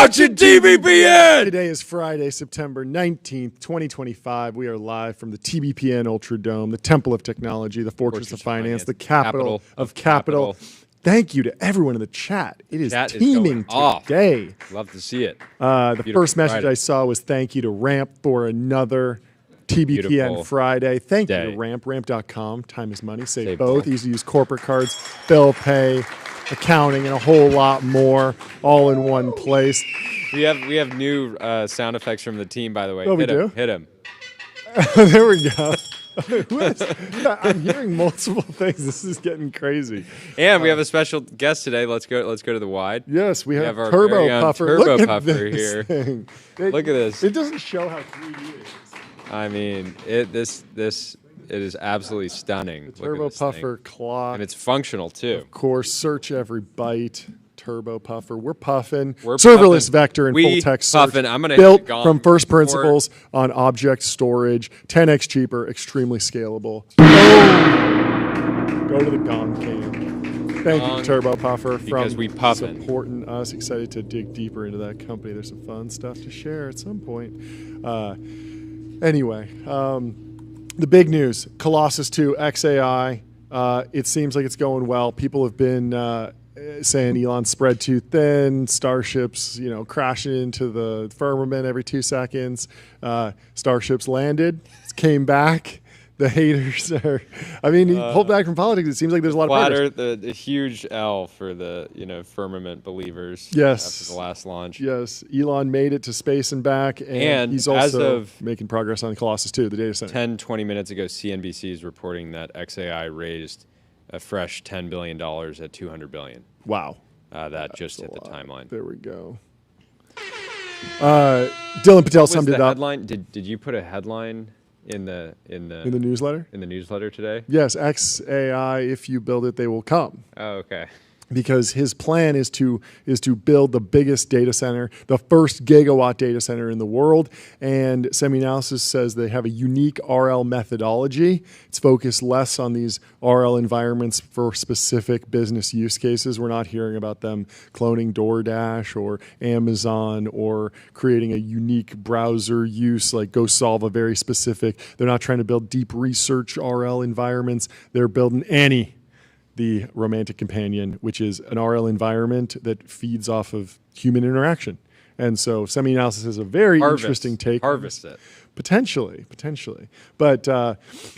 watching TBPN! Today is Friday, September 19th, 2025. We are live from the TBPN Ultradome, the Temple of Technology, the Fortress of Finance, the capital of capital. Thank you to everyone in the chat. It is teeming today. Love to see it. The first message I saw was thank you to Ramp for another TBPN Friday. Thank you to Ramp, ramp.com. Time is money. Save both. Easy to use corporate cards, bill pay, accounting, and a whole lot more all in one place. We have new sound effects from the team, by the way. Oh, we do? Hit him. There we go. I'm hearing multiple things. This is getting crazy. And we have a special guest today. Let's go to the wide. Yes, we have our Turbo Puffer. Turbo Puffer here. Look at this. It doesn't show how 3D it is. I mean, it is absolutely stunning. The Turbo Puffer clock. And it's functional too. Of course, search every byte. turbo puffer. We're puffing. We're Serverless puffing. vector and We full text search. puffing. I'm gonna built hit the gong from first before- principles on object storage, 10x cheaper, extremely scalable. Go to the gong cam. Thank you, Turbo Puffer, because from we puffin'. supporting us. Excited to dig deeper into that company. There's some fun stuff to share at some point. Anyway, the big news: Colossus 2 XAI. It seems like it's going well. People have been saying Elon's spread too thin. Starships, crashing into the firmament every 2 seconds. Starships landed, came back. The haters are. I mean, he pulled back from politics. It seems like there's a lot of Flatter progress. the huge L for the firmament believers. Yes. After the last launch. Yes, Elon made it to space and back, and he's as also of making progress on Colossus 2, the data center. 20 minutes ago, CNBC is reporting that XAI raised a fresh $10 billion at $200 billion. Wow. That just hit the timeline. There we go. Dylan Patel summed it up. Headline? Did you put a headline in the newsletter? In the newsletter today? Yes, XAI, if you build it, they will come. Oh, okay. Because his plan is to build the biggest data center, the first gigawatt data center in the world. And SemiAnalysis says they have a unique RL methodology. It's focused less on these RL environments for specific business use cases. We're not hearing about them cloning DoorDash or Amazon or creating a unique browser use, like go solve a very specific. They're not trying to build deep research RL environments. They're building Annie, the romantic companion, which is an RL environment that feeds off of human interaction. And so SemiAnalysis is a very interesting take. Harvest it. Potentially. But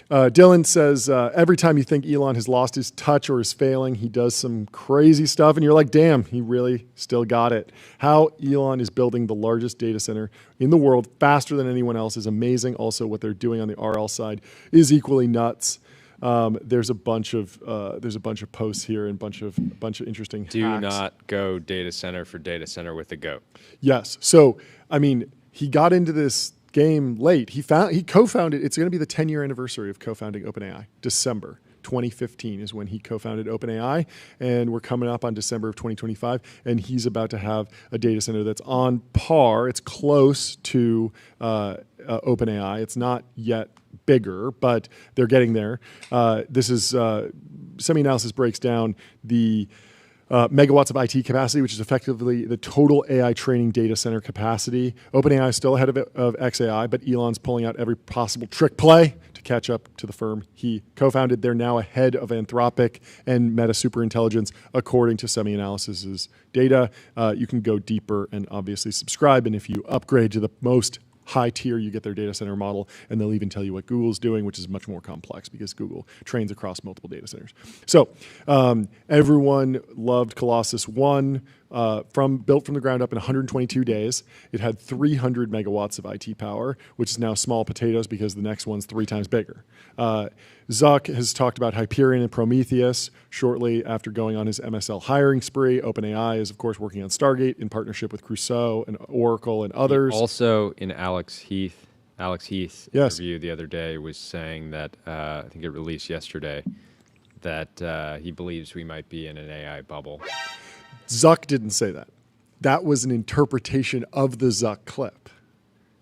Dylan says, every time you think Elon has lost his touch or is failing, he does some crazy stuff. And you're like, damn, he really still got it. How Elon is building the largest data center in the world faster than anyone else is amazing. Also, what they're doing on the RL side is equally nuts. There's a bunch of posts here and bunch of interesting Do hacks. not go data center for data center with a goat. Yes. So I mean, he got into this game late. He co-founded. It's going to be the 10-year anniversary of co-founding OpenAI. December 2015 is when he co-founded OpenAI, and we're coming up on December of 2025, and he's about to have a data center that's on par. It's close to OpenAI. It's not yet bigger, but they're getting there. This is SemiAnalysis breaks down the megawatts of IT capacity, which is effectively the total AI training data center capacity. OpenAI is still ahead of XAI, but Elon's pulling out every possible trick play to catch up to the firm he co-founded. They're now ahead of Anthropic and Meta Superintelligence, according to SemiAnalysis's data. You can go deeper and obviously subscribe, and if you upgrade to the most high tier, you get their data center model, and they'll even tell you what Google's doing, which is much more complex because Google trains across multiple data centers. So everyone loved Colossus 1, built from the ground up in 122 days. It had 300 megawatts of IT power, which is now small potatoes because the next one's 3 times bigger. Zuck has talked about Hyperion and Prometheus shortly after going on his MSL hiring spree. OpenAI is, of course, working on Stargate in partnership with Crusoe and Oracle and others. Also, in Alex Heath Yes. interview the other day was saying that, I think it released yesterday, that he believes we might be in an AI bubble. Zuck didn't say that. That was an interpretation of the Zuck clip.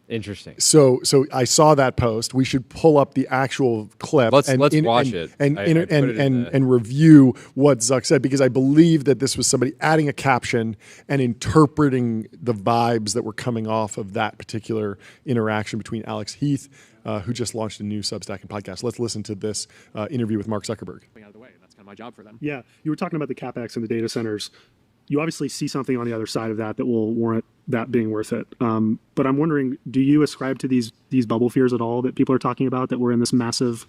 Interesting. So I saw that post. We should pull up the actual clip. Let's watch it. And review what Zuck said, because I believe that this was somebody adding a caption and interpreting the vibes that were coming off of that particular interaction between Alex Heath, who just launched a new Substack and podcast. Let's listen to this interview with Mark Zuckerberg. Out of the way. That's kind of my job for them. Yeah, you were talking about the CapEx and the data centers. You obviously see something on the other side of that will warrant that being worth it. But I'm wondering, do you ascribe to these bubble fears at all that people are talking about, that we're in this massive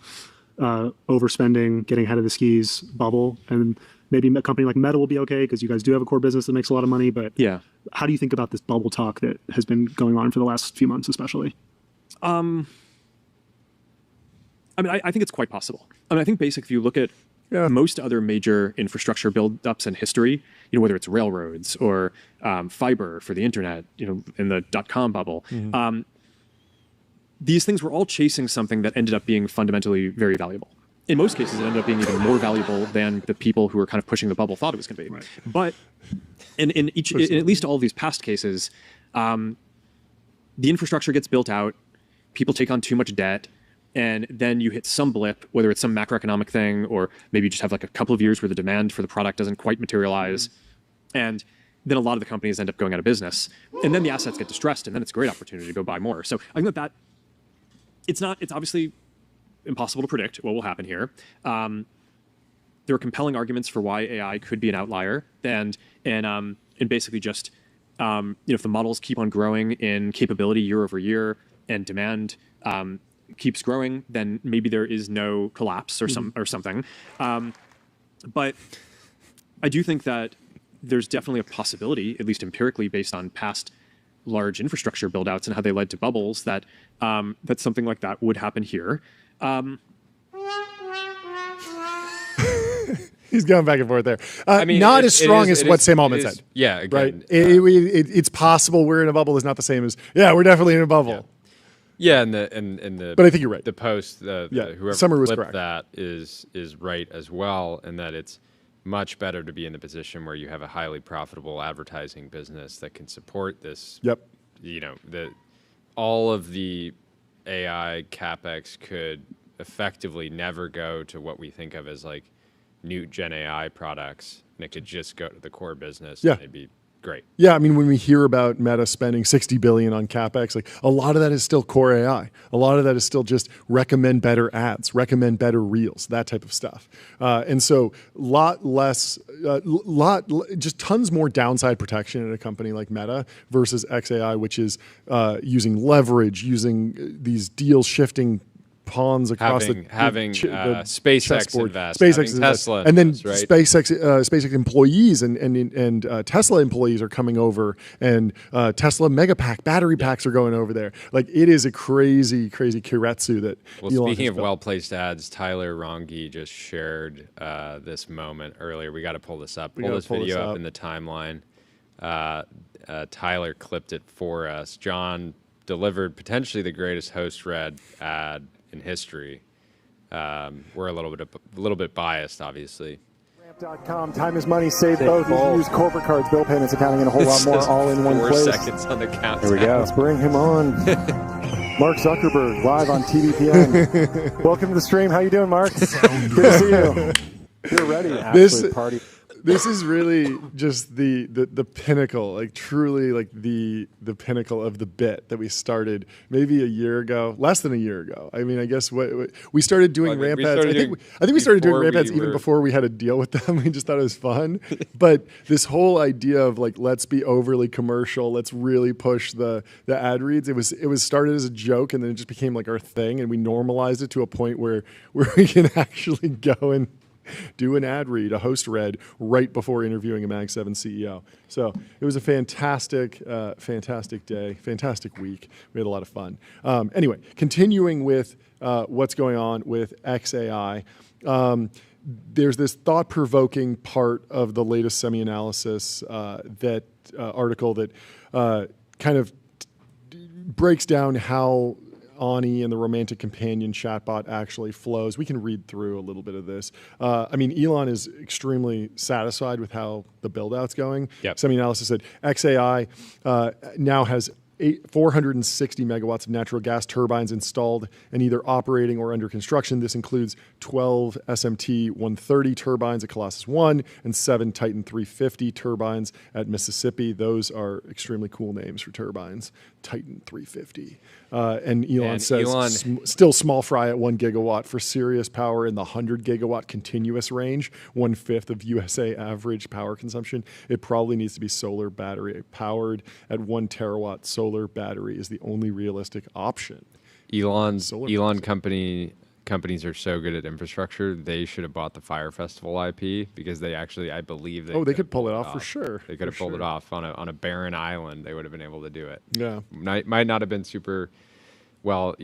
overspending, getting ahead of the skis bubble? And maybe a company like Meta will be okay because you guys do have a core business that makes a lot of money. But yeah, how do you think about this bubble talk that has been going on for the last few months, especially? I mean, I think it's quite possible. I mean, I think basically if you look at most other major infrastructure build-ups in history, whether it's railroads or fiber for the internet, in the .com bubble, these things were all chasing something that ended up being fundamentally very valuable. in most cases, it ended up being even more valuable than the people who were kind of pushing the bubble thought it was going to be. Right. But in at least all of these past cases, the infrastructure gets built out, people take on too much debt, and then you hit some blip, whether it's some macroeconomic thing, or maybe you just have like a couple of years where the demand for the product doesn't quite materialize. And then a lot of the companies end up going out of business. And then the assets get distressed, and then it's a great opportunity to go buy more. So I think that it's obviously impossible to predict what will happen here. There are compelling arguments for why AI could be an outlier, and basically just if the models keep on growing in capability year over year and demand keeps growing, then maybe there is no collapse or something. But I do think that there's definitely a possibility, at least empirically, based on past large infrastructure buildouts and how they led to bubbles, that that something like that would happen here. He's going back and forth there. Not as strong as what Sam Altman said. Yeah, again, right. It's possible we're in a bubble is not the same as we're definitely in a bubble. Yeah, and the but I think you're right. The post, whoever Summer was flipped correct. that is right as well, and that it's much better to be in the position where you have a highly profitable advertising business that can support this. Yep. All of the AI capex could effectively never go to what we think of as like new Gen AI products, and it could just go to the core business. Yeah. And it'd be great. Yeah, I mean, when we hear about Meta spending $60 billion on capex, like a lot of that is still core AI. A lot of that is still just recommend better ads, recommend better reels, that type of stuff. And so, just tons more downside protection in a company like Meta versus XAI, which is using leverage, using these deal shifting pawns across having SpaceX chessboard. invest, SpaceX Tesla and then invest, right? SpaceX employees and Tesla employees are coming over, and Tesla Megapack battery packs are going over there. Like it is a crazy kiretsu that. Well, Elon speaking has of built. well-placed ads, Tyler Rongi just shared this moment earlier. We got to pull this up. Pull this video up in the timeline. Tyler clipped it for us. John delivered potentially the greatest host-read ad in history. We're a little bit biased, obviously. Ramp.com, time is money, save both. You can use corporate cards, bill payments, accounting, and a whole lot more all in one 4 place. seconds on the countdown. There we go. Let's bring him on. Mark Zuckerberg, live on TBPN. Welcome to the stream. How you doing, Mark? Good to see you. You're ready. Absolute party. This is really just the pinnacle, like truly like the pinnacle of the bit that we started maybe a year ago, less than a year ago. I mean, I guess what we started doing ramp ads. I think we started doing ramp ads even before we had to deal with them. We just thought it was fun. But this whole idea of like, let's be overly commercial, let's really push the ad reads. It was started as a joke, and then it just became like our thing, and we normalized it to a point where we can actually go and do an ad read, a host read, right before interviewing a Mag 7 CEO. So it was a fantastic day, fantastic week. We had a lot of fun. Anyway, continuing with what's going on with XAI, there's this thought-provoking part of the latest semi-analysis article that kind of breaks down how Ani and the romantic companion chatbot actually flows. We can read through a little bit of this. I mean, Elon is extremely satisfied with how the build-out's going. Yep. Semi-analysis said XAI now has 460 megawatts of natural gas turbines installed and either operating or under construction. This includes 12 SMT 130 turbines at Colossus 1 and 7 Titan 350 turbines at Mississippi. Those are extremely cool names for turbines. Titan 350. And Elon says still small fry at 1 gigawatt for serious power in the 100 gigawatt continuous range, 1/5 of USA average power consumption. It probably needs to be solar battery powered at 1 terawatt. Solar battery is the only realistic option. Elon companies are so good at infrastructure, they should have bought the Fire Festival IP because they actually, I believe they could pull it off for sure. They could have pulled it off on a barren island. They would have been able to do it. Yeah. Might not have been super well,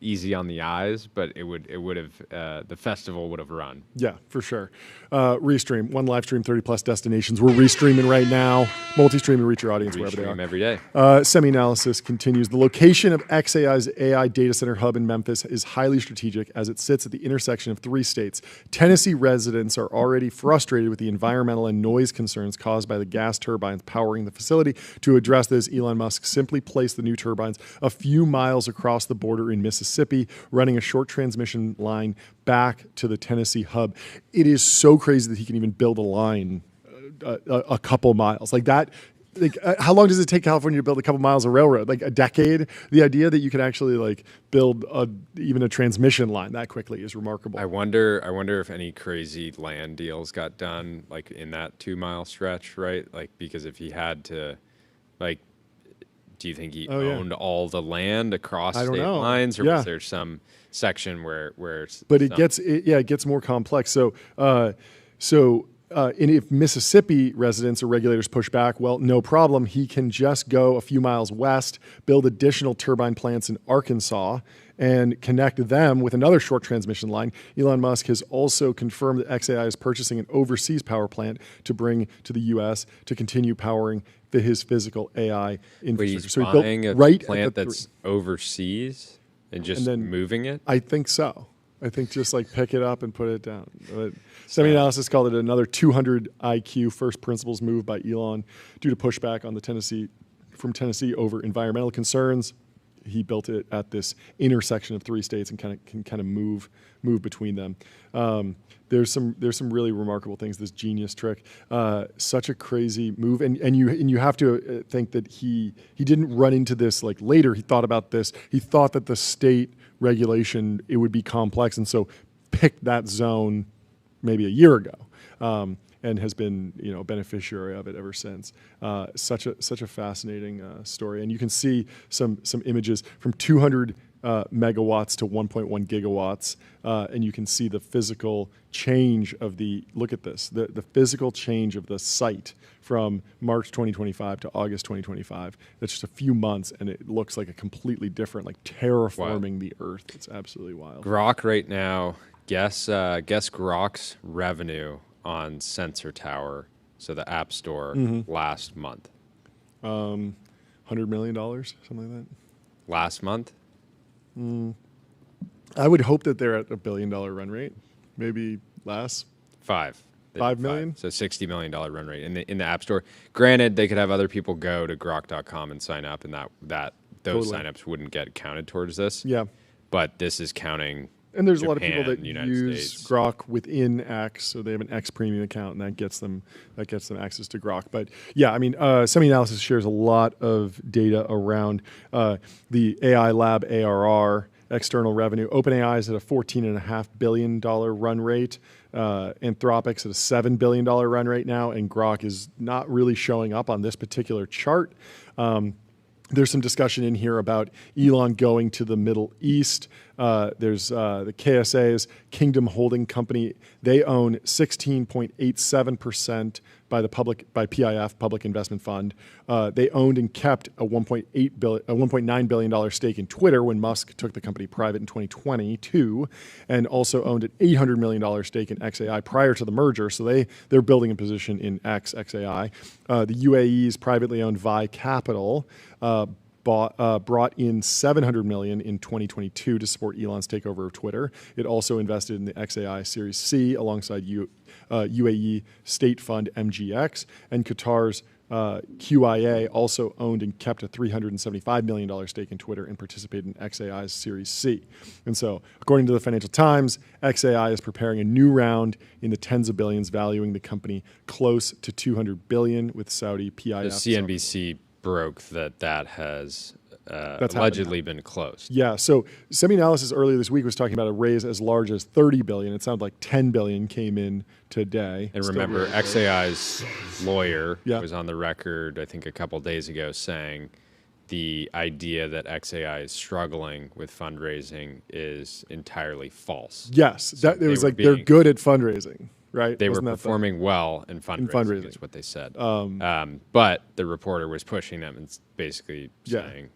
easy on the eyes, but it would have the festival would have run. Yeah, for sure. Restream, one live stream, 30 plus destinations. We're restreaming right now. Multi-stream and reach your audience wherever they are. Every day. Semi-analysis continues. The location of XAI's AI data center hub in Memphis is highly strategic as it sits at the intersection of 3 states. Tennessee residents are already frustrated with the environmental and noise concerns caused by the gas turbines powering the facility. To address this, Elon Musk simply placed the new turbines a few miles across the border in Mississippi, running a short transmission line back to the Tennessee hub. It is so crazy that he can even build a line a couple miles like that. Like, how long does it take California to build a couple miles of railroad? Like a decade? The idea that you can actually like build even a transmission line that quickly is remarkable. I wonder if any crazy land deals got done like in that 2 mile stretch, right? Like, because if he had to, like, do you think he owned all the land across state lines, or was there some section where it gets more complex. And if Mississippi residents or regulators push back, well, no problem. He can just go a few miles west, build additional turbine plants in Arkansas, and connect them with another short transmission line. Elon Musk has also confirmed that XAI is purchasing an overseas power plant to bring to the U.S. to continue powering his physical AI infrastructure. But he's buying a plant that's overseas and then moving it? I think so. I think just like pick it up and put it down. But Semi-analysis called it another 200 IQ first principles move by Elon due to pushback on the Tennessee over environmental concerns. He built it at this intersection of 3 states and can move between them. There's some really remarkable things. This genius trick, such a crazy move, and you have to think that he didn't run into this like later. He thought about this. He thought that the state regulation it would be complex, and so picked that zone maybe a year ago. And has been a beneficiary of it ever since. Such a fascinating story, and you can see some images from 200 megawatts to 1.1 gigawatts, and you can see the physical change of the physical change of the site from March 2025 to August 2025. That's just a few months, and it looks like a completely different, like terraforming the Earth. It's absolutely wild. Grok right now. Guess Grok's revenue on Sensor Tower, so the App Store, last month. $100 million, something like that. Last month? I would hope that they're at $1 billion run rate. Maybe less. 5 million? So $60 million run rate in the App Store. Granted, they could have other people go to grok.com and sign up, and those signups wouldn't get counted towards this. Yeah. But this is counting. And there's Japan, a lot of people that use States. Grok within X, so they have an X premium account, and that gets them access to Grok. But yeah, I mean, Semi-analysis shares a lot of data around the AI lab ARR, external revenue. OpenAI is at a $14.5 billion run rate. Anthropic's at a $7 billion run rate now, and Grok is not really showing up on this particular chart. There's some discussion in here about Elon going to the Middle East. There's the KSA's Kingdom Holding Company. They own 16.87% by PIF, Public Investment Fund. They owned and kept a $1.9 billion stake in Twitter when Musk took the company private in 2022, and also owned an $800 million stake in XAI prior to the merger. So they're building a position in XAI. The UAE's privately owned Vi Capital brought in $700 million in 2022 to support Elon's takeover of Twitter. It also invested in the XAI Series C alongside UAE state fund MGX, and Qatar's QIA also owned and kept a $375 million stake in Twitter and participated in XAI's Series C. And so, according to the Financial Times, XAI is preparing a new round in the tens of billions, valuing the company close to $200 billion with Saudi PIF. The CNBC broke that has allegedly been closed. Yeah, so Semi-analysis earlier this week was talking about a raise as large as $30 billion. It sounded like $10 billion came in today. And remember, XAI's lawyer was on the record, I think a couple days ago, saying the idea that XAI is struggling with fundraising is entirely false. Yes, they're good at fundraising. Right? They were performing well in fundraising, is what they said. But the reporter was pushing them and basically saying...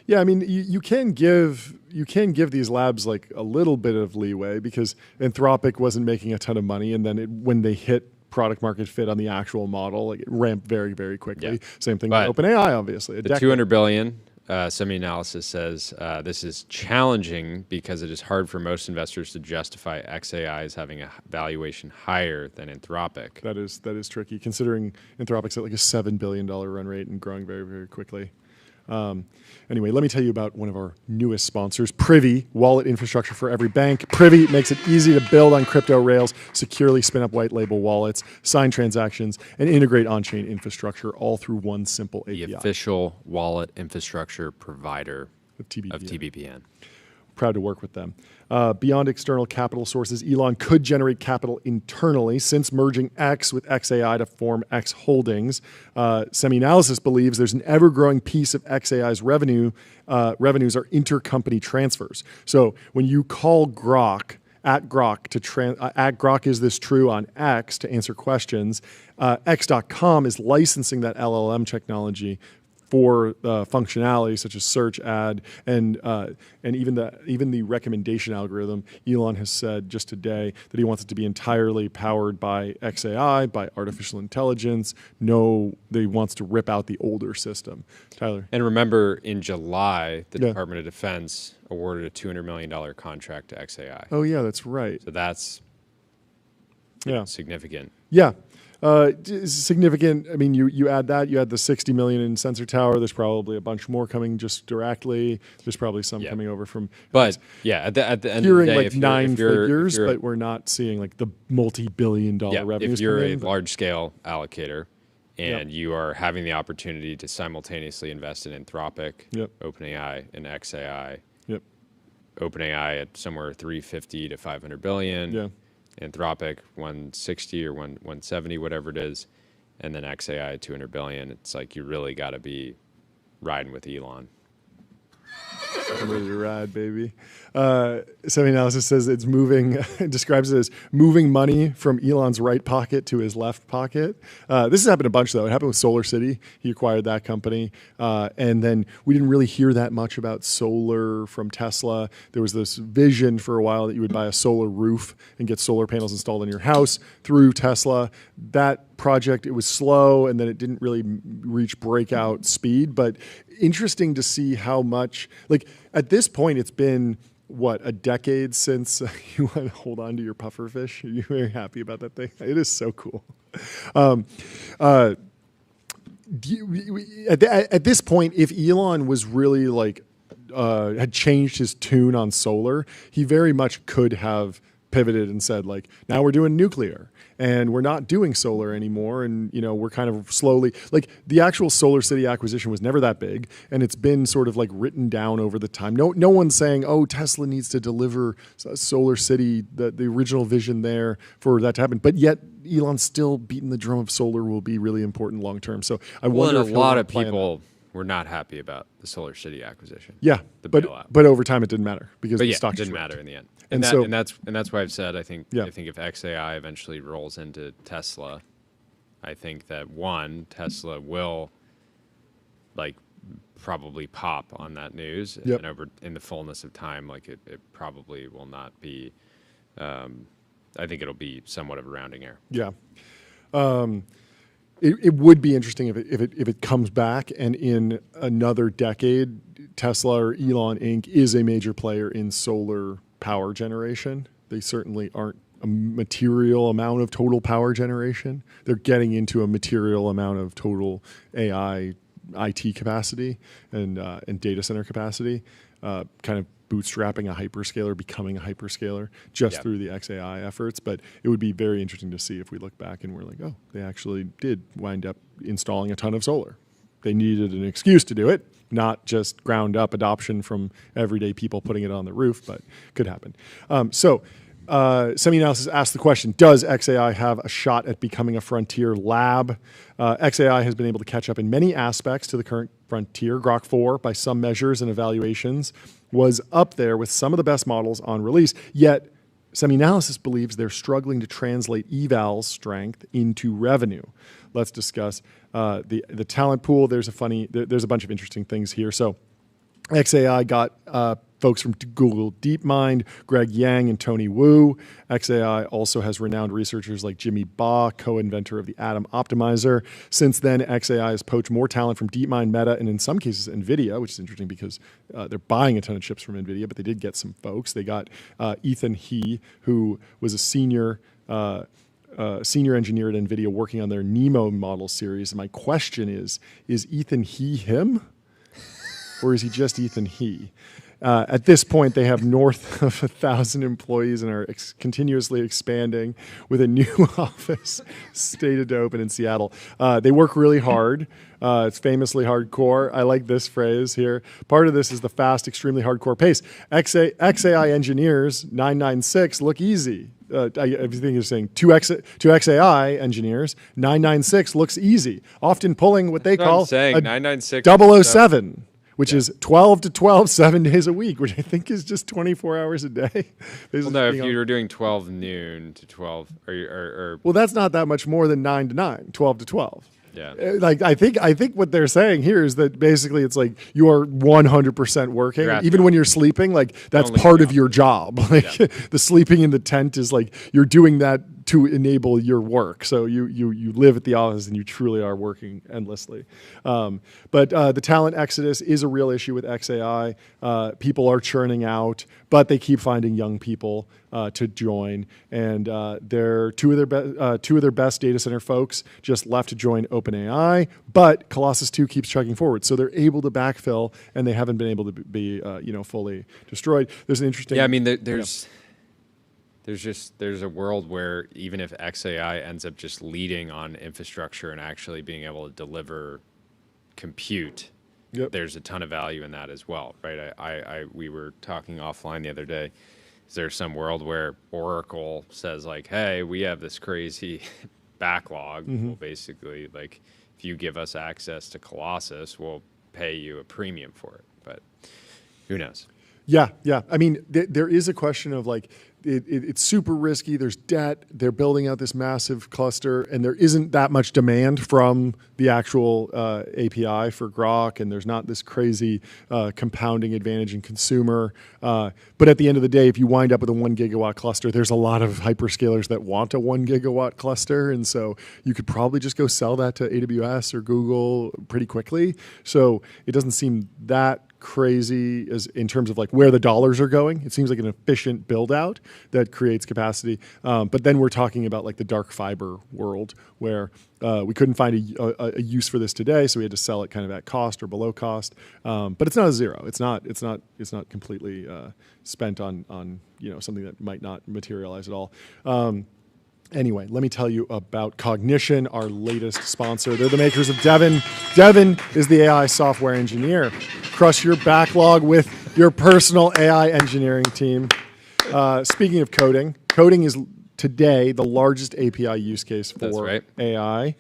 Yeah, I mean, you can give these labs like a little bit of leeway because Anthropic wasn't making a ton of money, and then when they hit product market fit on the actual model, like it ramped very, very quickly. Yeah. Same thing with OpenAI, obviously. The $200 billion semi-analysis says this is challenging because it is hard for most investors to justify XAI as having a valuation higher than Anthropic. That is tricky, considering Anthropic's at like a $7 billion run rate and growing very, very quickly. Anyway, let me tell you about one of our newest sponsors, Privy, wallet infrastructure for every bank. Privy makes it easy to build on crypto rails, securely spin up white label wallets, sign transactions, and integrate on-chain infrastructure all through one simple API. The official wallet infrastructure provider of TBPN. Proud to work with them. Beyond external capital sources, Elon could generate capital internally since merging X with XAI to form X Holdings. Semi-Analysis believes there's an ever-growing piece of XAI's revenues are intercompany transfers. So when you call Grok, at Grok is this true on X to answer questions, X.com is licensing that LLM technology for functionality such as search, ad, and even the recommendation algorithm. Elon has said just today that he wants it to be entirely powered by XAI, by artificial intelligence. No, he wants to rip out the older system. Tyler. And remember, in July, the Department of Defense awarded a $200 million contract to XAI. Oh yeah, that's right. So that's significant. Yeah. Significant. I mean, you add that, you add the 60 million in Sensor Tower. There's probably a bunch more coming just directly. There's probably some coming over from. But at the end of the hearing day, like nine figures, but we're not seeing like the multi-billion-dollar revenues. If you're a large-scale allocator and you are having the opportunity to simultaneously invest in Anthropic, OpenAI, and XAI, OpenAI at somewhere 350 to 500 billion. Anthropic 160 or 170, whatever it is, and then XAI 200 billion. It's like you really got to be riding with Elon. I'm ready to ride, baby. Semi-Analysis says it's moving, describes it as moving money from Elon's right pocket to his left pocket. This has happened a bunch, though. It happened with Solar City. He acquired that company. And then we didn't really hear that much about solar from Tesla. There was this vision for a while that you would buy a solar roof and get solar panels installed in your house through Tesla. That project, it was slow, and then it didn't really reach breakout speed. But interesting to see how much, like at this point, it's been a decade since you want to hold on to your pufferfish. Are you very happy about that thing? It is so cool. At this point, if Elon was really like had changed his tune on solar, he very much could have pivoted and said, like, now we're doing nuclear and we're not doing solar anymore. And, we're kind of slowly, like, the actual Solar City acquisition was never that big. And it's been sort of like written down over the time. No one's saying, oh, Tesla needs to deliver Solar City, the original vision there for that to happen. But yet Elon's still beating the drum of solar will be really important long term. So I wonder if a lot of people were not happy about the Solar City acquisition. Yeah, but over time it didn't matter because the stock didn't matter in the end. And that's why I've said I think if XAI eventually rolls into Tesla, I think that Tesla will like probably pop on that news, and over in the fullness of time, like it probably will not be. I think it'll be somewhat of a rounding error. Yeah. It would be interesting if it comes back, and in another decade, Tesla or Elon Inc. is a major player in solar power generation. They certainly aren't a material amount of total power generation. They're getting into a material amount of total AI, IT capacity and data center capacity, kind of bootstrapping a hyperscaler, becoming a hyperscaler just through the XAI efforts. But it would be very interesting to see if we look back and we're like, oh, they actually did wind up installing a ton of solar. They needed an excuse to do it, not just ground up adoption from everyday people putting it on the roof, but could happen. Semi-Analysis asked the question, does XAI have a shot at becoming a frontier lab? XAI has been able to catch up in many aspects to the current frontier. Grok 4, by some measures and evaluations, was up there with some of the best models on release, yet Semi-Analysis believes they're struggling to translate eval's strength into revenue. Let's discuss the talent pool. There's a bunch of interesting things here. So XAI got folks from Google DeepMind, Greg Yang and Tony Wu. XAI also has renowned researchers like Jimmy Ba, co-inventor of the Atom Optimizer. Since then, XAI has poached more talent from DeepMind, Meta, and in some cases NVIDIA, which is interesting because they're buying a ton of chips from NVIDIA, but they did get some folks. They got Ethan He, who was a senior engineer at NVIDIA working on their NeMo model series. And my question is Ethan He him? Or is he just Ethan He? At this point, they have north of 1,000 employees and are continuously expanding with a new office slated to open in Seattle. They work really hard. It's famously hardcore. I like this phrase here. Part of this is the fast, extremely hardcore pace. XAI engineers, 996, look easy. Everything is saying to XAI engineers, 996 looks easy. Often pulling what they call a 996 007. Which is 12 to 12, 7 days a week, which I think is just 24 hours a day. Well, no, if you were doing 12 noon to 12, or well, that's not that much more than 9 to 9, 12 to 12. Yeah. Like I think what they're saying here is that basically it's like you are 100% working, even when you're sleeping. Like that's part of your job. Like the sleeping in the tent is like you're doing that to enable your work. So you live at the office and you truly are working endlessly. But the talent exodus is a real issue with XAI. People are churning out, but they keep finding young people to join. And they're two of their best data center folks just left to join OpenAI, but Colossus 2 keeps chugging forward. So they're able to backfill, and they haven't been able to be fully destroyed. There's an interesting... Yeah, I mean, there's a world where even if XAI ends up just leading on infrastructure and actually being able to deliver compute, there's a ton of value in that as well, right? We were talking offline the other day. Is there some world where Oracle says like, hey, we have this crazy backlog. Well, basically, like, if you give us access to Colossus, we'll pay you a premium for it. But who knows? Yeah. I mean, there is a question of like, it's super risky. There's debt. They're building out this massive cluster, and there isn't that much demand from the actual API for Grok, and there's not this crazy compounding advantage in consumer. But at the end of the day, if you wind up with a 1 gigawatt cluster, there's a lot of hyperscalers that want a 1 gigawatt cluster, and so you could probably just go sell that to AWS or Google pretty quickly. So it doesn't seem that crazy as in terms of like where the dollars are going. It seems like an efficient build out that creates capacity. But then we're talking about like the dark fiber world where we couldn't find a use for this today, so we had to sell it kind of at cost or below cost. But it's not a zero. It's not completely spent on something that might not materialize at all. Anyway, let me tell you about Cognition, our latest sponsor. They're the makers of Devin. Devin is the AI software engineer. Crush your backlog with your personal AI engineering team. Speaking of coding is today the largest API use case for AI.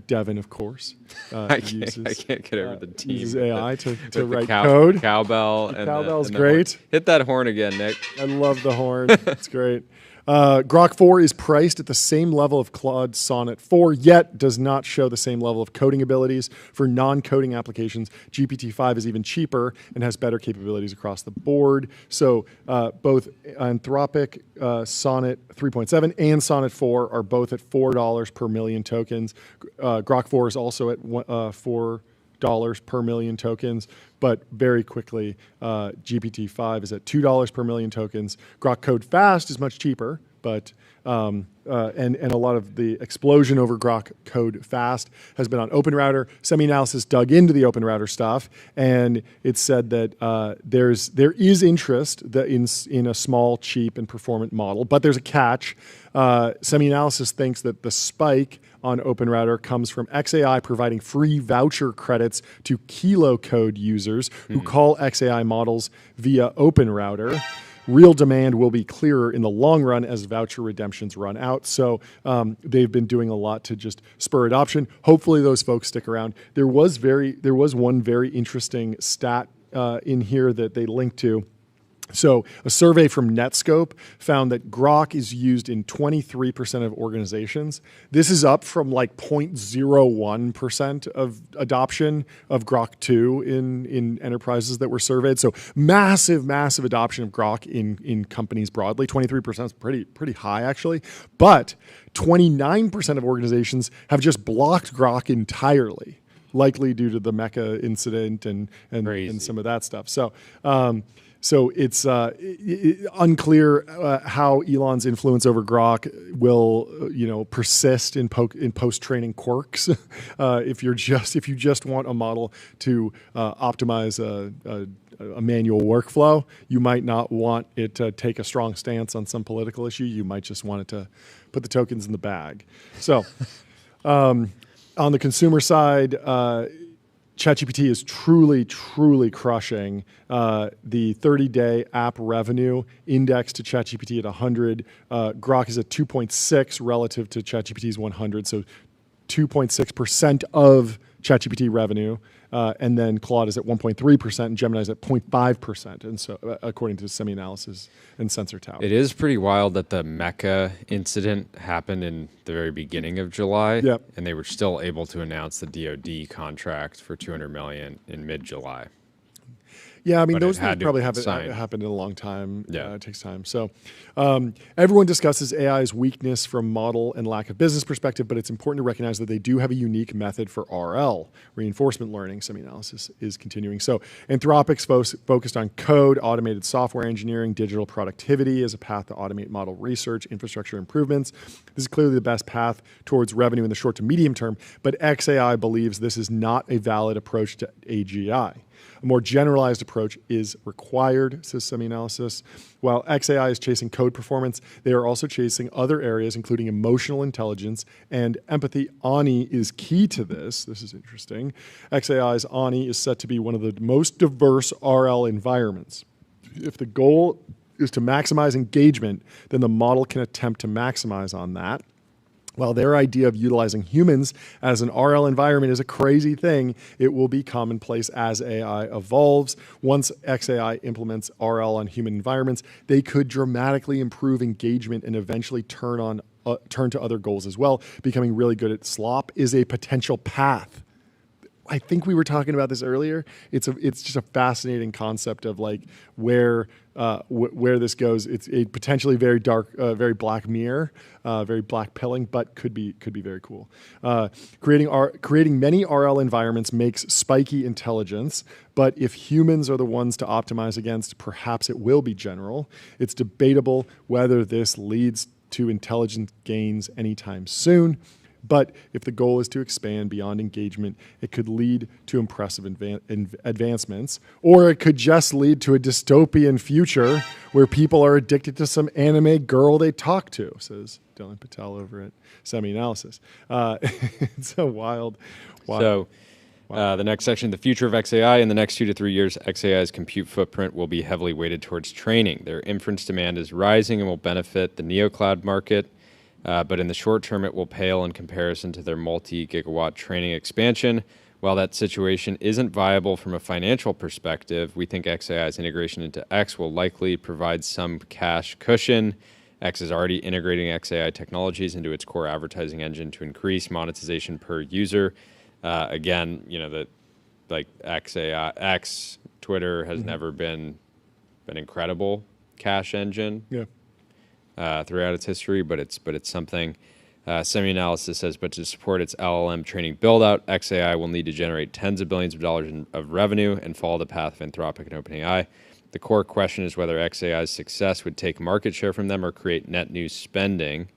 Devin, of course, I can't get over the team. Uses AI to write code. Cowbell. The cowbell's great. Hit that horn again, Nick. I love the horn. It's great. Grok 4 is priced at the same level of Claude Sonnet 4, yet does not show the same level of coding abilities. For non-coding applications, GPT-5 is even cheaper and has better capabilities across the board. So both Anthropic Sonnet 3.7 and Sonnet 4 are both at $4 per million tokens. Grok 4 is also at $4 per million tokens, but very quickly, GPT-5 is at $2 per million tokens. Grok Code Fast is much cheaper, but and a lot of the explosion over Grok Code Fast has been on OpenRouter. SemiAnalysis dug into the OpenRouter stuff, and it said that there is interest in a small, cheap, and performant model, but there's a catch. SemiAnalysis thinks that the spike on OpenRouter comes from XAI providing free voucher credits to KiloCode users who call XAI models via OpenRouter. Real demand will be clearer in the long run as voucher redemptions run out. So they've been doing a lot to just spur adoption. Hopefully those folks stick around. There was one very interesting stat in here that they linked to. So a survey from Netscope found that Grok is used in 23% of organizations. This is up from like 0.01% of adoption of Grok 2 in enterprises that were surveyed. So massive, massive adoption of Grok in companies broadly. 23% is pretty high actually. But 29% of organizations have just blocked Grok entirely, likely due to the Mecca incident and some of that stuff. So it's unclear how Elon's influence over Grok will, persist in post-training quirks. If you just want a model to optimize a manual workflow, you might not want it to take a strong stance on some political issue. You might just want it to put the tokens in the bag. So, on the consumer side, ChatGPT is truly, truly crushing the 30-day app revenue index to ChatGPT at 100. Grok is at 2.6 relative to ChatGPT's 100, so 2.6% of ChatGPT revenue. And then Claude is at 1.3% and Gemini is at 0.5%. And so, according to SemiAnalysis and Sensor Tower. It is pretty wild that the Mecca incident happened in the very beginning of July. Yep. And they were still able to announce the DoD contract for $200 million in mid-July. Yeah, I mean, But those it had things to probably have been signed. happened in a long time. Yeah. It takes time. So everyone discusses AI's weakness from model and lack of business perspective, but it's important to recognize that they do have a unique method for RL, reinforcement learning. SemiAnalysis is continuing. So Anthropic's focused on code, automated software engineering, digital productivity as a path to automate model research, infrastructure improvements. This is clearly the best path towards revenue in the short to medium term, but XAI believes this is not a valid approach to AGI. A more generalized approach is required, says SemiAnalysis. While XAI is chasing code performance, they are also chasing other areas, including emotional intelligence and empathy. Ani is key to this. This is interesting. XAI's Ani is set to be one of the most diverse RL environments. If the goal is to maximize engagement, then the model can attempt to maximize on that. While their idea of utilizing humans as an RL environment is a crazy thing, it will be commonplace as AI evolves. Once XAI implements RL on human environments, they could dramatically improve engagement and eventually turn to other goals as well. Becoming really good at slop is a potential path. I think we were talking about this earlier. It's just a fascinating concept of like where this goes. It's a potentially very dark, very Black Mirror, very black pilling, but could be very cool. Creating many RL environments makes spiky intelligence, but if humans are the ones to optimize against, perhaps it will be general. It's debatable whether this leads to intelligence gains anytime soon. But if the goal is to expand beyond engagement, it could lead to impressive advancements, or it could just lead to a dystopian future where people are addicted to some anime girl they talk to, says Dylan Patel over at SemiAnalysis. It's a wild. So the next section, the future of XAI. In the next 2 to 3 years, XAI's compute footprint will be heavily weighted towards training. Their inference demand is rising and will benefit the neocloud market. But in the short term, it will pale in comparison to their multi-gigawatt training expansion. While that situation isn't viable from a financial perspective, we think XAI's integration into X will likely provide some cash cushion. X is already integrating XAI technologies into its core advertising engine to increase monetization per user. Again, XAI, Twitter has never been an incredible cash engine. Yeah. Throughout its history, but it's something. SemiAnalysis says, but to support its LLM training build-out, XAI will need to generate tens of billions of dollars of revenue and follow the path of Anthropic and OpenAI. The core question is whether XAI's success would take market share from them or create net new spending.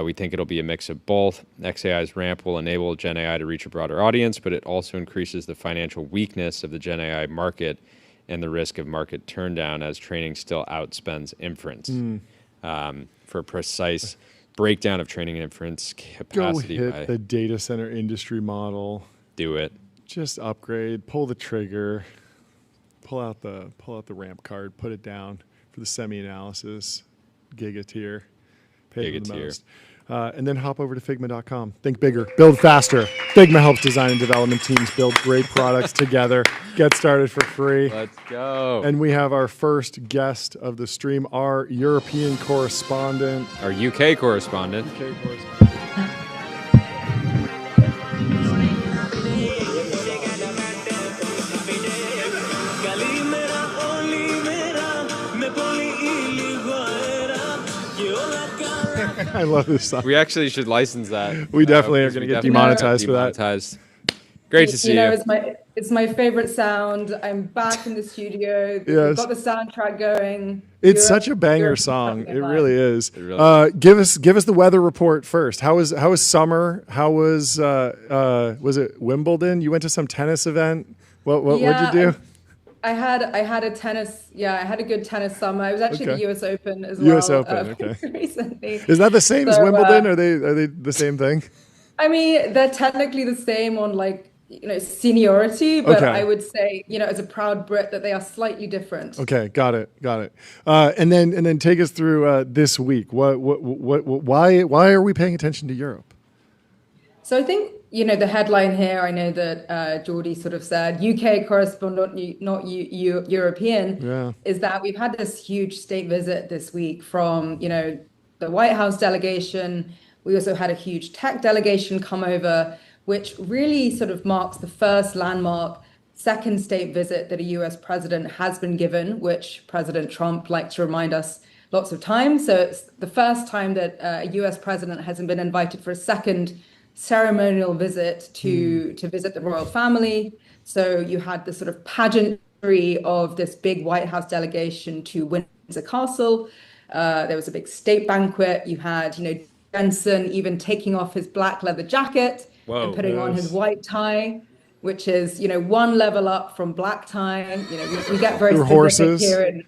We think it'll be a mix of both. XAI's ramp will enable Gen AI to reach a broader audience, but it also increases the financial weakness of the Gen AI market and the risk of market turndown as training still outspends inference. For a precise breakdown of training and inference capacity. Go hit the data center industry model. Do it. Just upgrade, pull the trigger, pull out the ramp card, put it down for the SemiAnalysis giga tier. Pay the most. And then hop over to Figma.com. Think bigger, build faster. Figma helps design and development teams build great products together. Get started for free. Let's go. And we have our first guest of the stream, our European correspondent. Our UK correspondent. I love this song. We actually should license that. We definitely are going to get demonetized for that. Great to see you. It's my favorite sound. I'm back in the studio. Yes. We've got the soundtrack going. It's such a banger song. It really is. Give us the weather report first. How was summer? How was it Wimbledon? You went to some tennis event. What'd you do? I had a tennis. Yeah, I had a good tennis summer. I was actually the U.S. Open as well. U.S. Open, okay. Recently. Is that the same as Wimbledon? Are they the same thing? I mean, they're technically the same on seniority, but okay. I would say, as a proud Brit, that they are slightly different. Okay, got it. And then take us through this week. Why are we paying attention to Europe? So I think the headline here. I know that Geordie sort of said UK correspondent, not European. Yeah. Is that we've had this huge state visit this week from the White House delegation. We also had a huge tech delegation come over, which really sort of marks the first landmark second state visit that a US president has been given, which President Trump liked to remind us lots of times. So it's the first time that a US president hasn't been invited for a second ceremonial visit to visit the royal family. So you had the sort of pageantry of this big White House delegation to Windsor Castle. There was a big state banquet. You had, Jensen even taking off his black leather jacket and putting on his white tie, which is, one level up from black tie. We get very specific horses. Here.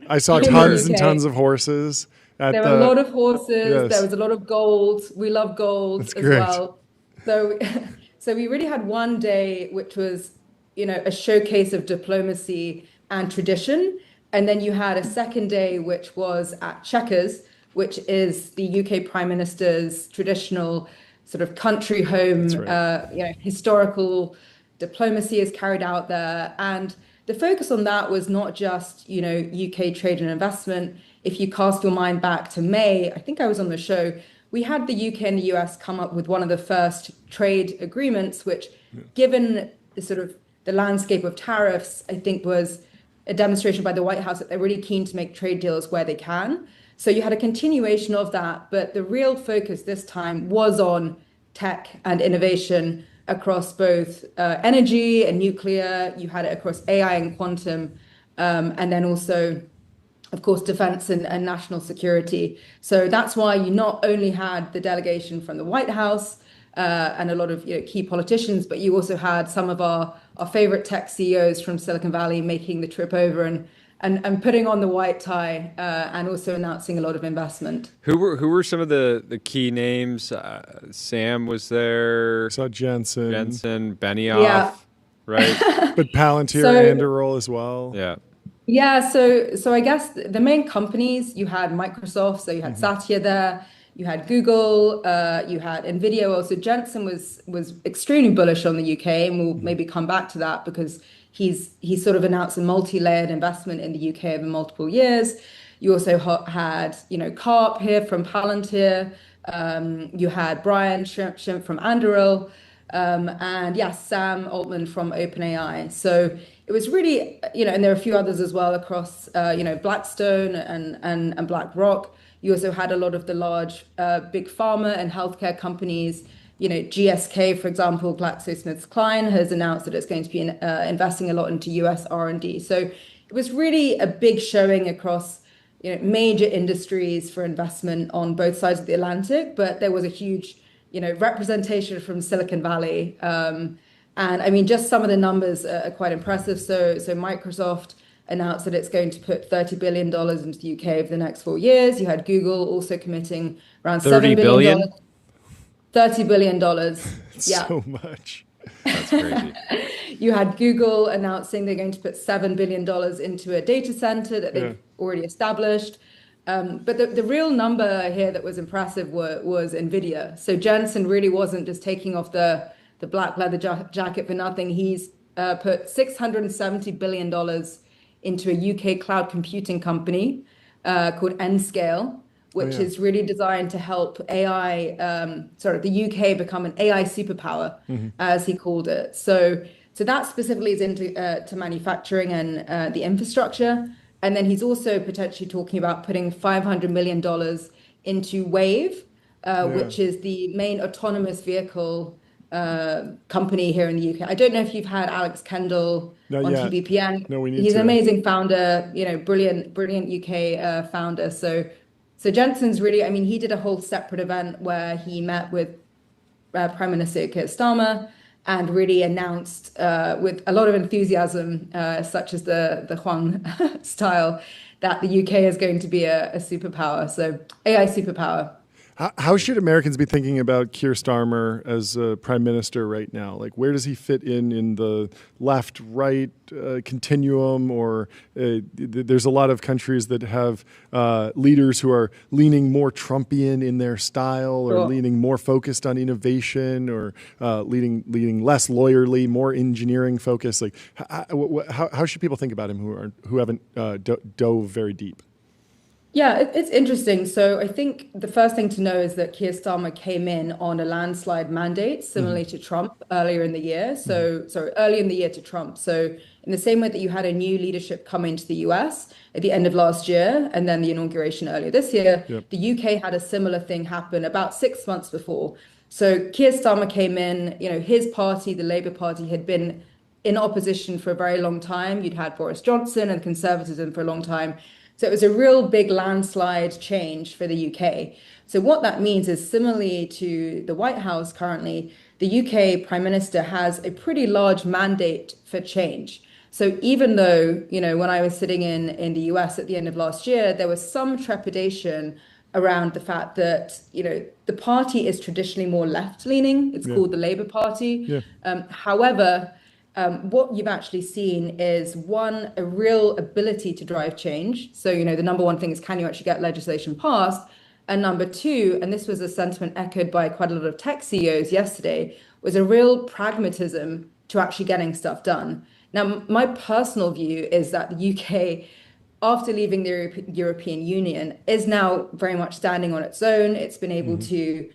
I saw tons and tons of horses. There were a lot of horses. Yes. There was a lot of gold. We love gold That's as great. well. So we really had one day, which was, a showcase of diplomacy and tradition. And then you had a second day, which was at Chequers, which is the UK Prime Minister's traditional sort of country home. That's right. Historical diplomacy is carried out there. And the focus on that was not just, UK trade and investment. If you cast your mind back to May, I think I was on the show, we had the UK and the US come up with one of the first trade agreements, which, given the sort of the landscape of tariffs, I think was a demonstration by the White House that they're really keen to make trade deals where they can. So you had a continuation of that, but the real focus this time was on tech and innovation across both energy and nuclear. You had it across AI and quantum, and then also, of course, defense and national security. So that's why you not only had the delegation from the White House and a lot of key politicians, but you also had some of our favorite tech CEOs from Silicon Valley making the trip over and putting on the white tie and also announcing a lot of investment. Who were some of the key names? Sam was there. Saw Jensen, Benioff, right? But Palantir, Anduril as well. Yeah. Yeah, so I guess the main companies, you had Microsoft, so you had Satya there, you had Google, you had Nvidia. Also, Jensen was extremely bullish on the UK, and we'll maybe come back to that because he's sort of announced a multi-layered investment in the UK over multiple years. You also had Karp here from Palantir. You had Brian Schimpf from Anduril, and Sam Altman from OpenAI. So it was really, and there are a few others as well across, Blackstone and BlackRock. You also had a lot of the large big pharma and healthcare companies. GSK, for example, GlaxoSmithKline has announced that it's going to be investing a lot into US R&D. So it was really a big showing across major industries for investment on both sides of the Atlantic. But there was a huge representation from Silicon Valley. And I mean, just some of the numbers are quite impressive. So Microsoft announced that it's going to put $30 billion into the UK over the next 4 years. You had Google also committing around $7 billion. $30 billion. Yeah. So much. That's crazy. You had Google announcing they're going to put $7 billion into a data center that they've already established. But the real number here that was impressive was NVIDIA. So Jensen really wasn't just taking off the black leather jacket for nothing. He's put $670 billion into a UK cloud computing company called Nscale, which is really designed to help the UK become an AI superpower, as he called it. So that specifically is into to manufacturing and the infrastructure. And then he's also potentially talking about putting $500 million into Wave, which is the main autonomous vehicle company here in the UK. I don't know if you've had Alex Kendall on TBPN. No, we need He's to. an amazing founder, brilliant UK founder. So Jensen's really, he did a whole separate event where he met with Prime Minister Keir Starmer and really announced with a lot of enthusiasm, such as the Huang style, that the UK is going to be a superpower, so AI superpower. How should Americans be thinking about Keir Starmer as prime minister right now? Like, where does he fit in the left-right continuum? Or there's a lot of countries that have leaders who are leaning more Trumpian in their style, or leaning more focused on innovation, or leaning less lawyerly, more engineering focused. Like, how should people think about him who haven't dove very deep? Yeah, it's interesting. So I think the first thing to know is that Keir Starmer came in on a landslide mandate, similarly to Trump earlier in the year. Early in the year to Trump. So in the same way that you had a new leadership come into the US at the end of last year, and then the inauguration earlier this year, the UK had a similar thing happen about 6 months before. So Keir Starmer came in, his party, the Labour Party, had been in opposition for a very long time. You'd had Boris Johnson and Conservatism for a long time. So it was a real big landslide change for the UK. So what that means is, similarly to the White House currently, the UK Prime Minister has a pretty large mandate for change. So even though, when I was sitting in the US at the end of last year, there was some trepidation around the fact that, the party is traditionally more left-leaning. It's called the Labour Party. However, what you've actually seen is, one, a real ability to drive change. So, the number one thing is, can you actually get legislation passed? And number two, and this was a sentiment echoed by quite a lot of tech CEOs yesterday, was a real pragmatism to actually getting stuff done. Now, my personal view is that the UK, after leaving the European Union, is now very much standing on its own. It's been able to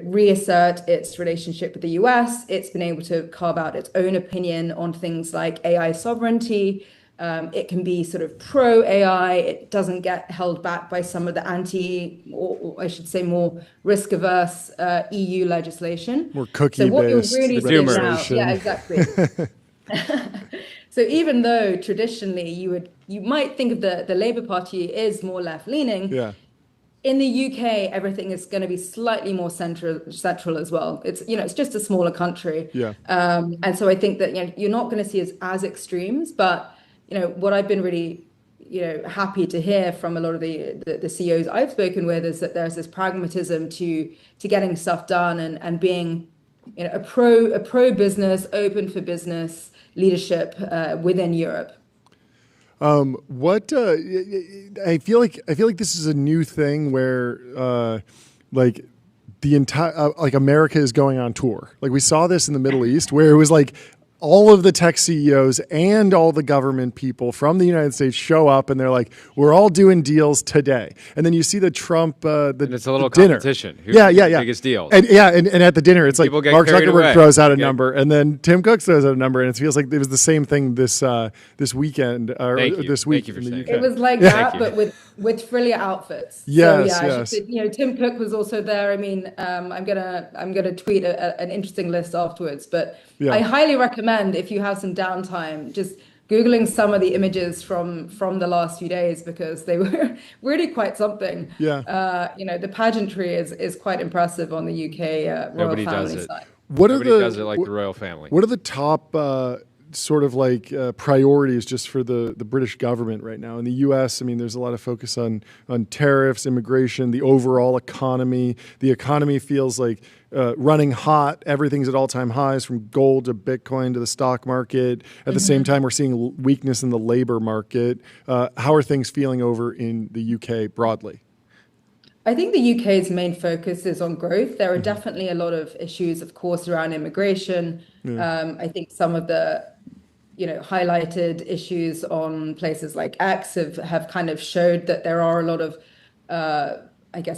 reassert its relationship with the US. It's been able to carve out its own opinion on things like AI sovereignty. It can be sort of pro-AI. It doesn't get held back by some of the or I should say more risk-averse EU legislation. More cookie-based. So what you're really seeing now, exactly. So even though traditionally you might think of the Labour Party is more left-leaning, in the UK, everything is going to be slightly more central as well. It's it's just a smaller country, and so I think that you're not going to see as extremes. But what I've been really happy to hear from a lot of the CEOs I've spoken with is that there's this pragmatism to getting stuff done and being a pro business, open for business leadership within Europe. I feel like this is a new thing where like the entire like America is going on tour. Like, we saw this in the Middle East, where it was like all of the tech CEOs and all the government people from the United States show up, and they're like, "We're all doing deals today." And then you see the Trump, and it's a little dinner. Competition. Who's the biggest deals? And at the dinner, it's like Mark Zuckerberg throws out a number, and then Tim Cook throws out a number, and it feels like it was the same thing this weekend or this week in the UK. It was like that, but with frillier outfits. Yes. Tim Cook was also there. I'm gonna tweet an interesting list afterwards, but I highly recommend, if you have some downtime, just Googling some of the images from the last few days, because they were really quite something. The pageantry is quite impressive on the UK royal family side. Nobody does it like the royal family. What are the top sort of like priorities just for the British government right now? In the U.S., I mean, there's a lot of focus on tariffs, immigration, the overall economy. The economy feels like running hot. Everything's at all-time highs, from gold to Bitcoin to the stock market. At the same time, we're seeing weakness in the labor market. How are things feeling over in the UK broadly? I think the UK's main focus is on growth. There are definitely a lot of issues, of course, around immigration. I think some of the highlighted issues on places like X have kind of showed that there are a lot of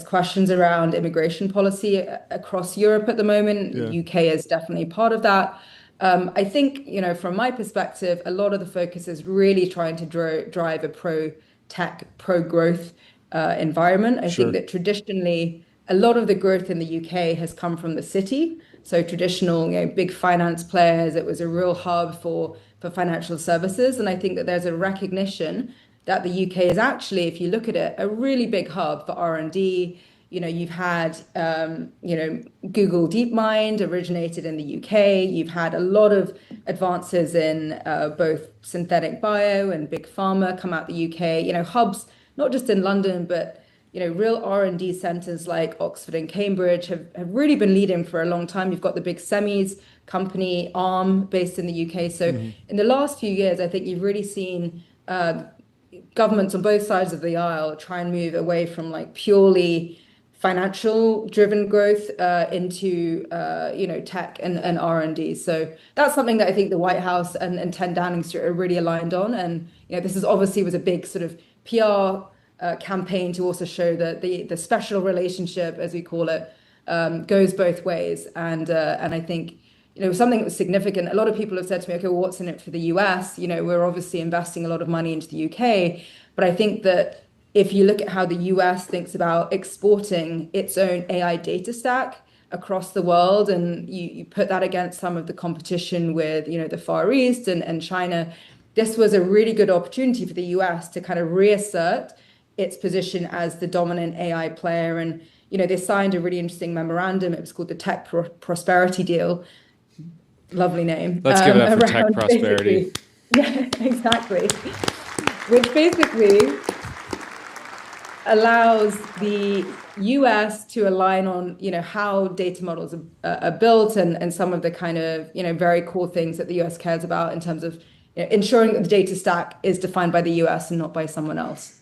questions around immigration policy across Europe at the moment. The UK is definitely part of that. I think, from my perspective, a lot of the focus is really trying to drive a pro-tech, pro-growth environment. I think that traditionally, a lot of the growth in the UK has come from the city. So traditional, big finance players, it was a real hub for financial services. And I think that there's a recognition that the UK is actually, if you look at it, a really big hub for R&D. You've had, Google DeepMind originated in the UK. You've had a lot of advances in both synthetic bio and big pharma come out the UK. Hubs, not just in London, but real R&D centers like Oxford and Cambridge have really been leading for a long time. You've got the big semis company, Arm, based in the UK. So in the last few years, I think you've really seen governments on both sides of the aisle try and move away from like purely financial driven growth into tech and R&D. So that's something that I think the White House and 10 Downing Street are really aligned on. And this is obviously was a big sort of PR campaign to also show that the special relationship, as we call it, goes both ways. And I think something that was significant. A lot of people have said to me, okay, well, what's in it for the US? We're obviously investing a lot of money into the UK, but I think that if you look at how the US thinks about exporting its own AI data stack across the world, and you put that against some of the competition with the Far East and China, this was a really good opportunity for the US to kind of reassert its position as the dominant AI player. And they signed a really interesting memorandum. It was called the Tech Prosperity Deal. Lovely name. Let's give it up for Tech Prosperity. Yeah, exactly. Which basically allows the US to align on, how data models are built and some of the kind of, very cool things that the US cares about in terms of ensuring that the data stack is defined by the US and not by someone else.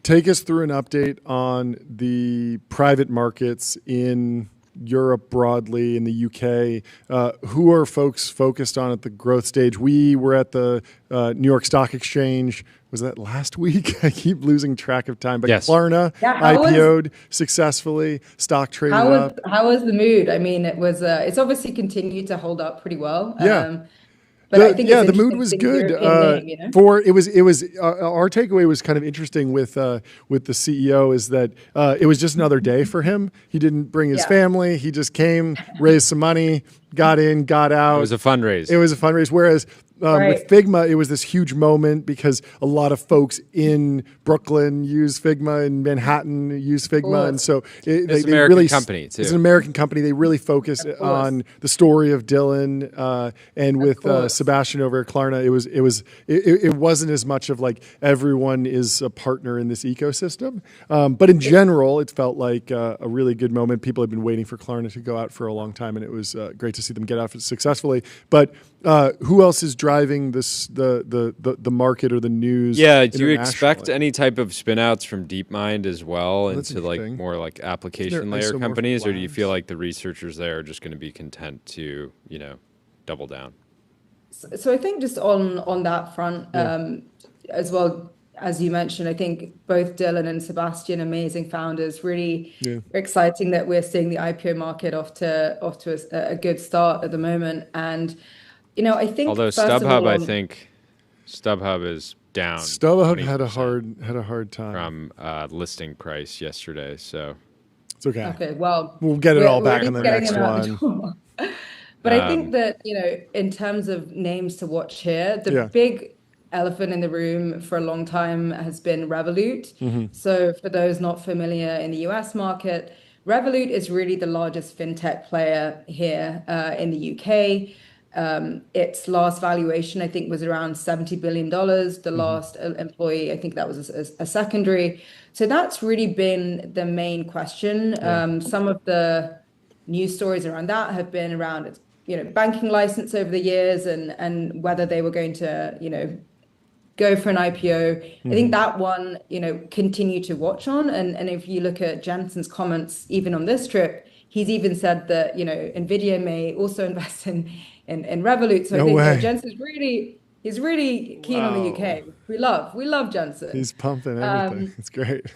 Take us through an update on the private markets in Europe broadly, in the UK. Who are folks focused on at the growth stage? We were at the New York Stock Exchange. Was that last week? I keep losing track of time. But yes. Klarna IPO'd successfully, stock traded up. How was the mood? I mean, it's obviously continued to hold up pretty well. Yeah. But I think the mood was good. Our takeaway was kind of interesting with the CEO is that it was just another day for him. He didn't bring his family. He just came, raised some money, got in, got out. It was a fundraise. Whereas with Figma, it was this huge moment because a lot of folks in Brooklyn use Figma and Manhattan use Figma. And so it's an American company, too. It's an American company. They really focus on the story of Dylan and with Sebastian over at Klarna. It wasn't as much of like everyone is a partner in this ecosystem. But in general, it felt like a really good moment. People had been waiting for Klarna to go out for a long time, and it was great to see them get out successfully. But who else is driving this the market or the news? Yeah, do you expect any type of spin-outs from DeepMind as well into like more like application layer companies, or do you feel like the researchers there are just going to be content to double down? So I think just on that front as well. As you mentioned, I think both Dylan and Sebastian, amazing founders, really exciting that we're seeing the IPO market off to a good start at the moment. And I think although StubHub, I think StubHub is down. StubHub had a hard time from listing price yesterday, so it's okay. Okay, well, we'll get it all back in the next one. But I think that in terms of names to watch here, the big elephant in the room for a long time has been Revolut. So for those not familiar in the US market, Revolut is really the largest fintech player here in the UK. Its last valuation, I think, was around $70 billion. The last employee, I think that was a secondary. So that's really been the main question. Some of the news stories around that have been around its, banking license over the years and whether they were going to, go for an IPO. I think that one, continue to watch on. And if you look at Jensen's comments, even on this trip, he's even said that, NVIDIA may also invest in Revolut. So I think Jensen's he's really keen on the UK. We love Jensen. He's pumping everything. It's great.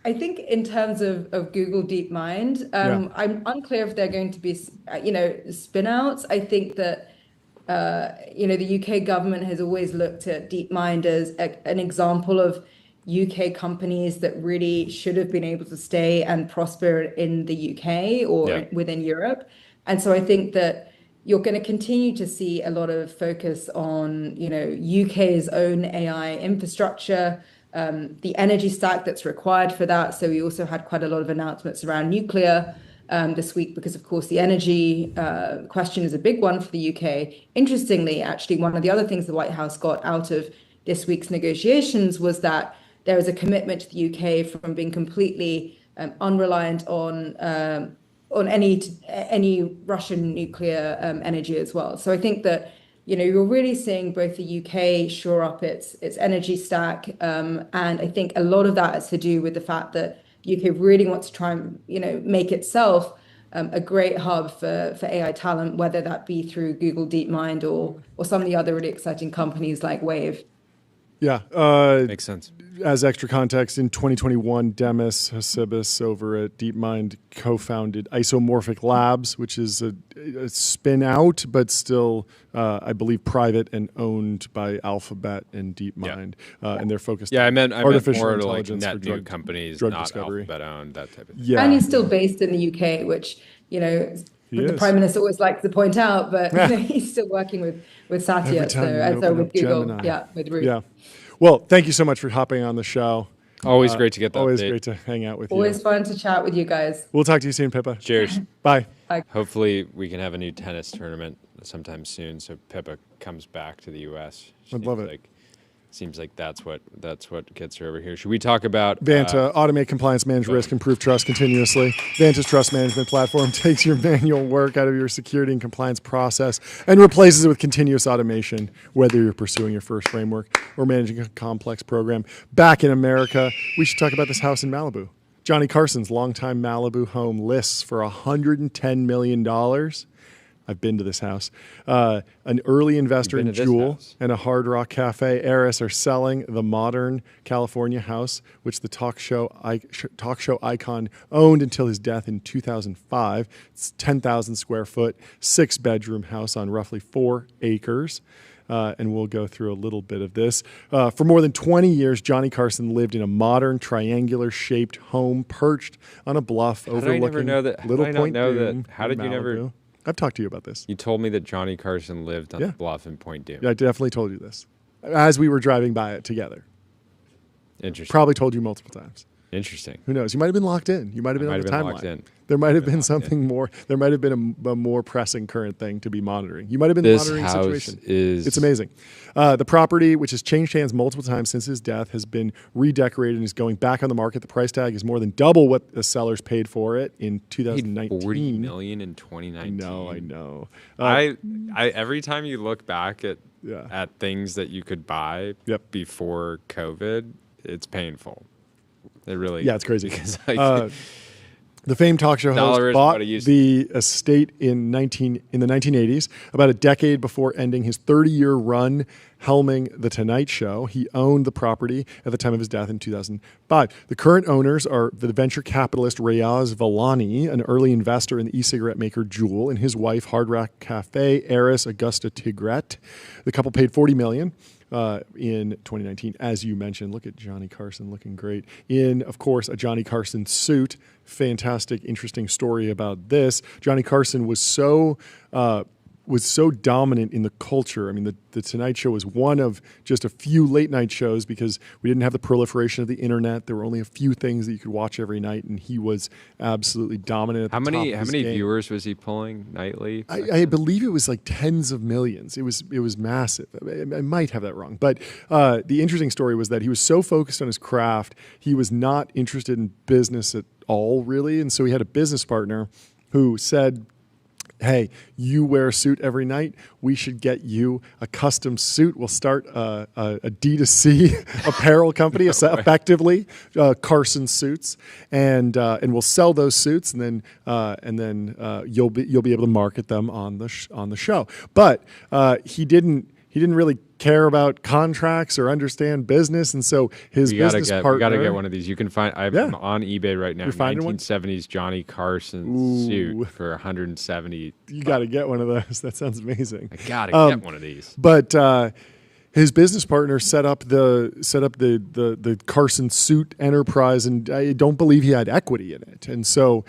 I think in terms of Google DeepMind, I'm unclear if they're going to be, spin outs. I think that, the UK government has always looked at DeepMind as an example of UK companies that really should have been able to stay and prosper in the UK or within Europe. And so I think that you're going to continue to see a lot of focus on, UK's own AI infrastructure, the energy stack that's required for that. So we also had quite a lot of announcements around nuclear this week, because of course the energy question is a big one for the UK. Interestingly, actually, one of the other things the White House got out of this week's negotiations was that there is a commitment to the UK from being completely unreliant on any Russian nuclear energy as well. So I think that you're really seeing both the UK shore up its energy stack, and I think a lot of that has to do with the fact that the UK really wants to try and make itself a great hub for AI talent, whether that be through Google DeepMind or some of the other really exciting companies like Wave. Yeah. Makes sense. As extra context, in 2021, Demis Hassabis over at DeepMind co-founded Isomorphic Labs, which is a spin out, but still, I believe, private and owned by Alphabet and DeepMind. And they're focused on I meant artificial more intelligence like for net new companies, drug not discovery. Alphabet owned, that type of thing. Yeah. And he's still based in the UK, which, the Prime Minister always likes to point out, but he's still working with Satya, so with Google, Gemini. with Ruth. Yeah. Well, thank you so much for hopping on the show. Always great to get that Always update. great to hang out with you. Always fun to chat with you guys. We'll talk to you soon, Pippa. Cheers. Bye. Hopefully we can have a new tennis tournament sometime soon, so Pippa comes back to the U.S. I'd love it. Seems like that's what gets her over here. Should we talk about Vanta? Automate compliance, manage risk, improve trust continuously. Vanta's trust management platform takes your manual work out of your security and compliance process and replaces it with continuous automation, whether you're pursuing your first framework or managing a complex program. Back in America, we should talk about this house in Malibu. Johnny Carson's longtime Malibu home lists for $110 million. I've been to this house. An early investor in Jewel and a Hard Rock Cafe heiress are selling the modern California house, which the talk show icon owned until his death in 2005. It's 10,000 square foot, 6-bedroom house on roughly 4 acres. And we'll go through a little bit of this. For more than 20 years, Johnny Carson lived in a modern triangular-shaped home perched on a bluff overlooking Little Point Dume. How did you never... I've talked to you about this. You told me that Johnny Carson lived on the bluff in Point Dume. Yeah, I definitely told you this as we were driving by it together. Interesting. Probably told you multiple times. Interesting. Who knows? You might have been locked in. You might have been on the timeline. There might have been something more. There might have been a more pressing current thing to be monitoring. You might have been monitoring the situation. It's amazing. The property, which has changed hands multiple times since his death, has been redecorated and is going back on the market. The price tag is more than double what the sellers paid for it in 2019. $40 million in 2019. I know. I every time you look back at things that you could buy before COVID, it's painful. It really it's crazy. Because the famed talk show host bought the estate in the 1980s, about a decade before ending his 30-year run helming The Tonight Show. He owned the property at the time of his death in 2005. The current owners are the venture capitalist Rayaz Villani, an early investor in the e-cigarette maker Juul, and his wife, Hard Rock Cafe heiress Augusta Tigret. The couple paid $40 million. In 2019, as you mentioned. Look at Johnny Carson looking great in, of course, a Johnny Carson suit. Fantastic, interesting story about this. Johnny Carson was so was so dominant in the culture. I mean, the Tonight Show was one of just a few late night shows because we didn't have the proliferation of the internet. There were only a few things that you could watch every night, and he was absolutely dominant. How many viewers was he pulling nightly? I believe it was like tens of millions. It was massive. I might have that wrong, but the interesting story was that he was so focused on his craft, he was not interested in business at all, really, and so he had a business partner who said, hey, you wear a suit every night. We should get you a custom suit. We'll start a D2C apparel company, effectively, Carson Suits, and we'll sell those suits, and then you'll be able to market them on the show. But he didn't really care about contracts or understand business, and so his business partner. We gotta get one of these. You can find. I'm on eBay right now. 1970s Johnny Carson suit for 170. You gotta get one of those. That sounds amazing. I gotta get one of these. But his business partner set up the Carson Suit enterprise, and I don't believe he had equity in it. And so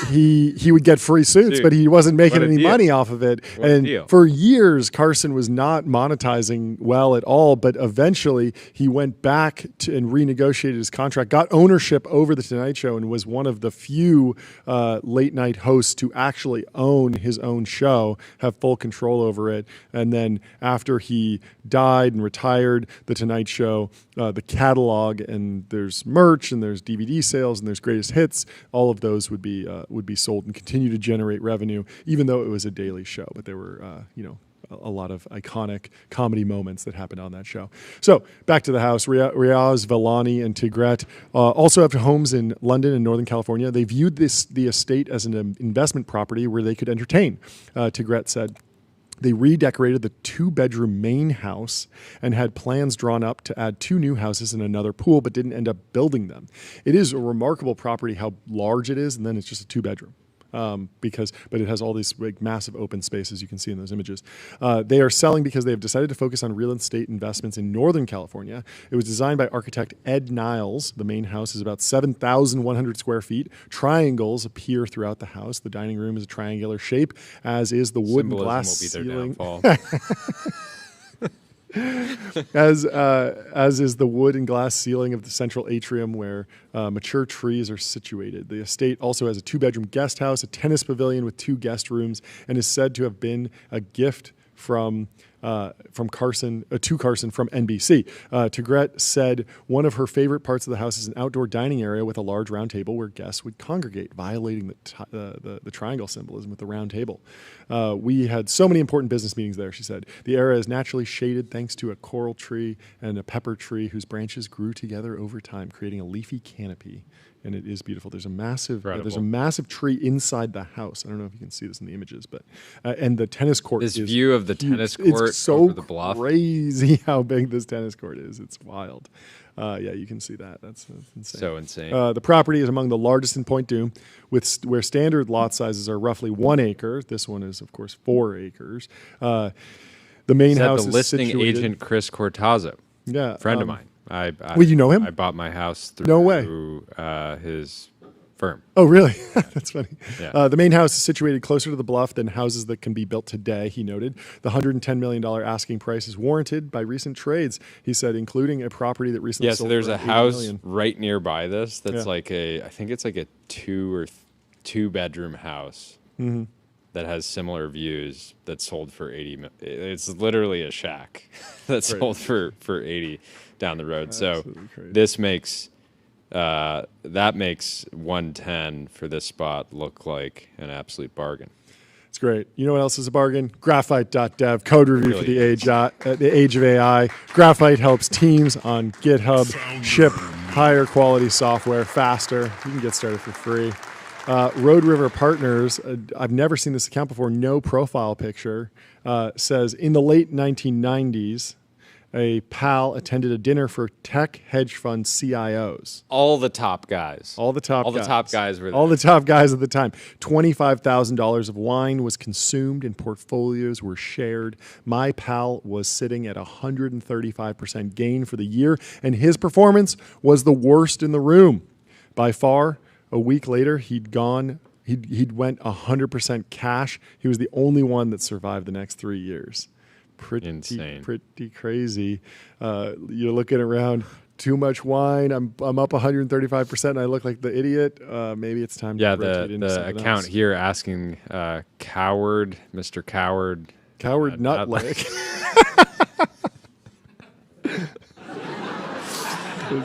he would get free suits, but he wasn't making any money off of it. And for years, Carson was not monetizing well at all. But eventually, he went back and renegotiated his contract, got ownership over the Tonight Show, and was one of the few late night hosts to actually own his own show, have full control over it. And then after he died and retired, the Tonight Show, the catalog, and there's merch, and there's DVD sales, and there's greatest hits. All of those would be sold and continue to generate revenue, even though it was a daily show. But there were a lot of iconic comedy moments that happened on that show. So back to the house. Riaz, Vellani, and Tigret also have homes in London and Northern California. They viewed the estate as an investment property where they could entertain. Tigret said, they redecorated the 2-bedroom main house and had plans drawn up to add 2 new houses and another pool, but didn't end up building them. It is a remarkable property how large it is, and then it's just a 2-bedroom. But it has all these big, massive open spaces you can see in those images. They are selling because they have decided to focus on real estate investments in Northern California. It was designed by architect Ed Niles. The main house is about 7,100 square feet. Triangles appear throughout the house. The dining room is a triangular shape, as is the wood and glass ceiling. As is the wood and glass ceiling of the central atrium where mature trees are situated. The estate also has a 2-bedroom guest house, a tennis pavilion with 2 guest rooms, and is said to have been a gift from Carson to Carson from NBC. Tigret said one of her favorite parts of the house is an outdoor dining area with a large round table where guests would congregate, violating the triangle symbolism with the round table. We had so many important business meetings there, she said. The area is naturally shaded thanks to a coral tree and a pepper tree whose branches grew together over time, creating a leafy canopy. And it is beautiful. There's a massive tree inside the house. I don't know if you can see this in the images, but and the tennis court. This view of the tennis court it's so over the bluff. Crazy how big this tennis court is. It's wild. Yeah, you can see that. That's insane. So insane. The property is among the largest in Point Dume, where standard lot sizes are roughly 1 acre. This one is, of course, 4 acres. The main house is listing situated, agent Chris Cortazzo, friend of mine. Well, you know him? I bought my house through his firm. Oh, really? That's funny. Yeah. The main house is situated closer to the bluff than houses that can be built today, he noted. The $110 million asking price is warranted by recent trades, he said, including a property that recently sold. So there's a house right nearby this that's I think it's like a 2-bedroom house. Mm-hmm. That has similar views that sold for 80. It's literally a shack that sold for 80 down the road. Absolutely so crazy. This makes that makes 110 for this spot look like an absolute bargain. It's great. You know what else is a bargain? Graphite.dev, code review for the age of AI. Graphite helps teams on GitHub ship higher quality software faster. You can get started for free. Road River Partners, I've never seen this account before, no profile picture, says in the late 1990s, a pal attended a dinner for tech hedge fund CIOs. All the top guys. All the top guys were there. All the top guys at the time. $25,000 of wine was consumed and portfolios were shared. My pal was sitting at 135% gain for the year, and his performance was the worst in the room. By far, a week later, he'd gone He'd went 100% cash. He was the only one that survived the next 3 years. Pretty insane. Pretty crazy. You're looking around. Too much wine. I'm up 135%. And I look like the idiot. Maybe it's time to rotate into the something account else. here asking Coward, Mr. Coward. Coward Nutleg.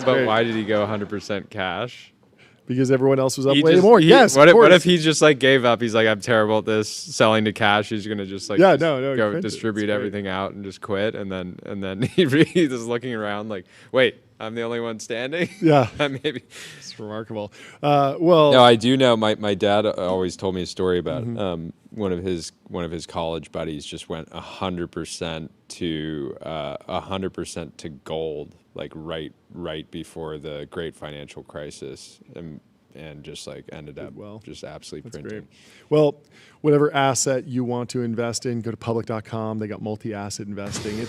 But why did he go 100% cash? Because everyone else was up way more. Yes. What if he just like gave up? He's like, I'm terrible at this. Selling to cash. He's gonna just like go distribute everything out and just quit. And then he's just looking around like, wait, I'm the only one standing. Yeah, maybe it's remarkable. Well, no, I do know. My dad always told me a story about one of his college buddies just went 100% to 100% to gold, like right before the great financial crisis, and just like ended up just absolutely printing. Great. Well, whatever asset you want to invest in, go to public.com. They got multi-asset investing.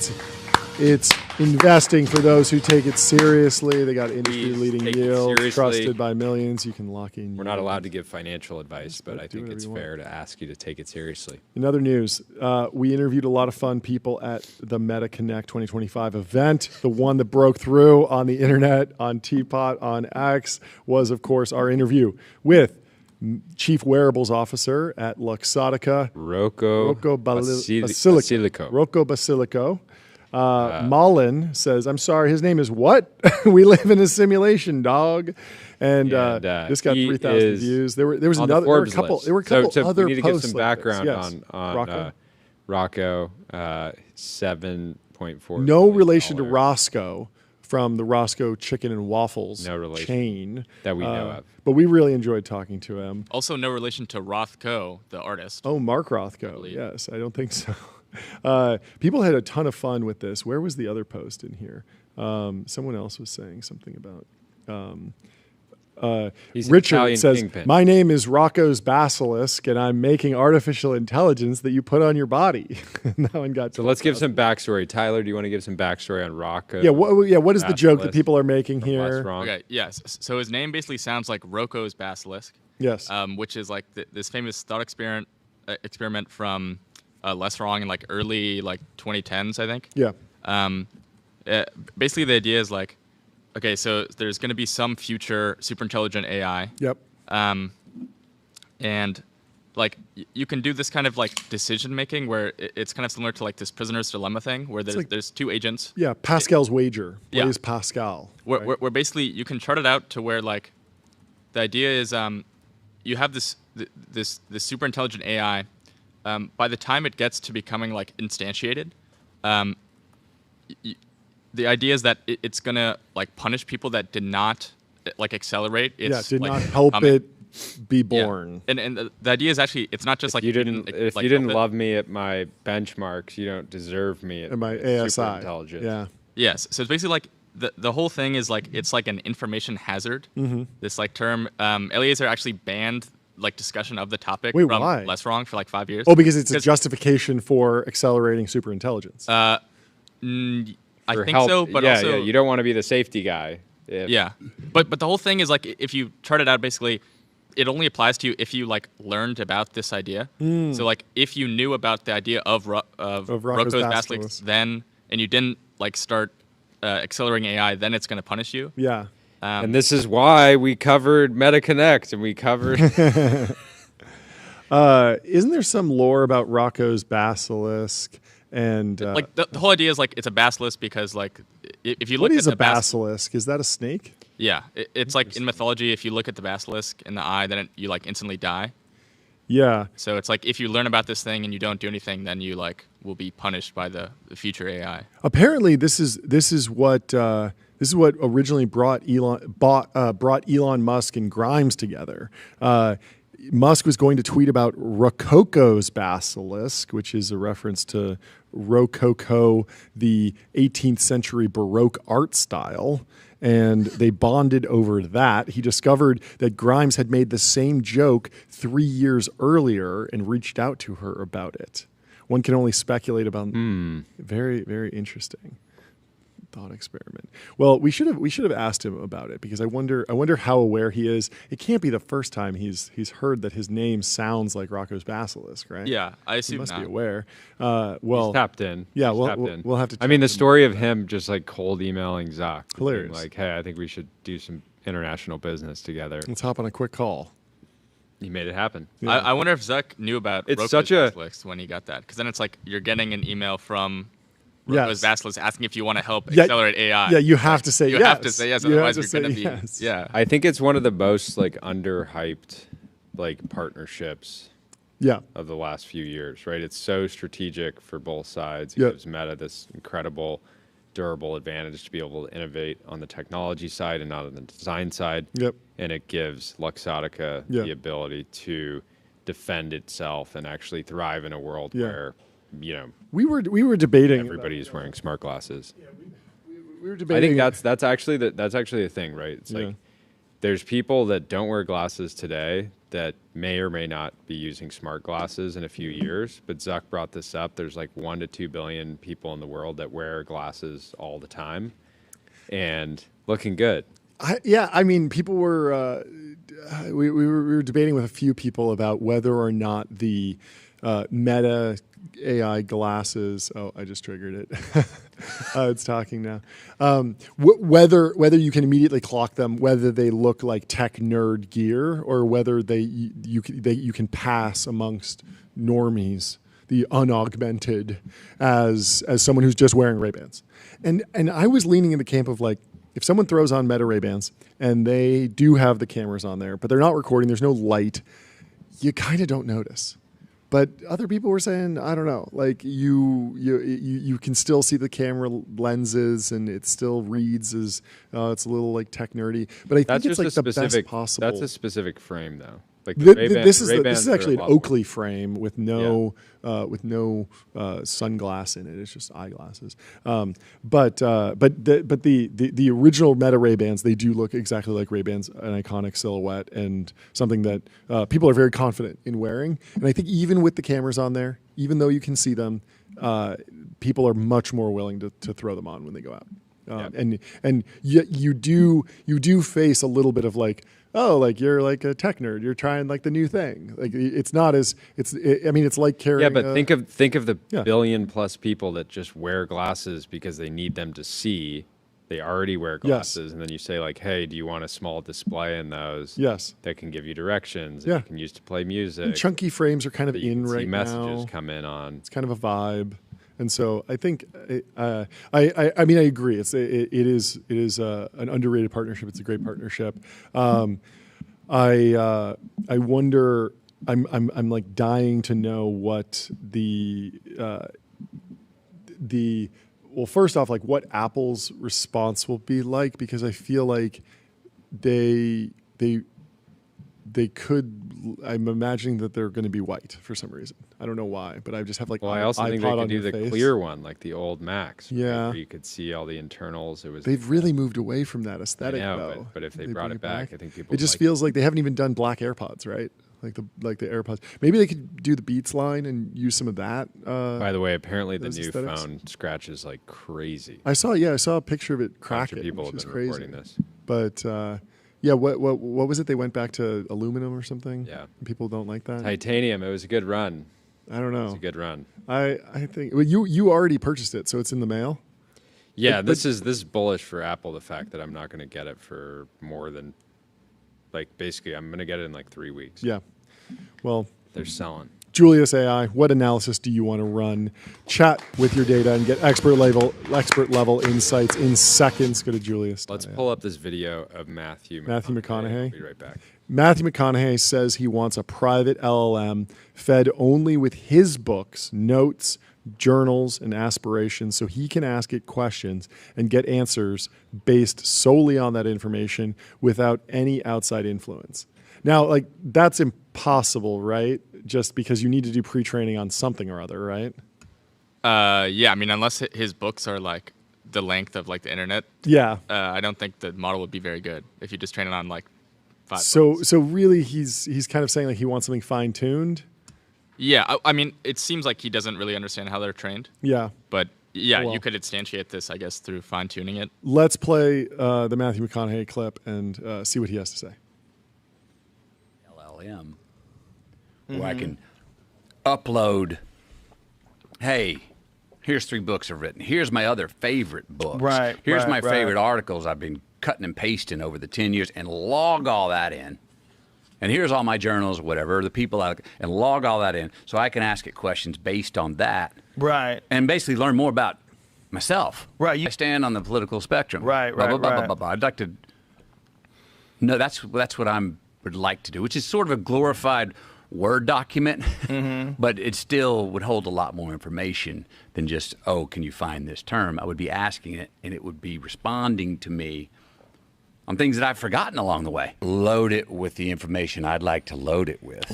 It's investing for those who take it seriously. They got industry-leading yields, trusted by millions. You can lock in. We're not allowed to give financial advice, but I think it's fair to ask you to take it seriously. In other news, we interviewed a lot of fun people at the Meta Connect 2025 event. The one that broke through on the internet, on Teapot, on X, was, of course, our interview with Chief Wearables Officer at Luxottica, Rocco Basilico. Rocco Basilico. Mullen says, I'm sorry, his name is what? We live in a simulation, dog. And this got 3,000 views. There was another. There were a couple other we need to posts. Give some background like on Rocco. 7.4. No relation to Roscoe from the Roscoe Chicken and Waffles chain that we know of. But we really enjoyed talking to him. Also, no relation to Rothko, the artist. Oh, Mark Rothko. Yes, I don't think so. People had a ton of fun with this. Where was the other post in here? Someone else was saying something about. Richard says, my name is Rocco's Basilisk, and I'm making artificial intelligence that you put on your body. That one got so let's give some backstory. Tyler, do you want to give some backstory on Rocco? Yeah, what is the joke that people are making here? Okay, yes. So his name basically sounds like Rocco's Basilisk. Yes. Which is like this famous thought experiment from Less Wrong in like early 2010s, I think. Yeah. Basically, the idea is like, okay, so there's going to be some future super intelligent AI. Yep. And like you can do this kind of like decision making where it's kind of similar to like this prisoner's dilemma thing where there's two agents. Yeah, Pascal's wager. What is Pascal? Where basically you can chart it out to where like the idea is you have this super intelligent AI. By the time it gets to becoming like instantiated, the idea is that it's gonna like punish people that did not like accelerate. Did not help it be born. Yeah. And the idea is actually it's not just if you didn't love me at my benchmarks, you don't deserve me at my ASI. Super intelligence. Yeah. Yes. So it's basically like the whole thing is like it's like an information hazard. Mm-hmm. This like term. Eliezer actually banned like discussion of the topic from why? Less Wrong for like 5 years. Oh, because it's a justification for accelerating super intelligence. I think so, but also you don't want to be the safety guy. Yeah, but the whole thing is like if you chart it out, basically, it only applies to you if you like learned about this idea. So like if you knew about the idea of Rocco's Basilisk then, and you didn't like start accelerating AI, then it's going to punish you. Yeah. And this is why we covered Meta Connect, and we covered. Isn't there some lore about Rocco's Basilisk? And like the whole idea is like it's a basilisk because like if you look what at is a basilisk? Is that a snake? Yeah, it's like in mythology, if you look at the basilisk in the eye, then you like instantly die. Yeah. So it's like if you learn about this thing and you don't do anything, then you like will be punished by the future AI. Apparently, this is what originally brought Elon Musk and Grimes together. Musk was going to tweet about Rococo's basilisk, which is a reference to Rococo, the 18th century Baroque art style, and they bonded over that. He discovered that Grimes had made the same joke 3 years earlier and reached out to her about it. One can only speculate about. Very, very interesting. thought experiment. Well, we should have asked him about it, because I wonder how aware he is. It can't be the first time he's heard that his name sounds like Rocco's basilisk, right? Yeah, I assume he must not. be aware. Well, he's tapped in. Yeah, we'll have to. I mean, the story of him just like cold emailing Zuck, hilarious. Like, hey, I think we should do some international business together. Let's hop on a quick call. He made it happen. Yeah. I wonder if Zuck knew about Rocco's basilisk when he got that, because then it's like you're getting an email from Rocco's basilisk asking if you want to help accelerate AI. Yeah, you have to say yes. You have to say yes, otherwise you're going to be. Yes. Yeah, I think it's one of the most like underhyped like partnerships. Yeah. Of the last few years, right? It's so strategic for both sides. It gives Meta this incredible, durable advantage to be able to innovate on the technology side and not on the design side. Yep. And it gives Luxottica the ability to defend itself and actually thrive in a world where, you know, we were debating. Everybody's wearing smart glasses. Yeah, we were debating. I think that's actually the thing, right? It's like there's people that don't wear glasses today that may or may not be using smart glasses in a few years. But Zuck brought this up. There's like 1 to 2 billion people in the world that wear glasses all the time and looking good. I mean, people were, we were debating with a few people about whether or not the Meta AI glasses. Oh, I just triggered it. It's talking now. Whether you can immediately clock them, whether they look like tech nerd gear, or whether you can pass amongst normies, the unaugmented, as someone who's just wearing Ray-Bans. And I was leaning in the camp of like, if someone throws on Meta Ray-Bans and they do have the cameras on there, but they're not recording, there's no light, you kind of don't notice. But other people were saying, I don't know, like you can still see the camera lenses and it still reads as it's a little like tech nerdy. But I think it's like the best possible. That's a specific frame though. Like this is actually an Oakley frame with no sunglass in it. It's just eyeglasses. But the original Meta Ray-Bans, they do look exactly like Ray-Bans, an iconic silhouette and something that people are very confident in wearing. And I think even with the cameras on there, even though you can see them, people are much more willing to throw them on when they go out. And you do face a little bit of like, oh, like you're like a tech nerd. You're trying like the new thing. Like it's not as I mean, it's like carrying. Yeah, but think of the billion plus people that just wear glasses because they need them to see. They already wear glasses, and then you say like, hey, do you want a small display in those? Yes. That can give you directions. Yeah. You can use to play music. And chunky frames are kind of in right now. Messages come in on. It's kind of a vibe. And so I think I mean I agree. It is an underrated partnership. It's a great partnership. I wonder. I'm like dying to know what well, first off, like what Apple's response will be like, because I feel like they could. I'm imagining that they're going to be white for some reason. I don't know why, but I just have like. Well, I also think they could do the clear one, like the old Macs. Yeah, right, where you could see all the internals. They've really moved away from that aesthetic, though. But if they brought it back, I think people. It just feels like they haven't even done black AirPods, right? Like the AirPods. Maybe they could do the Beats line and use some of that. By the way, apparently the new phone scratches like crazy. I saw a picture of it cracking. People have been reporting this, but. Yeah, what was it? They went back to aluminum or something? Yeah. People don't like that? Titanium. It was a good run. I don't know. It was a good run. I think well, you already purchased it, so it's in the mail? Yeah, this is bullish for Apple, the fact that I'm not going to get it for more than, like, basically I'm going to get it in like 3 weeks. Yeah. Well. They're selling. Julius AI, what analysis do you want to run? Chat with your data and get expert level insights in seconds. Go to Julius. Let's pull up this video of Matthew McConaughey. I'll be right back. Matthew McConaughey says he wants a private LLM fed only with his books, notes, journals, and aspirations, so he can ask it questions and get answers based solely on that information without any outside influence. Now, like, that's impossible, right? Just because you need to do pre-training on something or other, right? Yeah, I mean, unless his books are like the length of like the internet. Yeah. I don't think the model would be very good if you just train it on like 5 books. So really, he's kind of saying like he wants something fine-tuned. Yeah, I mean, it seems like he doesn't really understand how they're trained. Yeah. But Yeah, you could instantiate this, I guess, through fine-tuning it. Let's play the Matthew McConaughey clip and see what he has to say. LLM, where I can upload, hey, here's 3 books I've written. Here's my other favorite books. Here's my favorite articles I've been cutting and pasting over the 10 years, and log all that in. And here's all my journals, whatever, the people out, and log all that in so I can ask it questions based on that. And basically learn more about myself. I stand on the political spectrum. Blah, blah, blah, blah. I'd like to. No, that's what I would like to do, which is sort of a glorified Word document, but it still would hold a lot more information than just, oh, can you find this term? I would be asking it, and it would be responding to me on things that I've forgotten along the way. Load it with the information I'd like to load it with.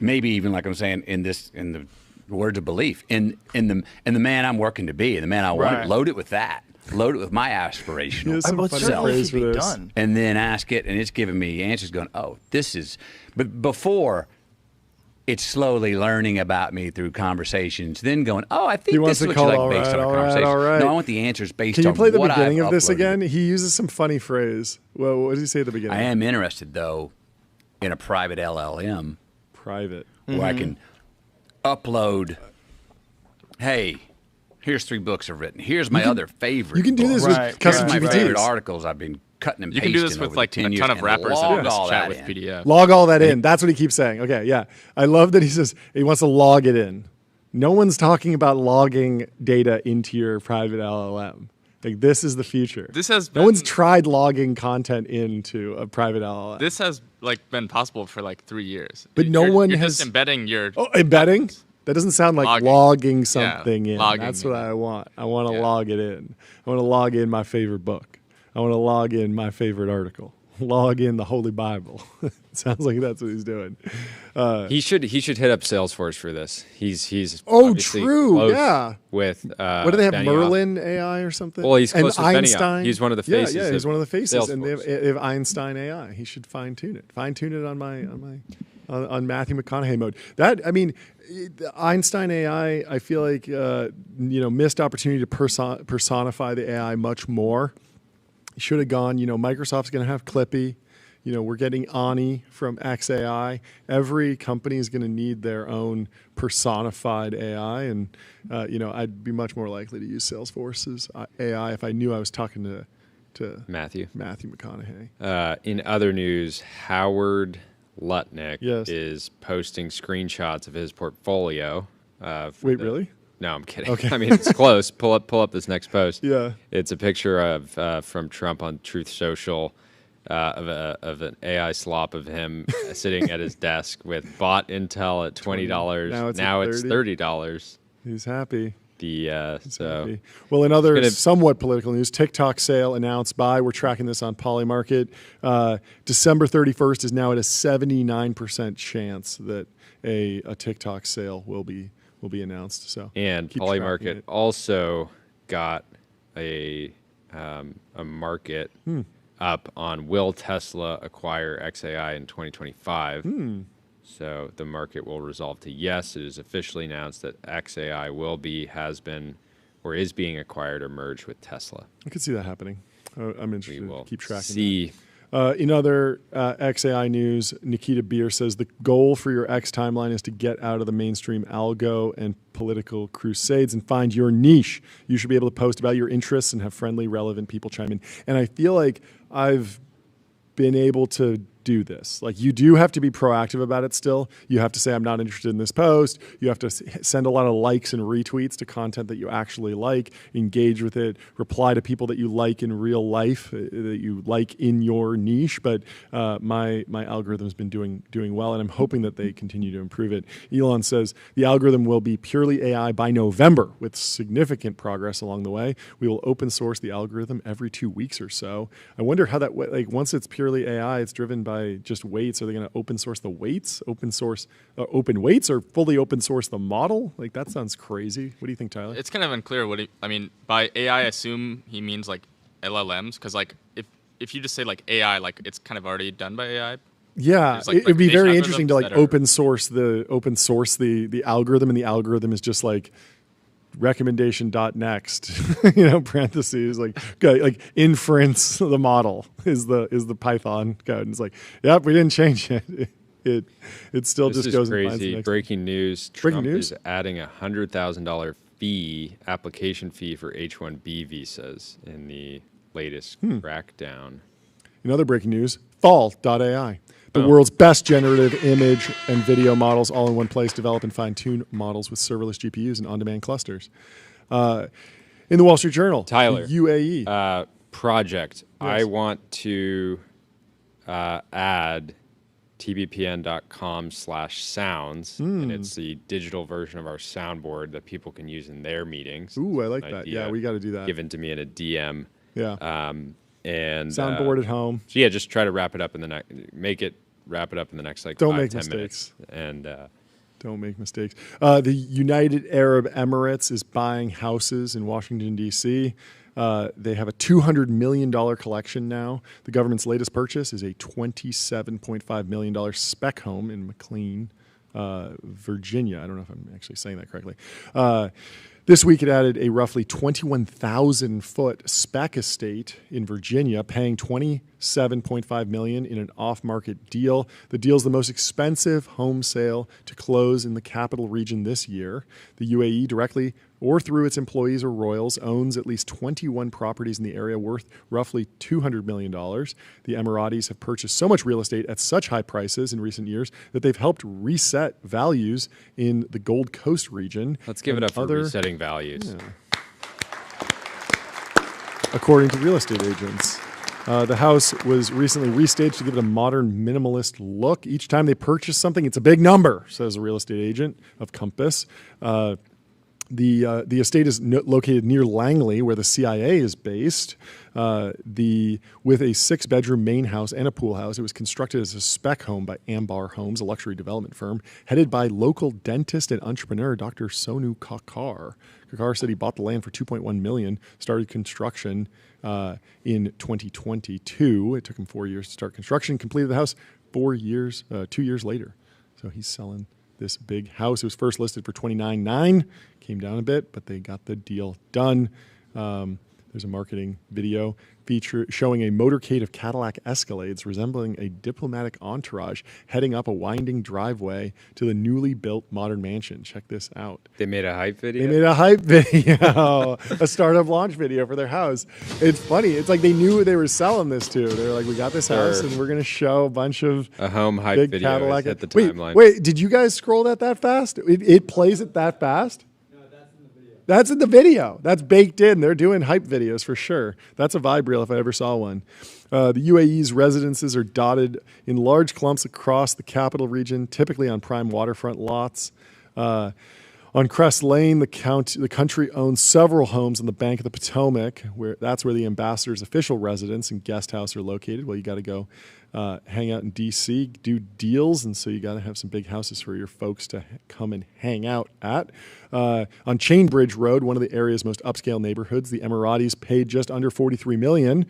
Maybe even, like I'm saying, in the words of belief, in the man I'm working to be, the man I want. Load it with that. Load it with my aspirational self. And then ask it, and it's giving me answers going, oh, this is. But before, it's slowly learning about me through conversations, then going, oh, I think this is what you like based on a conversation. No, I want the answers based on what I've Can you play the beginning of this again? He uses some funny phrase. Well, what does he say at the beginning? I am interested, though, in a private LLM. Where I can upload, hey, here's 3 books I've written. Here's my other favorite. You can do this with custom GPTs. Here's my favorite articles I've been cutting and pasting. You can do this with like a ton of wrappers that just chat with PDF. Log all that in. That's what he keeps saying. Okay, yeah. I love that he says he wants to log it in. No one's talking about logging data into your private LLM. Like, this is the future. No one's tried logging content into a private LLM. This has been possible for 3 years. But you're just embedding your. Oh, embedding? That doesn't sound like logging something in. That's what I want. I want to log it in. I want to log in my favorite book. I want to log in my favorite article. Log in the Holy Bible. Sounds like that's what he's doing. He should hit up Salesforce for this. He's true. Close with what do they have? Merlin AI or something? Well, he's close with Einstein. He's one of the faces. Yeah, he's one of the faces, Salesforce. And they have Einstein AI. He should fine tune it. Fine tune it on Matthew McConaughey mode. The Einstein AI, I feel like missed opportunity to personify the AI much more. Should have gone. Microsoft's going to have Clippy. We're getting Ani from XAI. Every company is going to need their own personified AI, and I'd be much more likely to use Salesforce's AI if I knew I was talking to Matthew McConaughey. In other news, Howard Lutnick is posting screenshots of his portfolio. Wait, really? No, I'm kidding. Okay. It's close. Pull up this next post. Yeah. It's a picture of from Trump on Truth Social of an AI slop of him sitting at his desk with bought Intel at $20. Now it's $30. He's happy. Happy. Well, in other somewhat political news, TikTok sale announced by, we're tracking this on Polymarket, December 31st is now at a 79% chance that a TikTok sale will be announced. So and Polymarket also got a market up on will Tesla acquire XAI in 2025. So the market will resolve to yes. It is officially announced that XAI has been, or is being acquired or merged with Tesla. I could see that happening. I'm interested to keep tracking that. In other XAI news, Nikita Beer says the goal for your X timeline is to get out of the mainstream algo and political crusades and find your niche. You should be able to post about your interests and have friendly, relevant people chime in. And I feel like I've been able to do this. Like, you do have to be proactive about it still. You have to say, I'm not interested in this post. You have to send a lot of likes and retweets to content that you actually like, engage with it, reply to people that you like in real life, that you like in your niche. But my algorithm has been doing well, and I'm hoping that they continue to improve it. Elon says the algorithm will be purely AI by November with significant progress along the way. We will open source the algorithm every 2 weeks or so. I wonder how that, once it's purely AI, it's driven by just weights. Are they going to open source the weights, open weights, or fully open source the model? Like, that sounds crazy. What do you think, Tyler? It's kind of unclear by AI. I assume he means LLMs, because if you just say AI, it's kind of already done by AI. Yeah, it'd be very interesting to open source the algorithm, and the algorithm is just recommendation.next, parentheses, like inference the model is the Python code. And it's like, yep, we didn't change it. It still this just goes crazy. And finds the next Breaking news. Breaking Trump news? is adding $100,000 application fee for H-1B visas in the latest crackdown. In other breaking news, fall.ai. The world's best generative image and video models all in one place. Develop and fine-tune models with serverless GPUs and on-demand clusters. In the Wall Street Journal, Tyler, the UAE. Project. Yes. I want to add tbpn.com/sounds, and it's the digital version of our soundboard that people can use in their meetings. Ooh, I like that. Yeah, we got to do that. Given to me in a DM. Yeah. And soundboard at home. So yeah, just try to wrap it up in the next. Wrap it up in the next Don't 5, make 10 mistakes. minutes. And don't make mistakes. The United Arab Emirates is buying houses in Washington D.C. They have a $200 million collection now. The government's latest purchase is a $27.5 million spec home in McLean, Virginia. I don't know if I'm actually saying that correctly. This week, it added a roughly 21,000-foot spec estate in Virginia, paying $27.5 million in an off-market deal. The deal is the most expensive home sale to close in the capital region this year. The UAE, directly or through its employees or royals, owns at least 21 properties in the area worth roughly $200 million. The Emiratis have purchased so much real estate at such high prices in recent years that they've helped reset values in the Gold Coast region. let's give it up for resetting values. Yeah. According to real estate agents. The house was recently restaged to give it a modern minimalist look. Each time they purchase something, it's a big number, says a real estate agent of Compass. The estate is located near Langley, where the CIA is based. With a 6-bedroom main house and a pool house, it was constructed as a spec home by Ambar Homes, a luxury development firm headed by local dentist and entrepreneur Dr. Sonu Kakar. Kakar said he bought the land for $2.1 million, started construction in 2022. It took him 4 years to start construction, completed the house 2 years later. So he's selling this big house. It was first listed for $29.9, came down a bit, but they got the deal done. There's a marketing video showing a motorcade of Cadillac Escalades resembling a diplomatic entourage heading up a winding driveway to the newly built modern mansion. Check this out. They made a hype video? They made a hype video, a startup launch video for their house. It's funny. It's like they knew who they were selling this to. They're like, we got this house and we're going to show a bunch of a home hype big video Cadillac. at the timeline. Wait, did you guys scroll that fast? It plays it that fast? That's in the video. That's baked in. They're doing hype videos for sure. That's a vibe reel if I ever saw one. The UAE's residences are dotted in large clumps across the capital region, typically on prime waterfront lots. On Crest Lane, the country owns several homes on the bank of the Potomac. That's where the ambassador's official residence and guest house are located. Well, you got to go hang out in D.C., do deals, and so you got to have some big houses for your folks to come and hang out at. On Chainbridge Road, one of the area's most upscale neighborhoods, the Emiratis paid just under $43 million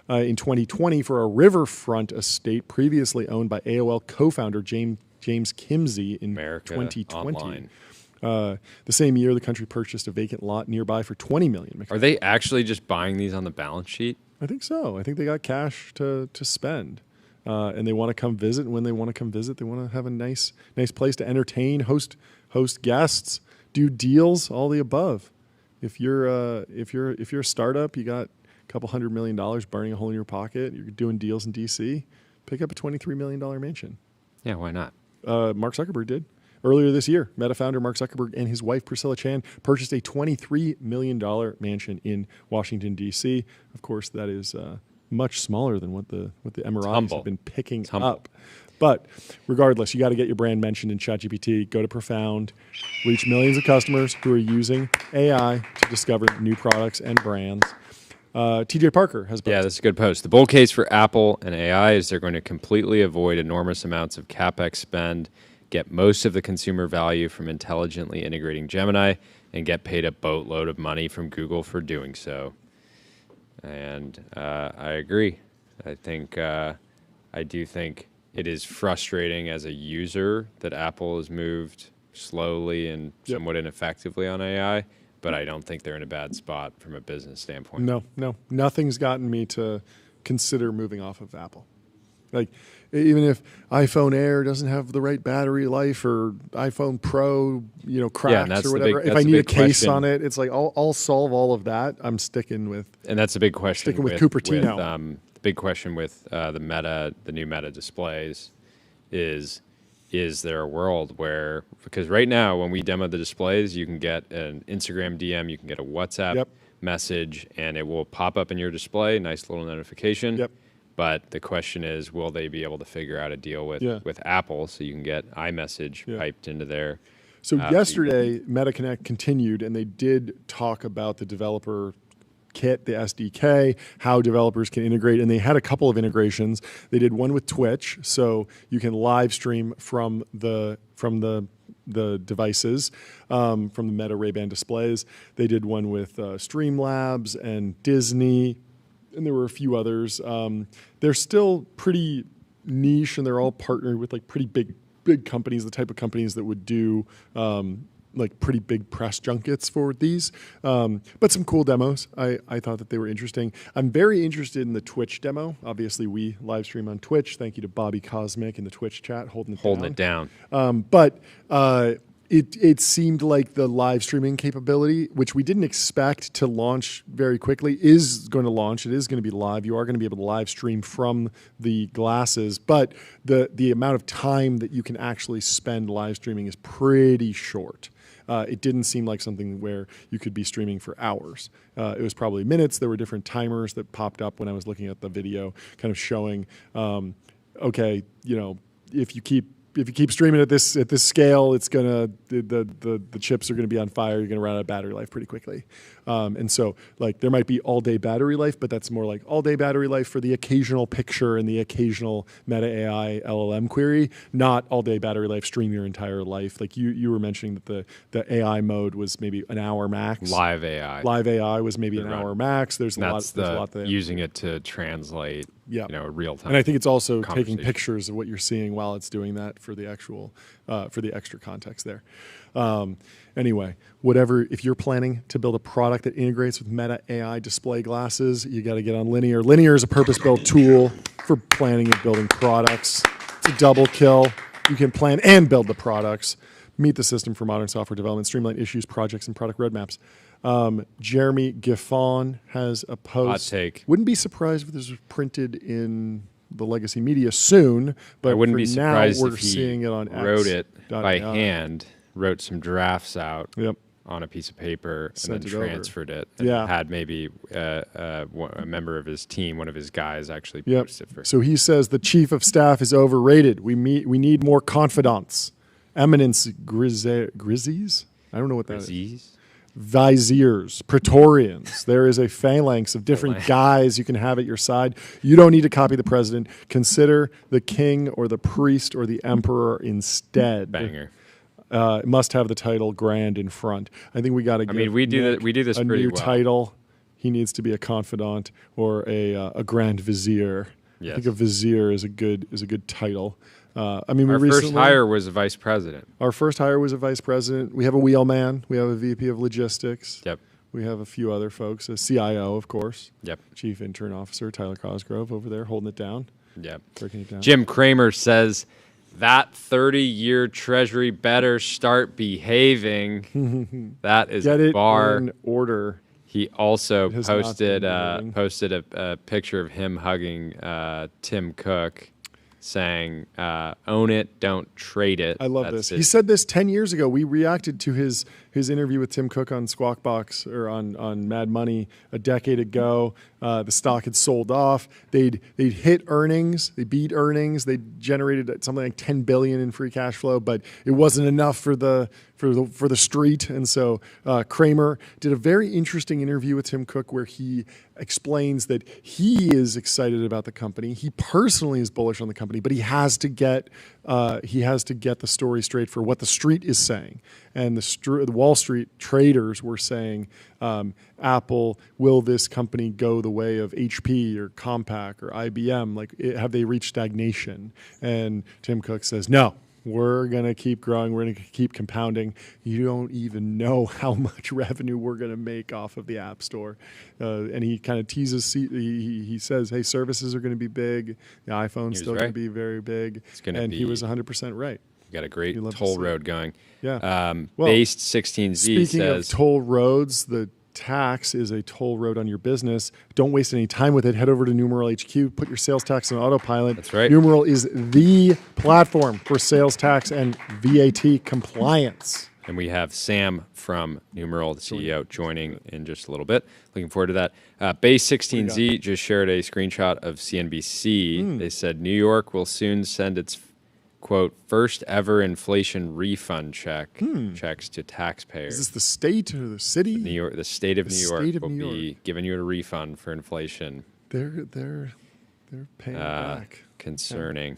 in 2020 for a riverfront estate previously owned by AOL co-founder James Kimsey in 2020. Online. The same year, the country purchased a vacant lot nearby for $20 million. Are they actually just buying these on the balance sheet? I think so. I think they got cash to spend. And they want to come visit. And when they want to come visit, they want to have a nice place to entertain, host guests, do deals, all the above. If you're a startup, you got a couple $100 million burning a hole in your pocket, you're doing deals in DC, pick up a $23 million mansion. Yeah, why not? Mark Zuckerberg did. Earlier this year, Meta founder Mark Zuckerberg and his wife Priscilla Chan purchased a $23 million mansion in Washington, D.C. Of course, that is much smaller than what the Emiratis have been picking up. But regardless, you got to get your brand mentioned in ChatGPT. Go to Profound, reach millions of customers who are using AI to discover new products and brands. TJ Parker has posted. Yeah, that's a good post. The bull case for Apple and AI is they're going to completely avoid enormous amounts of CapEx spend, get most of the consumer value from intelligently integrating Gemini, and get paid a boatload of money from Google for doing so. And I agree. I do think it is frustrating as a user that Apple has moved slowly and somewhat ineffectively on AI. but I don't think they're in a bad spot from a business standpoint. No, nothing's gotten me to consider moving off of Apple. Like, even if iPhone Air doesn't have the right battery life, or iPhone Pro, cracks or whatever, if I need a case on it, it's like I'll solve all of that. I'm sticking with. And that's a big question. Sticking with Cupertino. The big question with the new Meta displays is there a world where, because right now when we demo the displays, you can get an Instagram DM, you can get a WhatsApp message, and it will pop up in your display, nice little notification. Yep. But the question is, will they be able to figure out a deal with Apple so you can get iMessage piped into there? So yesterday, MetaConnect continued, and they did talk about the developer kit, the SDK, how developers can integrate, and they had a couple of integrations. They did one with Twitch, so you can live stream from the devices, from the Meta Ray-Ban displays. They did one with Streamlabs and Disney, and there were a few others. They're still pretty niche, and they're all partnered with like pretty big companies, the type of companies that would do like pretty big press junkets for these. But some cool demos. I thought that they were interesting. I'm very interested in the Twitch demo. Obviously, we live stream on Twitch. Thank you to Bobby Cosmic in the Twitch chat holding it down. But it seemed like the live streaming capability, which we didn't expect to launch very quickly, is going to launch. It is going to be live. You are going to be able to live stream from the glasses, but the amount of time that you can actually spend live streaming is pretty short. It didn't seem like something where you could be streaming for hours. It was probably minutes. There were different timers that popped up when I was looking at the video, kind of showing, okay, if you keep streaming at this scale, it's gonna the chips are gonna be on fire. You're gonna run out of battery life pretty quickly, and so like there might be all day battery life, but that's more like all day battery life for the occasional picture and the occasional Meta AI LLM query, not all day battery life. Stream your entire life. Like you were mentioning that the AI mode was maybe an hour max. Live AI was maybe an hour max. There's a lot there. Using it to translate. Real time. And I think it's also taking pictures of what you're seeing while it's doing that for the actual, for the extra context there. Anyway, if you're planning to build a product that integrates with Meta AI display glasses, you got to get on Linear. Linear is a purpose-built tool for planning and building products. It's a double kill. You can plan and build the products, meet the system for modern software development, streamline issues, projects, and product roadmaps. Jeremy Giffon has a post. Hot take. Wouldn't be surprised if this was printed in the legacy media soon, but I wouldn't be surprised we're if he seeing it on wrote it by hand, wrote some drafts out on a piece of paper, and then transferred it. And had maybe a member of his team, one of his guys, actually post it first. So he says the chief of staff is overrated. We need more confidants. Eminence Grizzies? I don't know what that is. Viziers, Praetorians. There is a phalanx of different guys you can have at your side. You don't need to copy the president. Consider the king or the priest or the emperor instead. Banger. It must have the title grand in front. I think we got to give we do this a pretty new well. title. He needs to be a confidant or a grand vizier. Yes. I think a vizier is a good title. Our first hire was a vice president. Our first hire was a vice president. We have a wheelman. We have a VP of logistics. Yep. We have a few other folks. A CIO, of course. Yep. Chief Intern Officer Tyler Cosgrove over there holding it down. Yep. Breaking it down. Jim Cramer says that 30-year Treasury better start behaving. That is Get it bar in order. He also posted a picture of him hugging Tim Cook, saying, own it, don't trade it. I love this. He said this 10 years ago. We reacted to his interview with Tim Cook on Squawk Box or on Mad Money a decade ago. The stock had sold off. They'd hit earnings. They beat earnings. They generated something like $10 billion in free cash flow, but it wasn't enough for the street. And so Kramer did a very interesting interview with Tim Cook where he explains that he is excited about the company. He personally is bullish on the company, but he has to get the story straight for what the street is saying. And the Wall Street traders were saying, Apple, will this company go the way of HP or Compaq or IBM? Have they reached stagnation? And Tim Cook says, no, We're going to keep growing. We're going to keep compounding. You don't even know how much revenue we're going to make off of the App Store. And he kind of teases, he says, hey, services are going to be big. The iPhone's still going to be very big. And he was 100% right. You got a great toll road going. Yeah. Based 16Z speaking says, of toll roads, the tax is a toll road on your business. Don't waste any time with it. Head over to Numeral HQ. Put your sales tax on autopilot. That's right. Numeral is the platform for sales tax and VAT compliance. And we have Sam from Numeral, the CEO, joining in just a little bit. Looking forward to that. Base 16Z just shared a screenshot of CNBC. They said New York will soon send its quote, first ever inflation refund checks to taxpayers. Is this the state or the city? New York, the state of New York will be giving you a refund for inflation. They're paying back. Concerning.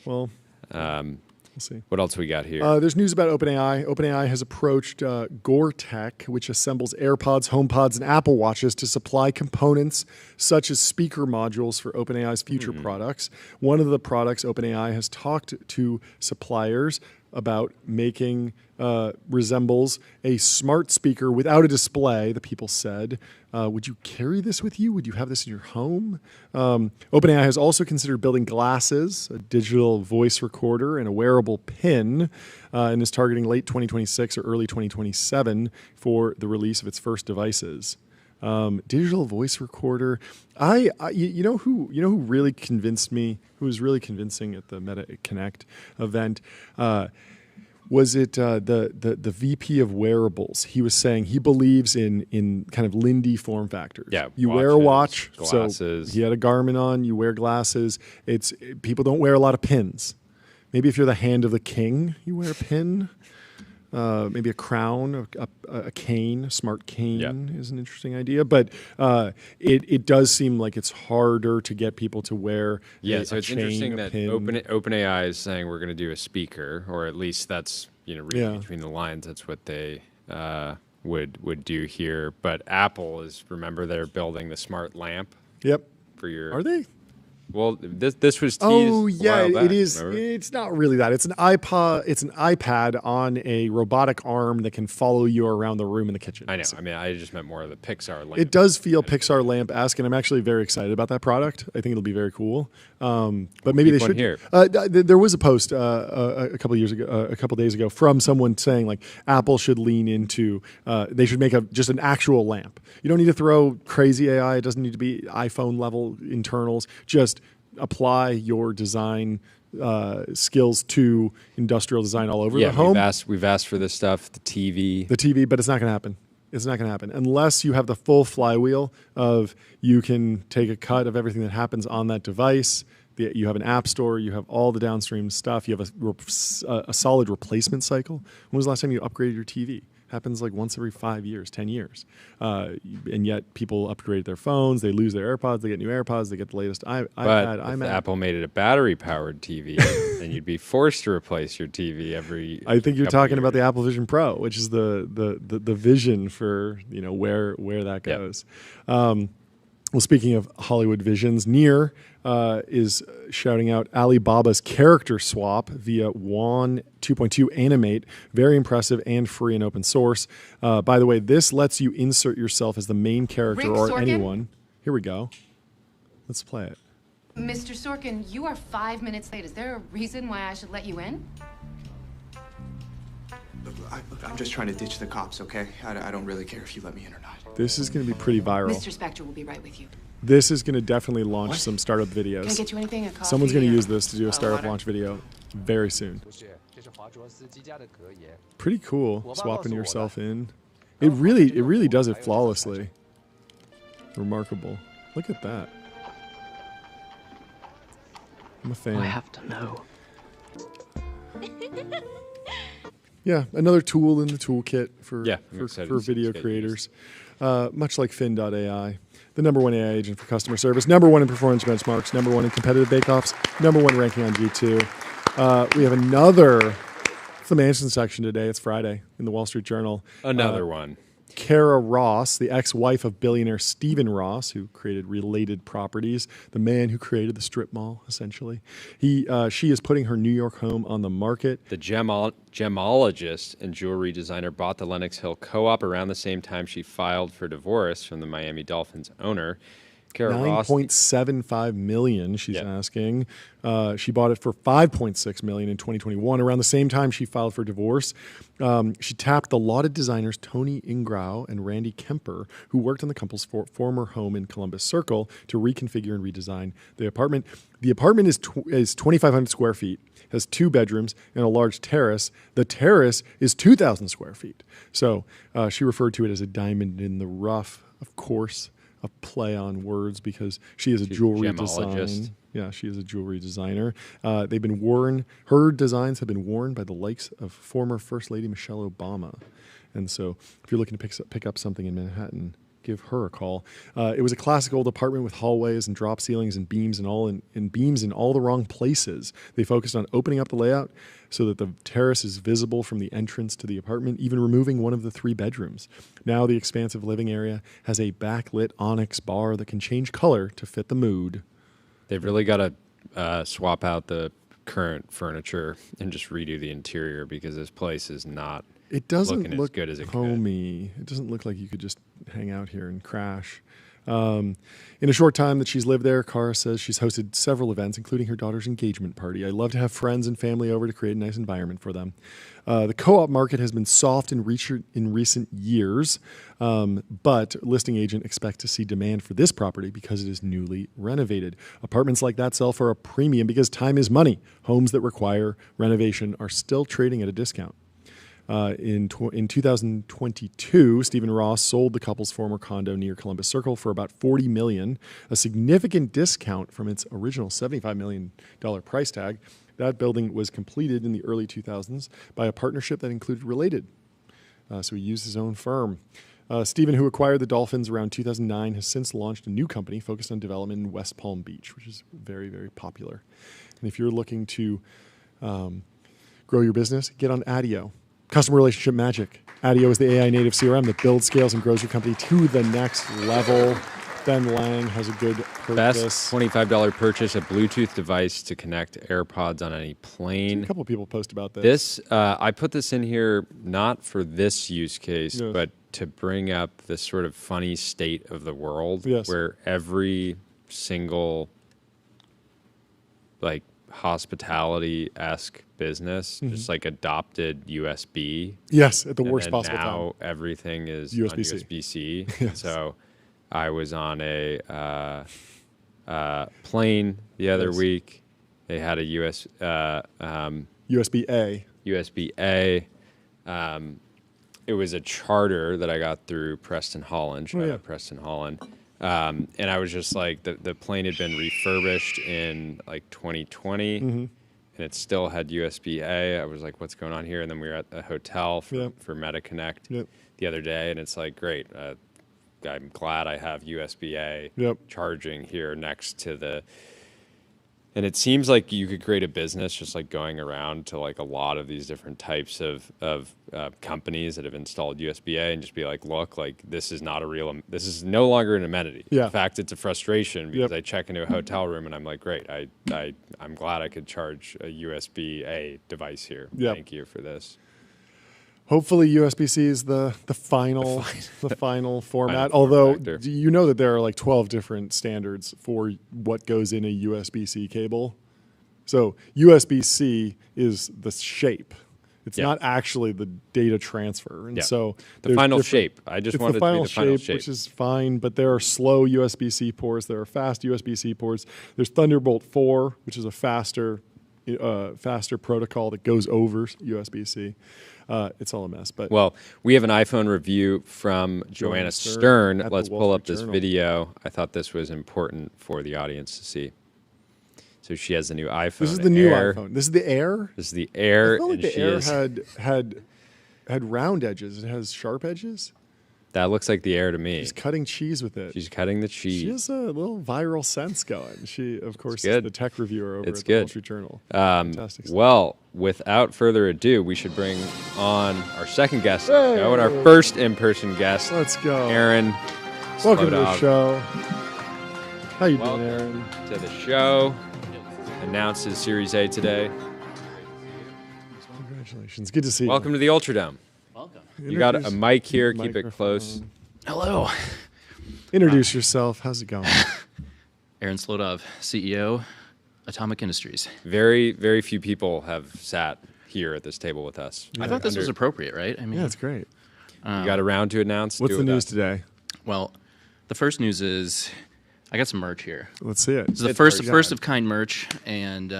Well, we'll see. What else we got here? There's news about OpenAI. OpenAI has approached Gore-Tech, which assembles AirPods, HomePods, and Apple Watches to supply components such as speaker modules for OpenAI's future products. One of the products OpenAI has talked to suppliers about making resembles a smart speaker without a display, the people said. Would you carry this with you? Would you have this in your home? OpenAI has also considered building glasses, a digital voice recorder, and a wearable pin, and is targeting late 2026 or early 2027 for the release of its first devices. Digital voice recorder. You know who really convinced me? Who was really convincing at the Meta Connect event? Was it the VP of wearables? He was saying he believes in kind of Lindy form factors. Yeah, you wear a watch, glasses. So he had a Garmin on. You wear glasses. People don't wear a lot of pins. Maybe if you're the hand of the king, you wear a pin. Maybe a crown, a cane, a smart cane is an interesting idea. But it does seem like it's harder to get people to wear so it's interesting that OpenAI is saying we're going to do a speaker, or at least that's, reading between the lines, that's what they would do here. But Apple is, remember, they're building the smart lamp. Yep. For your. Are they? Well, this was teased. Oh yeah, a while back, it is. Remember? It's not really that. It's an iPod. It's an iPad on a robotic arm that can follow you around the room in the kitchen. I know. I mean, I just meant more of the Pixar lamp. It does feel Pixar lamp-esque, and I'm actually very excited about that product. I think it'll be very cool. But maybe they should. Here. There was a post a couple days ago, from someone saying like Apple should lean into. They should make just an actual lamp. You don't need to throw crazy AI. It doesn't need to be iPhone level internals. Just apply your design skills to industrial design all over the home. We've asked for this stuff, the TV, but it's not going to happen. It's not going to happen unless you have the full flywheel of you can take a cut of everything that happens on that device. You have an app store. You have all the downstream stuff. You have a solid replacement cycle. When was the last time you upgraded your TV? Happens like once every 5 years, 10 years. And yet people upgrade their phones. They lose their AirPods. They get new AirPods. They get the latest iPad, iMac. If Apple made it a battery-powered TV, then you'd be forced to replace your TV every. I think you're talking about the Apple Vision Pro, which is the vision for where that goes. Well, speaking of Hollywood visions, Near is shouting out Alibaba's character swap via WAN 2.2 Animate. Very impressive and free and open source. By the way, this lets you insert yourself as the main character or anyone. Here we go. Let's play it. Mr. Sorkin, you are 5 minutes late. Is there a reason why I should let you in? I'm just trying to ditch the cops, okay? I don't really care if you let me in or not. This is going to be pretty viral. Mr. Spector will be right with you. This is going to definitely launch some startup videos. Can I get you anything? A coffee? Someone's going to use this to do a startup launch video very soon. Pretty cool, swapping yourself in. It really does it flawlessly. Remarkable. Look at that. I'm a fan. I have to know. Yeah, another tool in the toolkit for video get creators. Much like Fin.ai, the #1 AI agent for customer service, #1 in performance benchmarks, #1 in competitive bake-offs, #1 ranking on G2. We have another. It's the Mansion section today. It's Friday in the Wall Street Journal. Another one. Kara Ross, the ex-wife of billionaire Stephen Ross, who created Related Properties, the man who created the strip mall, essentially. She is putting her New York home on the market. The gemologist and jewelry designer bought the Lenox Hill Co-op around the same time she filed for divorce from the Miami Dolphins owner. $9.75 million, she's asking. She bought it for $5.6 million in 2021. Around the same time she filed for divorce, she tapped the lauded designers Tony Ingrao and Randy Kemper, who worked on the couple's former home in Columbus Circle, to reconfigure and redesign the apartment. The apartment is 2,500 square feet, has 2 bedrooms and a large terrace. The terrace is 2,000 square feet. So she referred to it as a diamond in the rough, of course. A play on words because she is a jewelry designer. Yeah, she is a jewelry designer. They've been worn. Her designs have been worn by the likes of former First Lady Michelle Obama. And so, if you're looking to pick up something in Manhattan, give her a call. It was a classic old apartment with hallways and drop ceilings and beams and beams in all the wrong places. They focused on opening up the layout so that the terrace is visible from the entrance to the apartment, even removing one of the 3 bedrooms. Now the expansive living area has a backlit onyx bar that can change color to fit the mood. They've really got to swap out the current furniture and just redo the interior because this place is not looking as good as it homey. It doesn't look like you could just hang out here and crash. In a short time that she's lived there, Cara says she's hosted several events, including her daughter's engagement party. I love to have friends and family over to create a nice environment for them. The co-op market has been soft in recent years, but listing agent expects to see demand for this property because it is newly renovated. Apartments like that sell for a premium because time is money. Homes that require renovation are still trading at a discount. In 2022, Stephen Ross sold the couple's former condo near Columbus Circle for about $40 million, a significant discount from its original $75 million price tag. That building was completed in the early 2000s by a partnership that included Related. So he used his own firm. Stephen, who acquired the Dolphins around 2009, has since launched a new company focused on development in West Palm Beach, which is very, very popular. And if you're looking to grow your business, get on Addio. Customer Relationship Magic. Addio is the AI native CRM that builds, scales, and grows your company to the next level. Ben Lang has a good purchase. Best $25 purchase, a Bluetooth device to connect AirPods on any plane. A couple of people post about this. I put this in here not for this use case, but to bring up this sort of funny state of the world where every single hospitality-esque business just adopted USB. Yes, at the worst possible time. Now everything is USB-C. Yes. So I was on a plane the other week. They had a USB-A. USB-A. It was a charter that I got through Preston Holland. Preston Holland. And I was just like, the plane had been refurbished in 2020, and it still had USB-A. I was like, what's going on here? And then we were at a hotel for MetaConnect the other day, and it's like, great. I'm glad I have USB-A charging here next to the... And it seems like you could create a business just going around to a lot of these different types of companies that have installed USB-A and just be like, look, this is not this is no longer an amenity. Yeah. In fact, it's a frustration because I check into a hotel room and I'm like, great, I'm glad I could charge a USB-A device here. Thank you for this. Hopefully USB-C is the final format. Although you know that there are 12 different standards for what goes in a USB-C cable. So USB-C is the shape. It's not actually the data transfer. And so the final shape. I just wanted to be the final shape, which is fine, but there are slow USB-C ports, there are fast USB-C ports. There's Thunderbolt 4, which is a faster protocol that goes over USB-C. It's all a mess. But we have an iPhone review from Joanna Stern. Let's pull up this video. I thought this was important for the audience to see. So she has the new iPhone. This is the new iPhone. This is the Air? This is the Air. I felt like the Air had round edges. It has sharp edges. That looks like the air to me. She's cutting cheese with it. She's cutting the cheese. She has a little viral sense going. She, of course, is the tech reviewer over at the Wall Street Journal. Fantastic stuff. Well, without further ado, we should bring on our second guest of the show and our first in-person guest. Let's go. Aaron. Welcome to the show. How you doing, Aaron? To the show. Announced his Series A today. Congratulations. Good to see you. Welcome to the Ultradome. Welcome. You got a mic here. Keep it close. Hello. Introduce yourself. How's it going? Aaron Slodov, CEO, Atomic Industries. Very, very few people have sat here at this table with us. I thought this was appropriate, right? I mean, yeah, it's great. You got a round to announce. What's the news today? Well, the first news is I got some merch here. Let's see it. It's the first of kind merch, and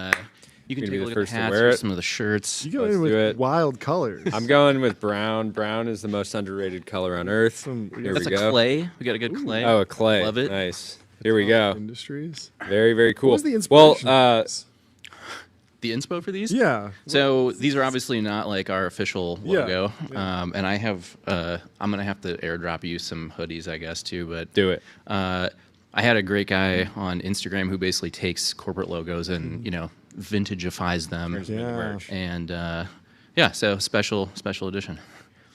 you can take a look at the hats or some of the shirts. You go in with wild colors. I'm going with brown. Brown is the most underrated color on earth. Here we go. Clay. We got a good clay. Oh, a clay. Love it. Nice. Here we go. Industries. Very, very cool. What was the inspiration? Well, the inspo for these? Yeah. So these are obviously not like our official logo. Yeah. And I have, I'm going to have to airdrop you some hoodies, I guess, too. But do it. I had a great guy on Instagram who basically takes corporate logos and, you know, vintagifies them. And yeah, so special edition.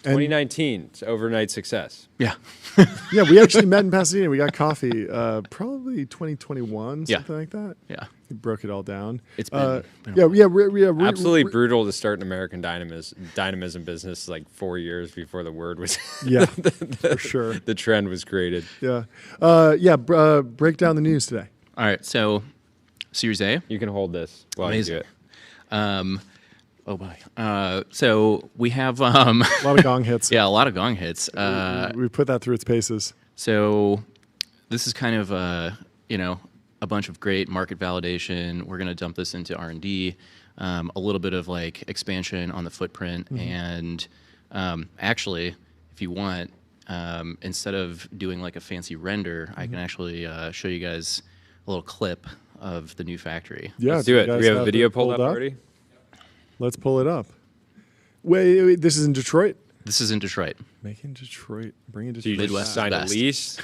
2019, it's overnight success. Yeah. Yeah, we actually met in Pasadena. We got coffee, probably 2021, something like that. Yeah. We broke it all down. It's been absolutely brutal to start an American dynamism business like 4 years before the word was. Yeah, for sure. The trend was created. Yeah. Break down the news today. All right, so Series A. You can hold this while you do it. Oh boy. So we have a lot of gong hits. Yeah, a lot of gong hits. We put that through its paces. So this is kind of a bunch of great market validation. We're going to dump this into R&D, a little bit of like expansion on the footprint, and actually, if you want, instead of doing like a fancy render, I can actually show you guys a little clip of the new factory. Yeah, let's do it. Do we have a video pulled up already? Let's pull it up. Wait, this is in Detroit? This is in Detroit. Making Detroit. Bring it to Detroit. Midwest sign a lease?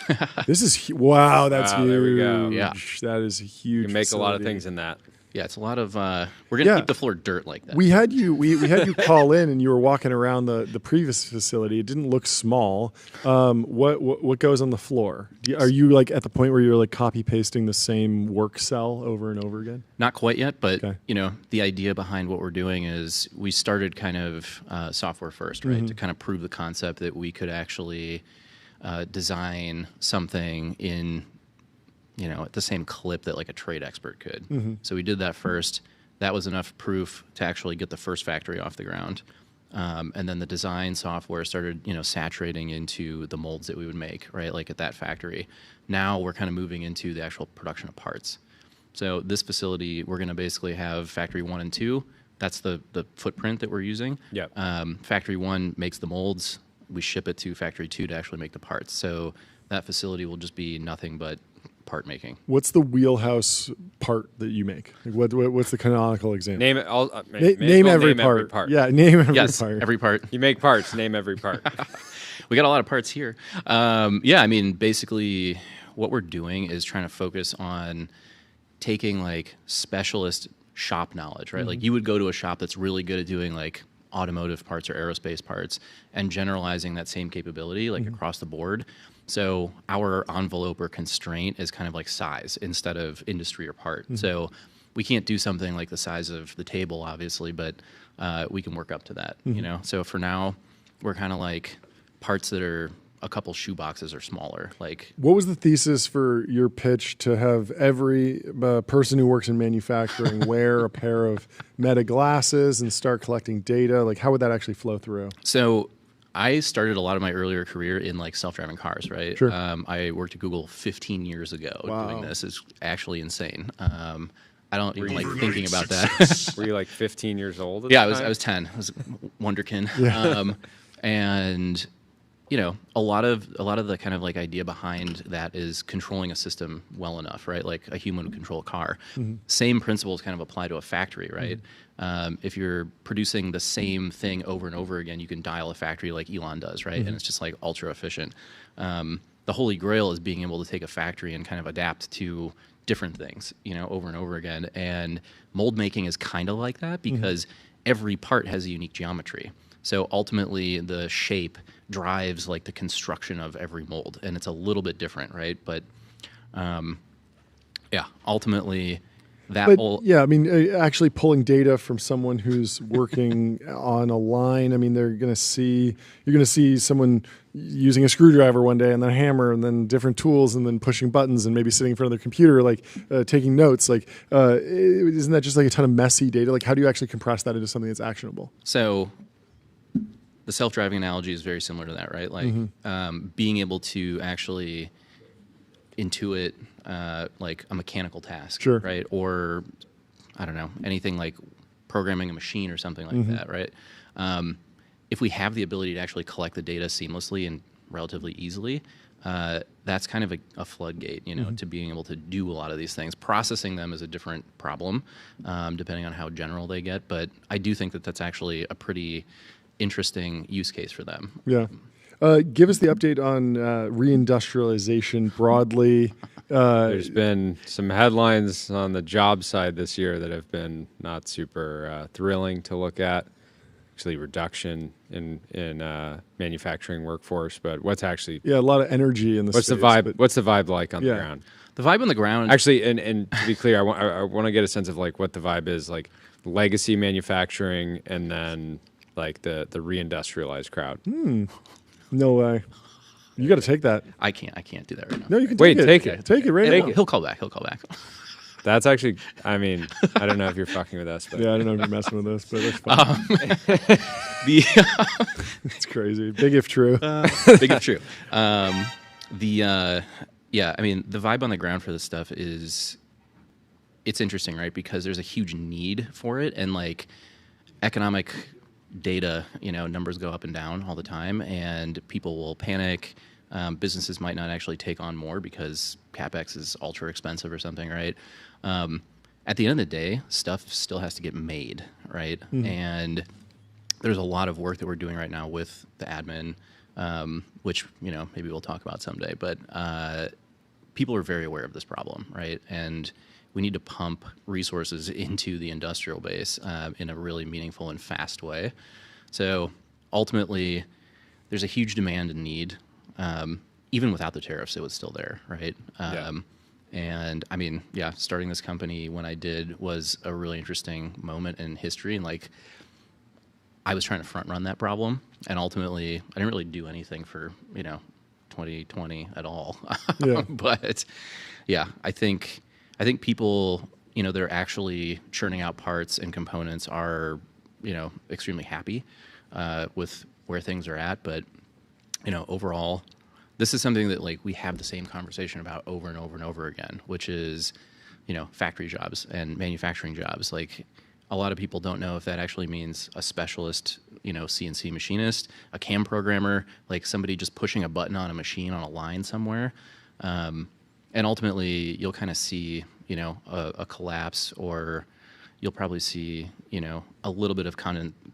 This is, wow, that's huge. There we go. Yeah. That is a huge You can make facility. a lot of things in that. Yeah, it's a lot of, we're going to keep the floor dirt like that. We had you call in and you were walking around the previous facility. It didn't look small. What goes on the floor? Are you like at the point where you're like copy pasting the same work cell over and over again? Not quite yet, but you know, the idea behind what we're doing is we started kind of software first, right? To kind of prove the concept that we could actually design something in, you know, at the same clip that like a trade expert could. So we did that first. That was enough proof to actually get the first factory off the ground. And then the design software started, you know, saturating into the molds that we would make, right? Like at that factory. Now we're kind of moving into the actual production of parts. So this facility, we're going to basically have factory 1 and 2. That's the footprint that we're using. Yep. Factory 1 makes the molds. We ship it to factory 2 to actually make the parts. So that facility will just be nothing but part making. What's the wheelhouse part that you make? Like what's the canonical example? Name it. Name every part. Yeah, name every part. Every part. You make parts. Name every part. We got a lot of parts here. Yeah, I mean, basically, what we're doing is trying to focus on taking like specialist shop knowledge, right? Like you would go to a shop that's really good at doing like automotive parts or aerospace parts and generalizing that same capability like across the board. So our envelope or constraint is kind of like size instead of industry or part. So we can't do something like the size of the table, obviously, but we can work up to that, you know? So for now, we're kind of like parts that are a couple shoe boxes or smaller. Like, what was the thesis for your pitch to have every person who works in manufacturing wear a pair of Meta glasses and start collecting data? Like, how would that actually flow through? So I started a lot of my earlier career in like self-driving cars, right? Sure. I worked at Google 15 years ago doing this. It's actually insane. I don't even like thinking about that. Were you like 15 years old? Yeah, I was 10. I was a wonderkin. Yeah. And a lot of the kind of like idea behind that is controlling a system well enough, right? Like a human would control a car. Same principles kind of apply to a factory, right? If you're producing the same thing over and over again, you can dial a factory like Elon does, right? And it's just like ultra efficient. The holy grail is being able to take a factory and kind of adapt to different things, over and over again. And mold making is kind of like that because every part has a unique geometry. So ultimately, the shape drives like the construction of every mold, and it's a little bit different, right? But ultimately, actually pulling data from someone who's working on a line. I mean, you're going to see someone using a screwdriver one day and then a hammer and then different tools and then pushing buttons and maybe sitting in front of their computer, like taking notes. Like, isn't that just like a ton of messy data? Like, how do you actually compress that into something that's actionable? So the self-driving analogy is very similar to that, right? Like being able to actually intuit like a mechanical task, right? Or I don't know, anything like programming a machine or something like that, right? If we have the ability to actually collect the data seamlessly and relatively easily, that's kind of a floodgate, to being able to do a lot of these things. Processing them is a different problem, depending on how general they get. But I do think that that's actually a pretty interesting use case for them. Yeah. Give us the update on reindustrialization broadly. There's been some headlines on the job side this year that have been not super thrilling to look at. Actually, reduction in manufacturing workforce, but what's actually a lot of energy in the what's space, the vibe? What's the vibe like on the ground? The vibe on the ground, actually, and to be clear, I want to get a sense of like what the vibe is, like legacy manufacturing, and then like the reindustrialized crowd. No way. You got to take that. I can't do that right now. No, you can take it. Take it. Take it right now. He'll call back. That's actually, I mean, I don't know if you're fucking with us, but I don't know if you're messing with us, but that's fine. It's crazy. Big if true. Big if true. I mean, the vibe on the ground for this stuff is, it's interesting, right? Because there's a huge need for it, and like economic data, numbers go up and down all the time, and people will panic. Businesses might not actually take on more because CapEx is ultra expensive or something, right? At the end of the day, stuff still has to get made, right? And there's a lot of work that we're doing right now with the admin, which, maybe we'll talk about someday. But people are very aware of this problem, right? And we need to pump resources into the industrial base in a really meaningful and fast way. So ultimately, there's a huge demand and need. Even without the tariffs, it was still there, right? And I mean, starting this company when I did was a really interesting moment in history. And like, I was trying to front run that problem, and ultimately, I didn't really do anything for 2020 at all. But I think people, they're actually churning out parts and components are, extremely happy with where things are at. But overall, this is something that like we have the same conversation about over and over and over again, which is, factory jobs and manufacturing jobs. Like, a lot of people don't know if that actually means a specialist, CNC machinist, a CAM programmer, like somebody just pushing a button on a machine on a line somewhere. And ultimately, you'll kind of see, a collapse, or you'll probably see, a little bit of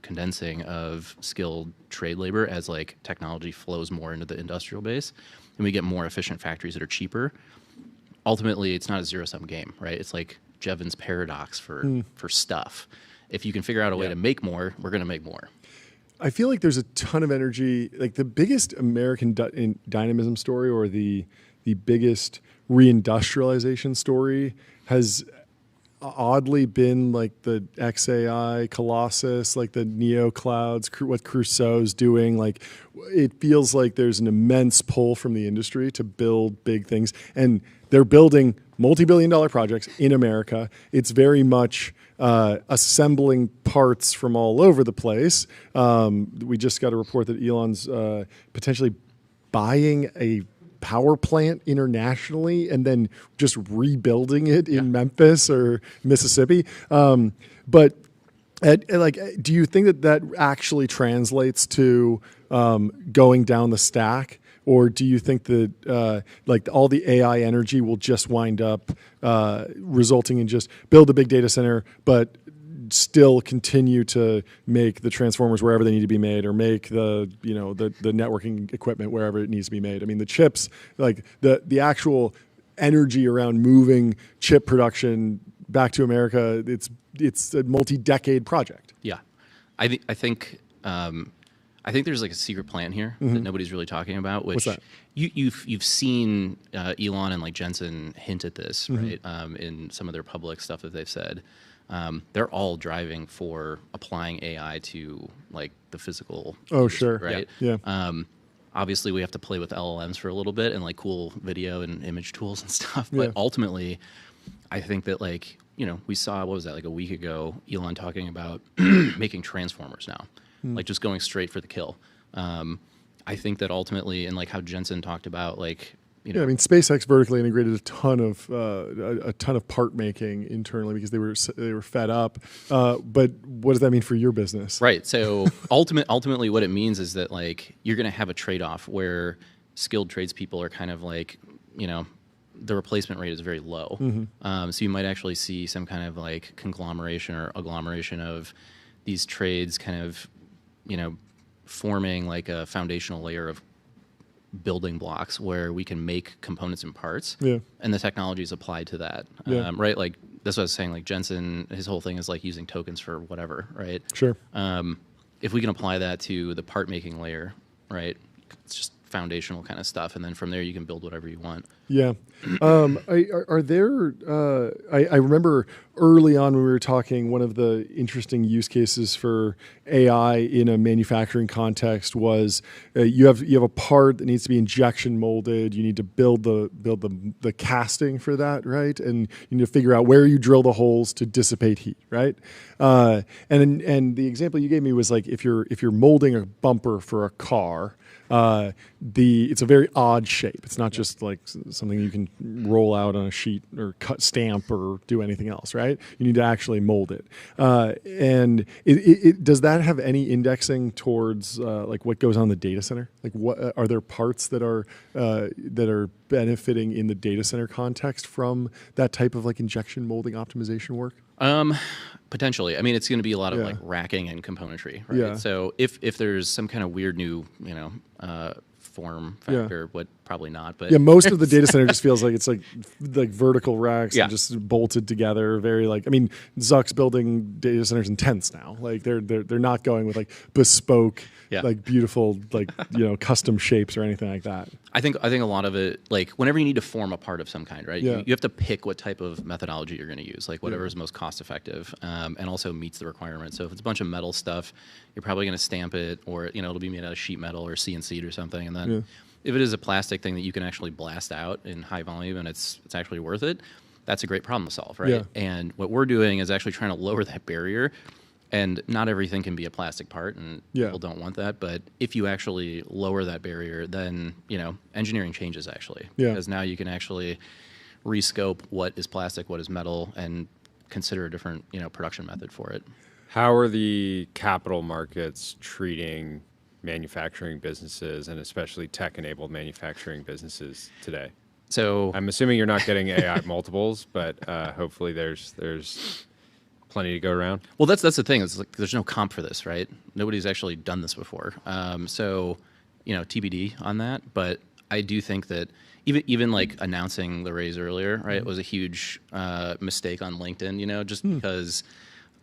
condensing of skilled trade labor as like technology flows more into the industrial base, and we get more efficient factories that are cheaper. Ultimately, it's not a zero-sum game, right? It's like Jevons paradox for stuff. If you can figure out a way to make more, we're going to make more. I feel like there's a ton of energy. Like the biggest American dynamism story, or the biggest reindustrialization story, has oddly been like the XAI Colossus, like the Neo clouds, what Crusoe's doing. Like, it feels like there's an immense pull from the industry to build big things, and they're building multi-billion-dollar projects in America. It's very much assembling parts from all over the place. We just got a report that Elon's potentially buying a power plant internationally and then just rebuilding it in Memphis or Mississippi. But Do you think that actually translates to going down the stack? Or do you think that all the AI energy will just wind up resulting in just build a big data center, but still continue to make the transformers wherever they need to be made, or make the networking equipment wherever it needs to be made? I mean, the chips, like the actual energy around moving chip production back to America, it's a multi-decade project. Yeah, I think there's like a secret plan here that nobody's really talking about. Which What's that? You've seen Elon and like Jensen hint at this, right? In some of their public stuff that they've said. They're all driving for applying AI to like the physical. Oh, industry, sure. Right. Yeah. Obviously, we have to play with LLMs for a little bit and like cool video and image tools and stuff. But ultimately, I think that we saw, what was that, like a week ago, Elon talking about making transformers now, like just going straight for the kill. I think that ultimately, and like how Jensen talked about, I mean, SpaceX vertically integrated a ton of part making internally because they were fed up. But what does that mean for your business? Right. So ultimately, what it means is that you're going to have a trade-off where skilled tradespeople are kind of the replacement rate is very low. So you might actually see some kind of conglomeration or agglomeration of these trades, kind of forming a foundational layer of building blocks where we can make components and parts, and the technology is applied to that, right? That's what I was saying. Jensen, his whole thing is using tokens for whatever, right? Sure. If we can apply that to the part making layer, right? It's just foundational kind of stuff, and then from there you can build whatever you want. Yeah. Are there? I remember early on when we were talking, one of the interesting use cases for AI in a manufacturing context was you have a part that needs to be injection molded. You need to build the casting for that, right? And you need to figure out where you drill the holes to dissipate heat, right? And the example you gave me was if you're molding a bumper for a car. It's a very odd shape. It's not just something you can roll out on a sheet or cut stamp or do anything else, right? You need to actually mold it. And it does that have any indexing towards what goes on in the data center? What are there parts that are benefiting in the data center context from that type of injection molding optimization work? Potentially. I mean, it's going to be a lot of racking and componentry, right? Yeah. So if there's some kind of weird new, form factor, but probably not. But most of the data center just feels like it's like vertical racks and just bolted together. Very Zuck's building data centers in tents now. They're not going with bespoke, beautiful custom shapes or anything like that. I think a lot of it, whenever you need to form a part of some kind, right? You have to pick what type of methodology you're going to use, whatever is most cost effective, and also meets the requirements. So if it's a bunch of metal stuff, you're probably going to stamp it, or it'll be made out of sheet metal or CNC'd or something. And then if it is a plastic thing that you can actually blast out in high volume and it's actually worth it, that's a great problem to solve, right? And what we're doing is actually trying to lower that barrier. And not everything can be a plastic part, and people don't want that. But if you actually lower that barrier, then engineering changes actually, because now you can actually rescope what is plastic, what is metal, and consider a different production method for it. How are the capital markets treating manufacturing businesses, and especially tech-enabled manufacturing businesses today? So I'm assuming you're not getting AI multiples, but hopefully there's plenty to go around. Well, that's the thing. It's there's no comp for this, right? Nobody's actually done this before. So, TBD on that. But I do think that even announcing the raise earlier, right, was a huge mistake on LinkedIn. Just because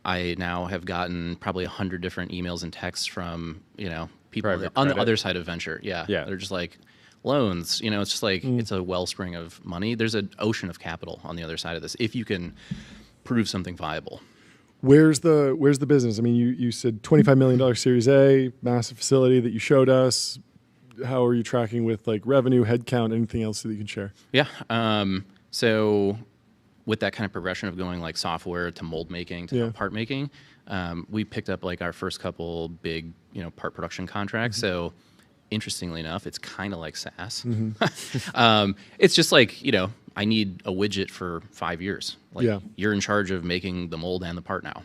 I now have gotten probably 100 different emails and texts from people on the other side of venture. Yeah. They're just loans. It's just it's a wellspring of money. There's an ocean of capital on the other side of this if you can prove something viable. Where's the business? I mean, you said $25 million Series A, massive facility that you showed us. How are you tracking with revenue, headcount, anything else that you can share? Yeah. So with that kind of progression of going software to mold making to part making, we picked up our first couple big part production contracts. So interestingly enough, it's kind of like SaaS. It's just I need a widget for 5 years. You're in charge of making the mold and the part now.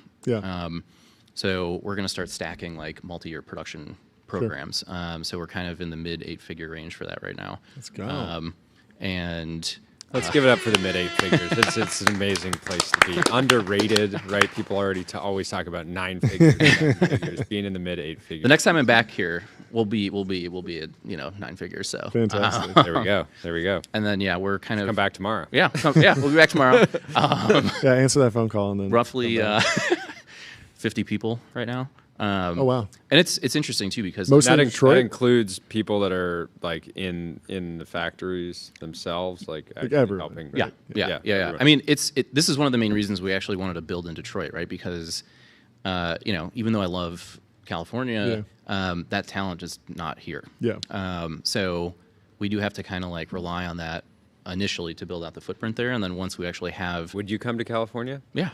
So we're going to start stacking like multi-year production programs. So we're kind of in the mid 8-figure range for that right now. Let's go. And let's give it up for the mid 8 figures. It's an amazing place to be. Underrated, right? People already always talk about 9 figures, 7 figures, being in the mid 8 figures. The next time I'm back here, we'll be at 9 figures. So fantastic. There we go. And then we're kind of come back tomorrow. Yeah, we'll be back tomorrow. Answer that phone call and then roughly 50 people right now. Oh wow! And it's interesting too because that includes people that are like in the factories themselves, like everyone. helping. Right? Yeah. I mean, this is one of the main reasons we actually wanted to build in Detroit, right? Because even though I love California, that talent is not here. Yeah. So we do have to kind of like rely on that initially to build out the footprint there, and then once we actually have. Would you come to California? Yeah.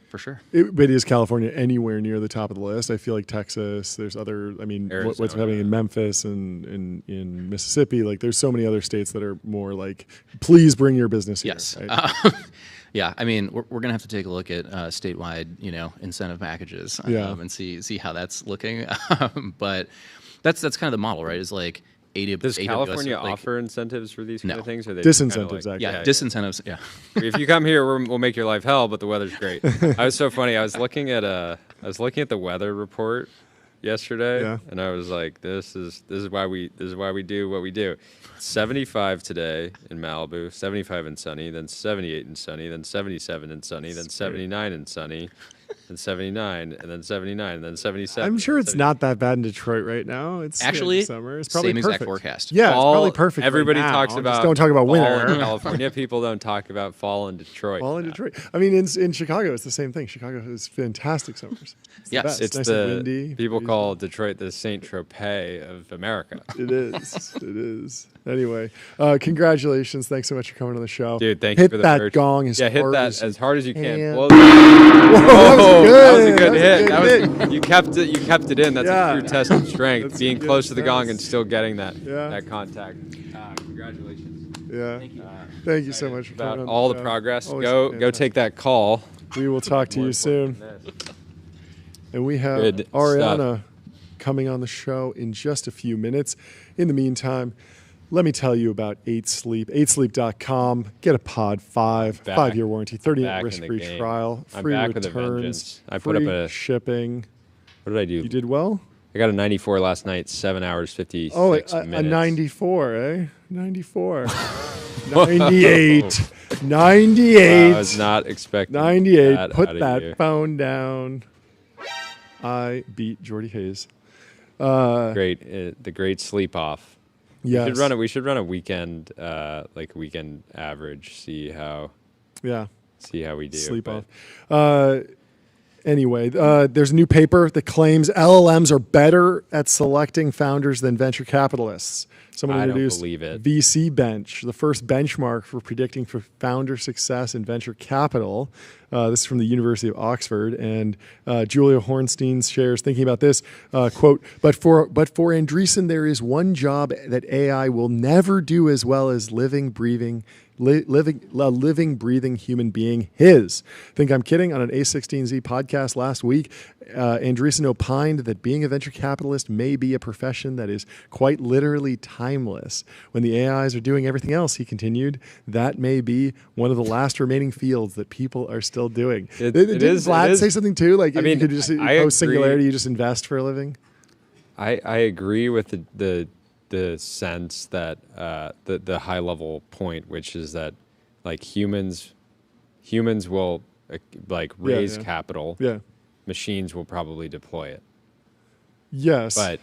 For sure. But is California anywhere near the top of the list? I feel like Texas, there's other, I mean, what's happening in Memphis and in Mississippi, like there's so many other states that are more like, please bring your business here. Yes. Right? Yeah, I mean, we're going to have to take a look at statewide, incentive packages and see how that's looking. But that's kind of the model, right? Is like Does California offer incentives for these kind of things? Or they disincentives, actually. Yeah, disincentives. Yeah. If you come here, we'll make your life hell, but the weather's great. I was so funny. I was looking at the weather report yesterday, and I was like, this is why we do what we do. 75 today in Malibu, 75 and sunny, then 78 and sunny, then 77 and sunny, then 79 and sunny. And 79, and then 79, and then 77. I'm sure it's not that bad in Detroit right now. It's actually summer. It's probably same perfect. exact forecast. Yeah, it's probably perfect. Everybody right talks now. about Just don't talk about winter in California. People don't talk about fall in Detroit. Fall in Detroit. I mean, in Chicago, it's the same thing. Chicago has fantastic summers. Yes, it's nice the and windy. People call Detroit the Saint Tropez of America. It is. It is. Anyway, congratulations. Thanks so much for coming on the show. Dude, thank you for the Hit that merch. gong as hit hard that as hard as you can. Whoa, that was a good hit. hit. You kept it in. That's a true test of strength. That's being a good close to the gong test. and still getting that contact. Congratulations. Yeah. Thank you so much for coming About on all the show. progress. Always Go fantastic. take that call. We will talk to you soon. And we have Good Ariana coming on the show in just a few minutes. In the meantime, let me tell you about 8 Sleep. 8sleep.com. Get a Pod 5, 5-year warranty, 30-day risk-free trial, free returns, free shipping. What did I do? You did well? I got a 94 last night, 7 hours, 56 minutes. A 94, eh? 94. 98. 98. I was not expecting 98. Put out of that you. phone down. I beat Jordy Hayes. The great sleep off. Yes. We should run a weekend, weekend average. See how we do. Sleep off. Anyway, there's a new paper that claims LLMs are better at selecting founders than venture capitalists. Someone introduced VC Bench, the first benchmark for predicting for founder success in venture capital. This is from the University of Oxford, and Julia Hornstein shares thinking about this quote. But for Andreessen, there is one job that AI will never do as well as living, breathing human being. Think I'm kidding? On an A16Z podcast last week, Andreessen opined that being a venture capitalist may be a profession that is quite literally timeless. When the AIs are doing everything else, he continued, that may be one of the last remaining fields that people are still doing. Didn't Vlad say something too? Like, you could just post Singularity, you just invest for a living? I agree with the sense that the high level point, which is that like humans will raise capital. Yeah. Machines will probably deploy it. Yes. But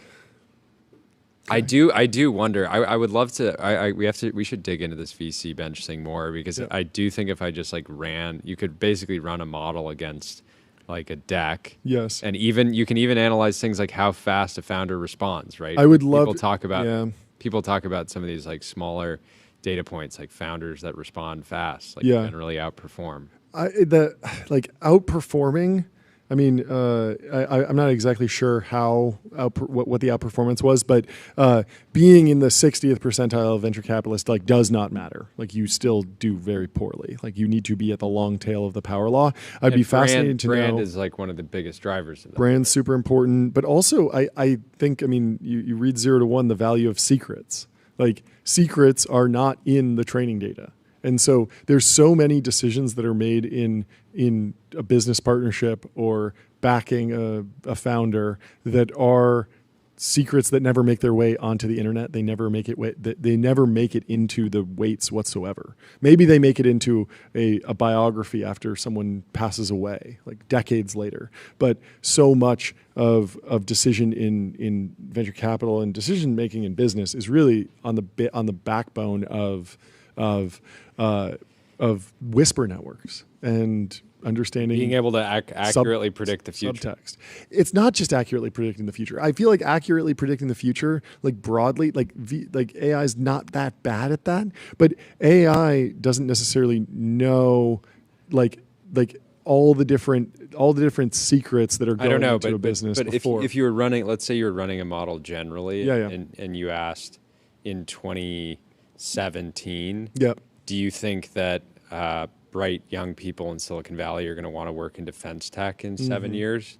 I do wonder. I would love to. We should dig into this VC bench thing more because I do think if I just you could basically run a model against like a deck. Yes. And you can even analyze things like how fast a founder responds, right? I would love people talk about some of these like smaller data points, like founders that respond fast, generally outperform. Outperforming I mean, I'm not exactly sure what the outperformance was, but being in the 60th percentile of venture capitalists does not matter. Like, you still do very poorly. Like, you need to be at the long tail of the power law. I'd be fascinated to know. Brand is like one of the biggest drivers of that. Brand's super important, but also I think, I mean, you read 0 to 1, the value of secrets. Like, secrets are not in the training data. And so there's so many decisions that are made in a business partnership or backing a founder that are secrets that never make their way onto the internet. They never make it into the weights whatsoever. Maybe they make it into a biography after someone passes away, like decades later. But so much of decision in venture capital and decision making in business is really on the backbone of whisper networks and understanding, being able to accurately predict the future. Subtext. It's not just accurately predicting the future. I feel like accurately predicting the future, like broadly, like AI is not that bad at that, but AI doesn't necessarily know like all the different secrets that are going into a business. But if you were running, let's say you were running a model generally, and you asked in 2017, do you think that bright young people in Silicon Valley are going to want to work in defense tech in 7 years?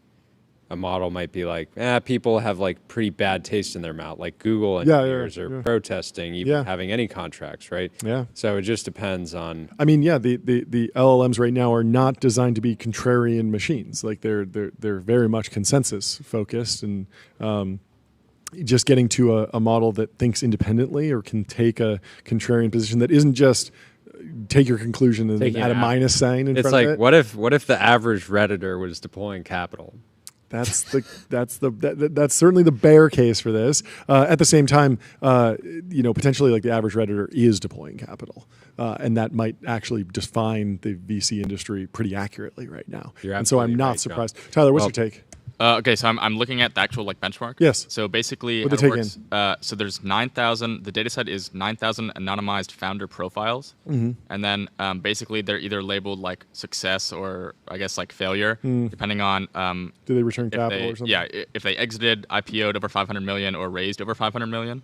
A model might be like, people have like pretty bad taste in their mouth, like Google engineers are protesting even having any contracts, right? Yeah. So it just depends on. I mean, the LLMs right now are not designed to be contrarian machines. Like they're very much consensus focused, and just getting to a model that thinks independently or can take a contrarian position that isn't just take your conclusion and add a minus sign in front of it. It's like, what if the average Redditor was deploying capital? That's certainly the bear case for this. At the same time, potentially like the average Redditor is deploying capital, and that might actually define the VC industry pretty accurately right now. And so I'm not surprised. John. Tyler, what's your take? Okay, so I'm looking at the actual benchmark. Yes. So basically, what how it works, so there's 9,000. The data set is 9,000 anonymized founder profiles, and then basically they're either labeled like success or I guess like failure, depending on do they return capital or something? Yeah, if they exited, IPO'd over 500 million or raised over 500 million,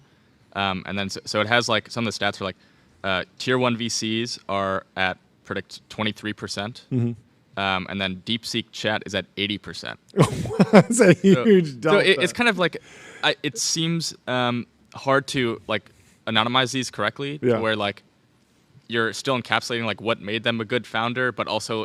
and then so it has like some of the stats are like tier 1 VCs are at predict 23%. And then DeepSeek chat is at 80%. That's a huge delta. So it's kind of like, it seems hard to like anonymize these correctly, where like you're still encapsulating like what made them a good founder, but also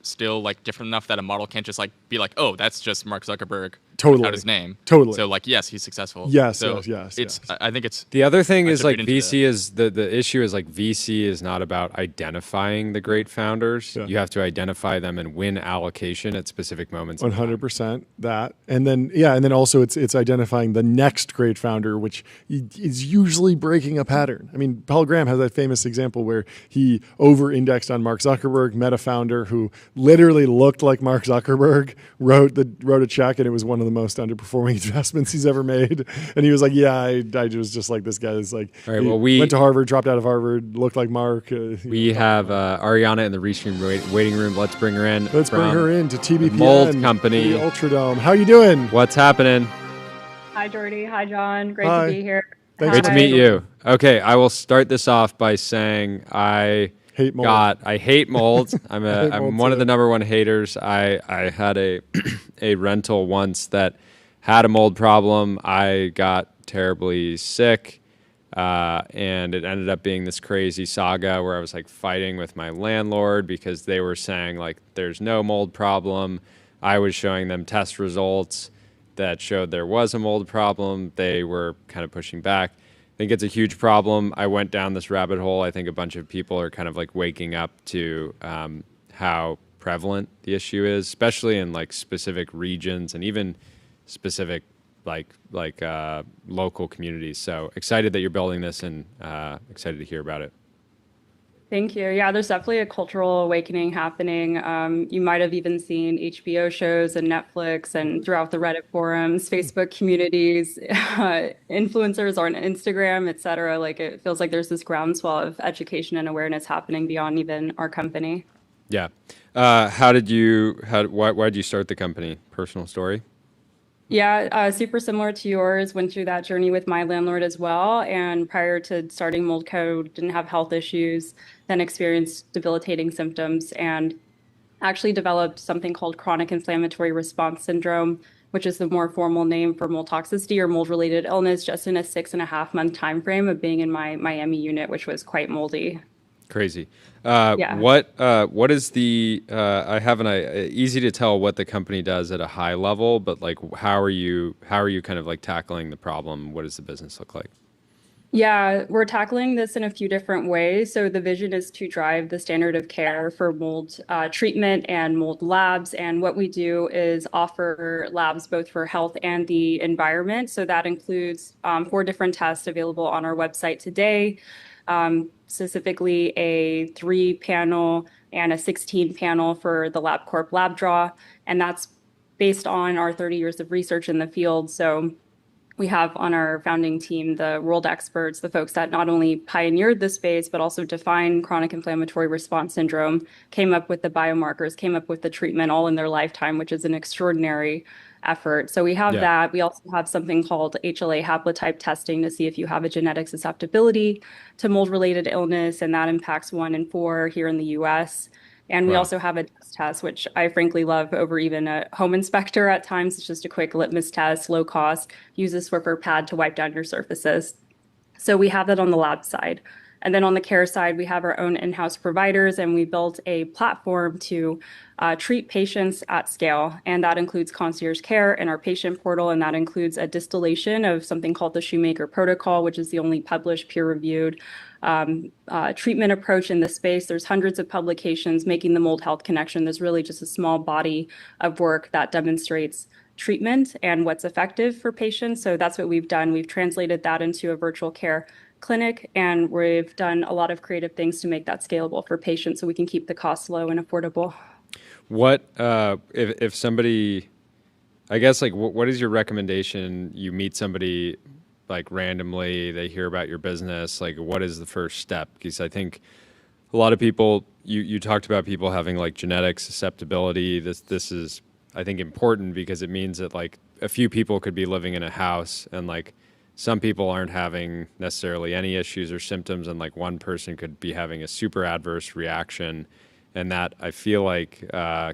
still like different enough that a model can't just like be like, oh, that's just Mark Zuckerberg. Without his name. Totally. So like, yes, he's successful. Yes, so yes. I think it's the other thing is like VC is the issue is like VC is not about identifying the great founders. You have to identify them and win allocation at specific moments. 100% that, and then also it's identifying the next great founder, which is usually breaking a pattern. I mean, Paul Graham has that famous example where he over-indexed on Mark Zuckerberg, met a founder who literally looked like Mark Zuckerberg, wrote a check, and it was one of the most underperforming investments he's ever made. And he was like, I was just like, this guy's like, all right, well, we went to Harvard, dropped out of Harvard, looked like Mark. We have Ariana in the Restream waiting room. Let's bring her in. Let's bring her in to TBPN. Mold Company. The Ultradome. How you doing? What's happening? Hi, Jordy. Hi, John. Great to be here. Great to meet you. Okay, I will start this off by saying I hate mold. I hate mold. I'm one of the number one haters. I had a rental once that had a mold problem. I got terribly sick, and it ended up being this crazy saga where I was like fighting with my landlord because they were saying like there's no mold problem. I was showing them test results that showed there was a mold problem. They were kind of pushing back. I think it's a huge problem. I went down this rabbit hole. I think a bunch of people are kind of like waking up to how prevalent the issue is, especially in like specific regions and even specific like local communities. So excited that you're building this and excited to hear about it. Thank you. Yeah, there's definitely a cultural awakening happening. You might have even seen HBO shows and Netflix and throughout the Reddit forums, Facebook communities, influencers on Instagram, et cetera. Like it feels like there's this groundswell of education and awareness happening beyond even our company. Yeah. Why did you start the company? Personal story? Yeah, super similar to yours. Went through that journey with my landlord as well. And prior to starting Moldco, didn't have health issues, then experienced debilitating symptoms and actually developed something called chronic inflammatory response syndrome, which is the more formal name for mold toxicity or mold-related illness, just in a 6.5-month time frame of being in my Miami unit, which was quite moldy. Crazy. Yeah. What is the? I have an easy to tell what the company does at a high level, but like, how are you kind of like tackling the problem? What does the business look like? Yeah, we're tackling this in a few different ways. So the vision is to drive the standard of care for mold treatment and mold labs. And what we do is offer labs both for health and the environment. So that includes 4 different tests available on our website today, specifically a 3-panel and a 16-panel for the LabCorp Lab Draw. And that's based on our 30 years of research in the field. So we have on our founding team the world experts, the folks that not only pioneered the space, but also defined chronic inflammatory response syndrome, came up with the biomarkers, came up with the treatment all in their lifetime, which is an extraordinary effort. So we have that. We also have something called HLA haplotype testing to see if you have a genetic susceptibility to mold-related illness, and that impacts 1 in 4 here in the US. And we also have a dust test, which I frankly love over even a home inspector at times. It's just a quick litmus test, low cost. Use a Swiffer pad to wipe down your surfaces. So we have that on the lab side. And then on the care side, we have our own in-house providers, and we built a platform to treat patients at scale. And that includes concierge care in our patient portal, and that includes a distillation of something called the Shoemaker Protocol, which is the only published peer-reviewed treatment approach in the space. There's hundreds of publications making the mold health connection. There's really just a small body of work that demonstrates treatment and what's effective for patients. So that's what we've done. We've translated that into a virtual care clinic, and we've done a lot of creative things to make that scalable for patients so we can keep the costs low and affordable. What if somebody, I guess, like what is your recommendation? You meet somebody like randomly, they hear about your business, like what is the first step? Because I think a lot of people, you talked about people having like genetic susceptibility. This is, I think, important because it means that like a few people could be living in a house and like some people aren't having necessarily any issues or symptoms, and like one person could be having a super adverse reaction, and that I feel like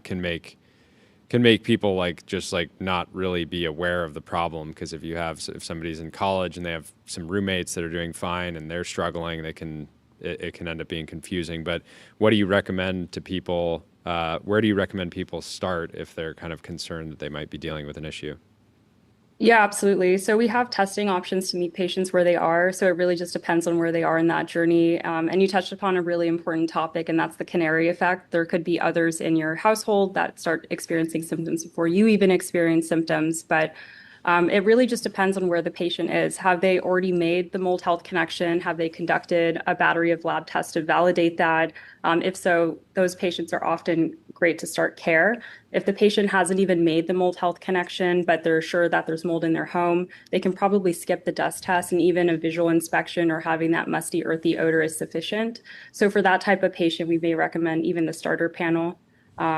can make people like just like not really be aware of the problem. Because if somebody's in college and they have some roommates that are doing fine and they're struggling, it can end up being confusing. But what do you recommend to people? Where do you recommend people start if they're kind of concerned that they might be dealing with an issue? Yeah, absolutely. So we have testing options to meet patients where they are. So it really just depends on where they are in that journey. And you touched upon a really important topic, and that's the canary effect. There could be others in your household that start experiencing symptoms before you even experience symptoms. But it really just depends on where the patient is. Have they already made the mold health connection? Have they conducted a battery of lab tests to validate that? If so, those patients are often great to start care. If the patient hasn't even made the mold health connection, but they're sure that there's mold in their home, they can probably skip the dust test, and even a visual inspection or having that musty, earthy odor is sufficient. So for that type of patient, we may recommend even the starter panel,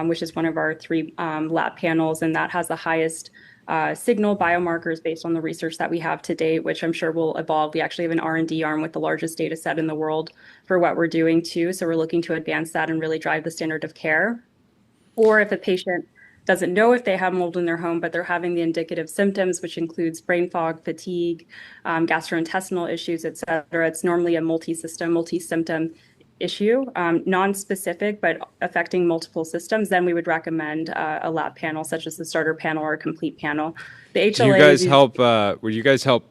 which is one of our 3 lab panels, and that has the highest signal biomarkers based on the research that we have to date, which I'm sure will evolve. We actually have an R&D arm with the largest data set in the world for what we're doing too. So we're looking to advance that and really drive the standard of care. Or if a patient doesn't know if they have mold in their home, but they're having the indicative symptoms, which includes brain fog, fatigue, gastrointestinal issues, et cetera, it's normally a multi-symptom issue, non-specific, but affecting multiple systems, then we would recommend a lab panel, such as the starter panel or a complete panel. The HLA. Do you guys help? Would you guys help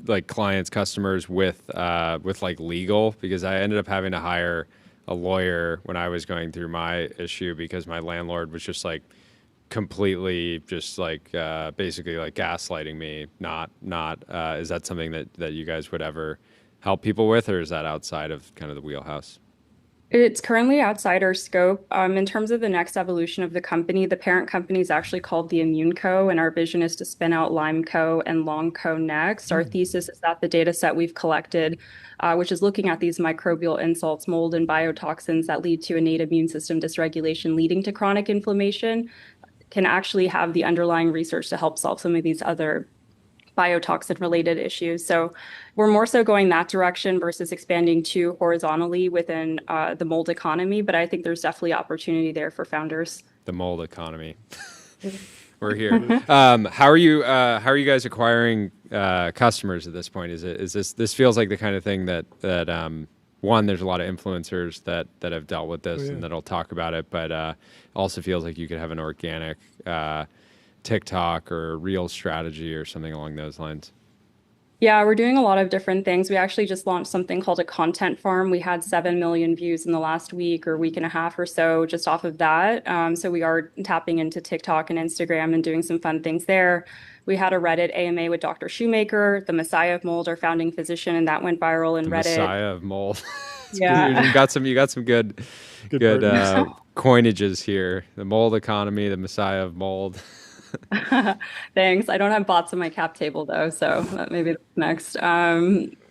like clients, customers with like legal? Because I ended up having to hire a lawyer when I was going through my issue because my landlord was just like completely just like basically like gaslighting me. Not is that something that you guys would ever help people with, or is that outside of kind of the wheelhouse? It's currently outside our scope. In terms of the next evolution of the company, the parent company is actually called the Immune Co, and our vision is to spin out Lyme Co and Long Co next. Our thesis is that the data set we've collected, which is looking at these microbial insults, mold, and biotoxins that lead to innate immune system dysregulation leading to chronic inflammation, can actually have the underlying research to help solve some of these other biotoxin related issues. So we're more so going that direction versus expanding too horizontally within the mold economy. But I think there's definitely opportunity there for founders. The mold economy. We're here. How are you guys acquiring customers at this point? Is this feels like the kind of thing that one, there's a lot of influencers that have dealt with this and that'll talk about it, but also feels like you could have an organic TikTok or Reel strategy or something along those lines. Yeah, we're doing a lot of different things. We actually just launched something called a content farm. We had 7 million views in the last week or week and a half or so just off of that. So we are tapping into TikTok and Instagram and doing some fun things there. We had a Reddit AMA with Dr. Shoemaker, the Messiah of Mold, our founding physician, and that went viral in Reddit. Messiah of Mold. Yeah. You got some good coinages here. The mold economy, the Messiah of Mold. Thanks. I don't have bots on my cap table though, so maybe that's next.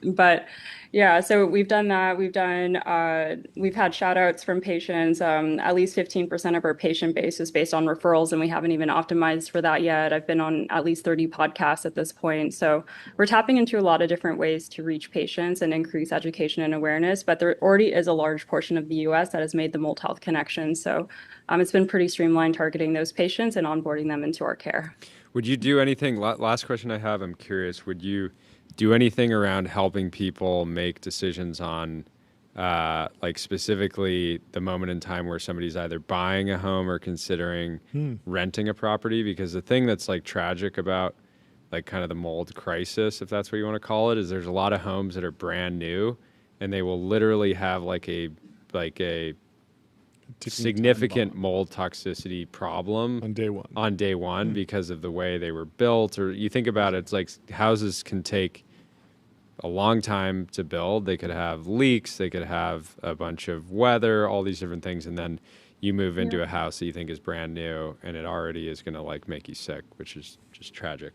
But yeah, so we've done that. We've had shout outs from patients. At least 15% of our patient base is based on referrals, and we haven't even optimized for that yet. I've been on at least 30 podcasts at this point. So we're tapping into a lot of different ways to reach patients and increase education and awareness. But there already is a large portion of the US that has made the Mold Health connection. So it's been pretty streamlined targeting those patients and onboarding them into our care. Would you do anything? Last question I have, I'm curious, would you do anything around helping people make decisions on like specifically the moment in time where somebody's either buying a home or considering renting a property? Because the thing that's like tragic about like kind of the mold crisis, if that's what you want to call it, is there's a lot of homes that are brand new and they will literally have like a significant mold toxicity problem on day one because of the way they were built. Or you think about it, it's like houses can take a long time to build. They could have leaks, they could have a bunch of weather, all these different things, and then you move into a house that you think is brand new and it already is going to like make you sick, which is just tragic.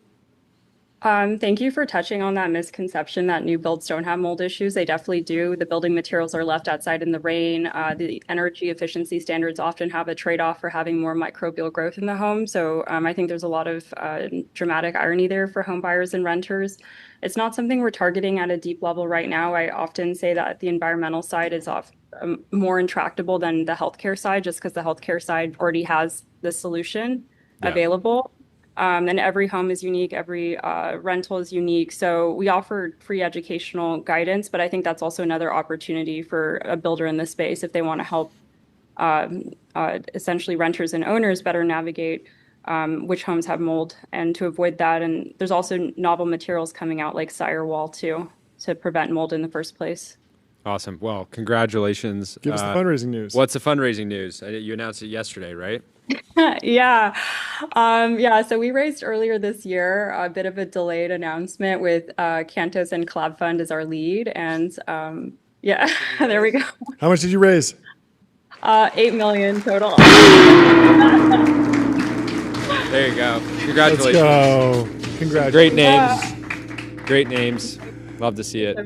Thank you for touching on that misconception that new builds don't have mold issues. They definitely do. The building materials are left outside in the rain. The energy efficiency standards often have a trade-off for having more microbial growth in the home. So I think there's a lot of dramatic irony there for home buyers and renters. It's not something we're targeting at a deep level right now. I often say that the environmental side is more intractable than the healthcare side, just because the healthcare side already has the solution available. And every home is unique, every rental is unique. So we offer free educational guidance, but I think that's also another opportunity for a builder in this space if they want to help essentially renters and owners better navigate which homes have mold and to avoid that. And there's also novel materials coming out like Firewall too to prevent mold in the first place. Awesome. Well, congratulations. Give us the fundraising news. What's the fundraising news? You announced it yesterday, right? Yeah. So we raised earlier this year a bit of a delayed announcement with Cantos and Collab Fund as our lead. And there we go. How much did you raise? 8 million total. There you go. Congratulations. Let's go. Congratulations. Great names. Love to see it.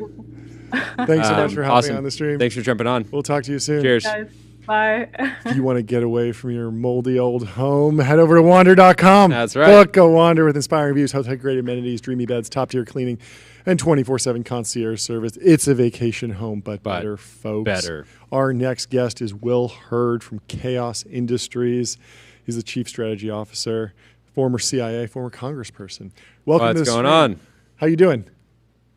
Thanks so much for helping on the stream. Thanks for jumping on. We'll talk to you soon. Cheers. Guys, bye. If you want to get away from your moldy old home, head over to wander.com. That's right. Book a Wander with inspiring views, hotel great amenities, dreamy beds, top tier cleaning, and 24/7 concierge service. It's a vacation home, but better, folks. Better. Our next guest is Will Hurd from Chaos Industries. He's the chief strategy officer, former CIA, former congressperson. Welcome to the What's going stream. on? How you doing?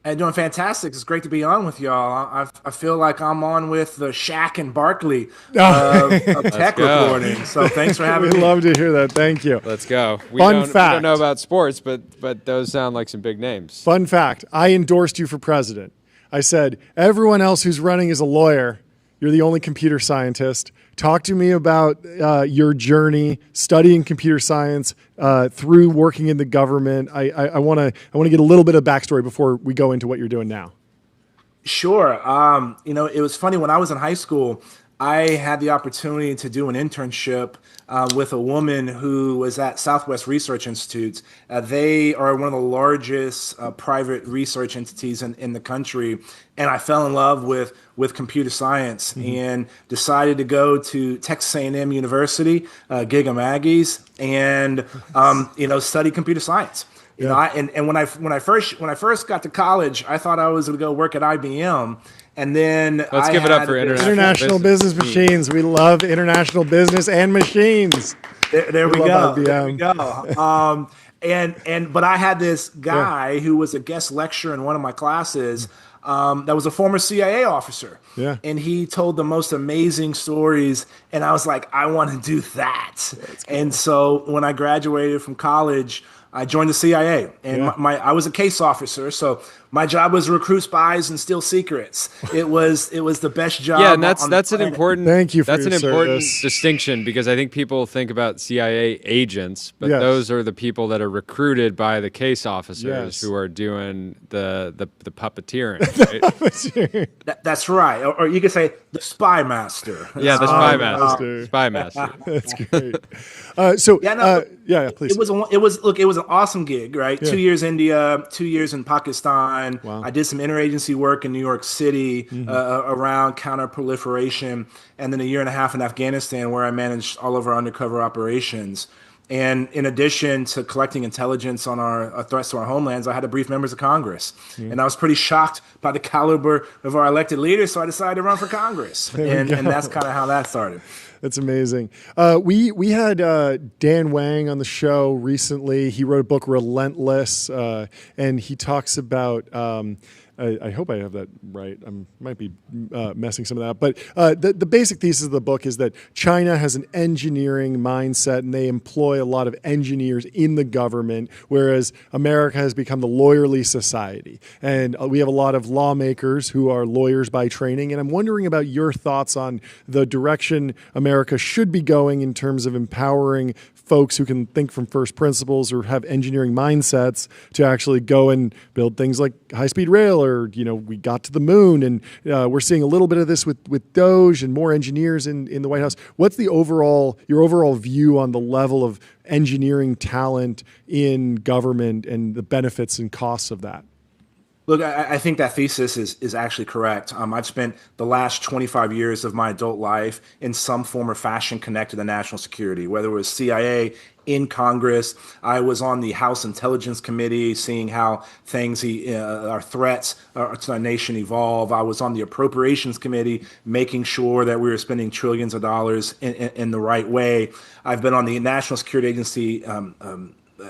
Hey, doing fantastic. It's great to be on with y'all. I feel like I'm on with the Shaq and Barkley of tech reporting. So thanks for having me. We'd love to hear that. Thank you. Let's go. We fact. don't know about sports, but those sound like some big names. Fun fact. I endorsed you for president. I said, everyone else who's running is a lawyer. You're the only computer scientist. Talk to me about your journey studying computer science through working in the government. I want to get a little bit of backstory before we go into what you're doing now. Sure. It was funny when I was in high school. I had the opportunity to do an internship with a woman who was at Southwest Research Institute. They are one of the largest private research entities in the country. And I fell in love with computer science and decided to go to Texas A&M University, Gig 'em Aggies, and study computer science. You know, and when I first got to college, I thought I was going to go work at IBM. And then let's give it up for international business machines. We love international business and machines. There we go. There we go. But I had this guy who was a guest lecturer in one of my classes that was a former CIA officer. Yeah. And he told the most amazing stories. And I was like, I want to do that. Cool. And so when I graduated from college, I joined the CIA, and I was a case officer, so my job was to recruit spies and steal secrets. It was the best job. Yeah, and that's an important. Thank you for that's your an important service. distinction, because I think people think about CIA agents, but those are the people that are recruited by the case officers who are doing the puppeteering. Right? That's right, or you could say the spy master. Yeah, the spy master. Spy master. That's great. Please. It was an awesome gig, right? Yeah. 2 years India, 2 years in Pakistan. Wow. I did some interagency work in New York City around counter-proliferation, and then a year and a half in Afghanistan, where I managed all of our undercover operations. And in addition to collecting intelligence on our threats to our homelands, I had to brief members of Congress. And I was pretty shocked by the caliber of our elected leaders, so I decided to run for Congress. And that's kind of how that started. That's amazing. We had Dan Wang on the show recently. He wrote a book, Relentless, and he talks about I hope I have that right. I might be messing some of that up. But the basic thesis of the book is that China has an engineering mindset, and they employ a lot of engineers in the government, whereas America has become the lawyerly society. And we have a lot of lawmakers who are lawyers by training. And I'm wondering about your thoughts on the direction America should be going in terms of empowering folks who can think from first principles or have engineering mindsets to actually go and build things like high-speed rail, or, we got to the moon, and we're seeing a little bit of this with Doge and more engineers in the White House. What's your overall view on the level of engineering talent in government and the benefits and costs of that? Look, I think that thesis is actually correct. I've spent the last 25 years of my adult life in some form or fashion connected to national security, whether it was CIA, in Congress. I was on the House Intelligence Committee, seeing how our threats to our nation evolve. I was on the Appropriations Committee, making sure that we were spending trillions of dollars in the right way. I've been on the National Security Agency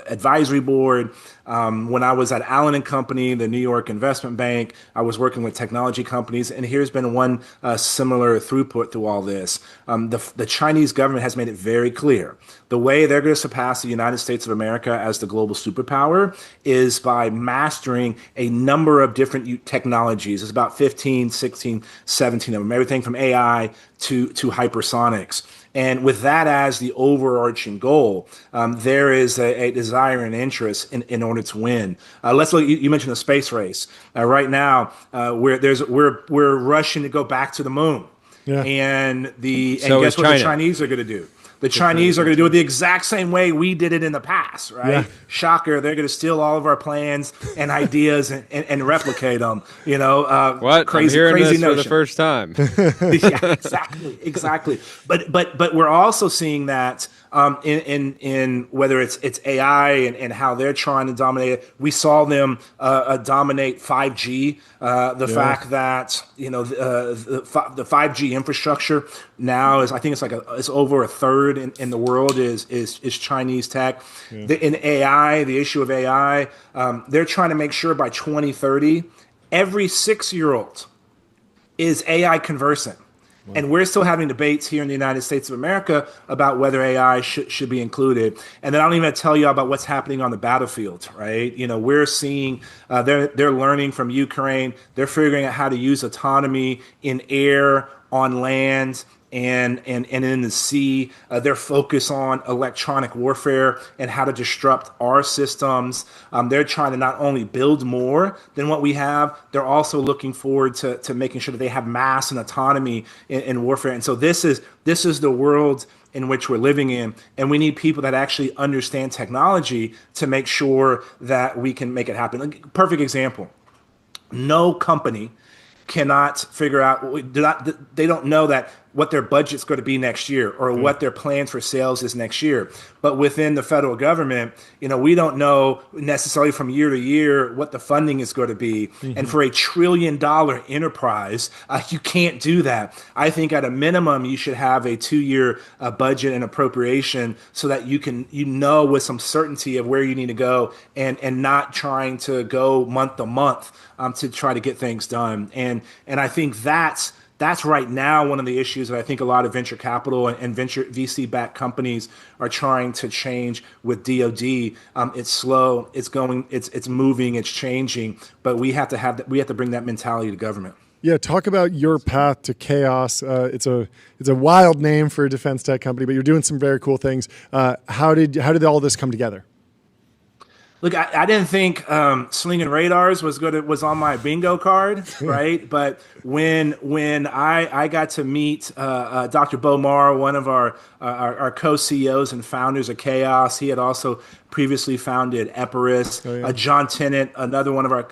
advisory board. When I was at Allen & Company, the New York investment bank, I was working with technology companies. And here's been one similar throughput through all this. The Chinese government has made it very clear. The way they're going to surpass the United States of America as the global superpower is by mastering a number of different technologies. It's about 15, 16, 17 of them, everything from AI to hypersonics. And with that as the overarching goal, there is a desire and interest in order to win. Let's look. You mentioned the space race. Right now, we're rushing to go back to the moon. Yeah. And guess what the Chinese are going to do? The Chinese are going to do it the exact same way we did it in the past, right? Yeah. Shocker, they're going to steal all of our plans and ideas and replicate them. What? Crazy, I'm hearing crazy this notion. For the first time. Yeah, exactly. But we're also seeing that in whether it's AI and how they're trying to dominate it. We saw them dominate 5G. Fact that the 5G infrastructure now is, I think it's over a third in the world is Chinese tech. Yeah. In AI, the issue of AI, they're trying to make sure by 2030 every 6-year-old is AI conversant. Wow. And we're still having debates here in the United States of America about whether AI should be included. And then I don't even tell you about what's happening on the battlefield, right? We're seeing they're learning from Ukraine. They're figuring out how to use autonomy in air, on land, and in the sea. Their focus on electronic warfare and how to disrupt our systems. They're trying to not only build more than what we have, they're also looking forward to making sure that they have mass and autonomy in warfare. And so this is the world in which we're living in, and we need people that actually understand technology to make sure that we can make it happen. Perfect example. No company cannot figure out, they don't know that what their budget's going to be next year or what their plans for sales is next year. But within the federal government, we don't know necessarily from year to year what the funding is going to be. And for $1 trillion enterprise, you can't do that. I think at a minimum, you should have a 2-year budget and appropriation so that you can, with some certainty of where you need to go and not trying to go month to month to try to get things done. And I think that's right now one of the issues that I think a lot of venture capital and venture VC-backed companies are trying to change with DoD. It's slow, it's moving, it's changing, but we have to bring that mentality to government. Yeah, talk about your path to chaos. It's a wild name for a defense tech company, but you're doing some very cool things. How did all this come together? Look, I didn't think slinging radars was on my bingo card, right? But when I got to meet Dr. Bo Marr, one of our co-CEOs and founders of Chaos, he had also previously founded Epirus. John Tennant, another one of our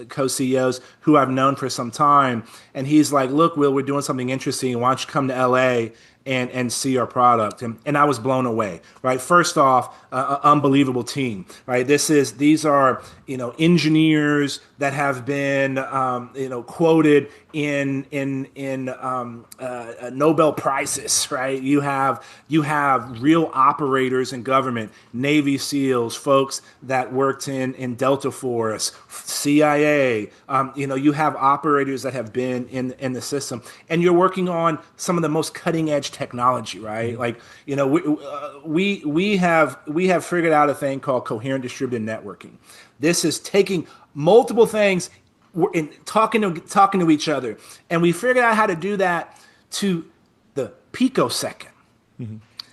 co-CEOs who I've known for some time, and he's like, "Look, Will, we're doing something interesting. Why don't you come to LA and see our product?" And I was blown away, right? First off, unbelievable team, right? These are engineers that have been quoted in Nobel Prizes, right? You have real operators in government, Navy SEALs, folks that worked in Delta Force, CIA. You have operators that have been in the system, and you're working on some of the most cutting edge technology, right? Like we have figured out a thing called coherent distributed networking. This is taking multiple things and talking to each other, and we figured out how to do that to the picosecond.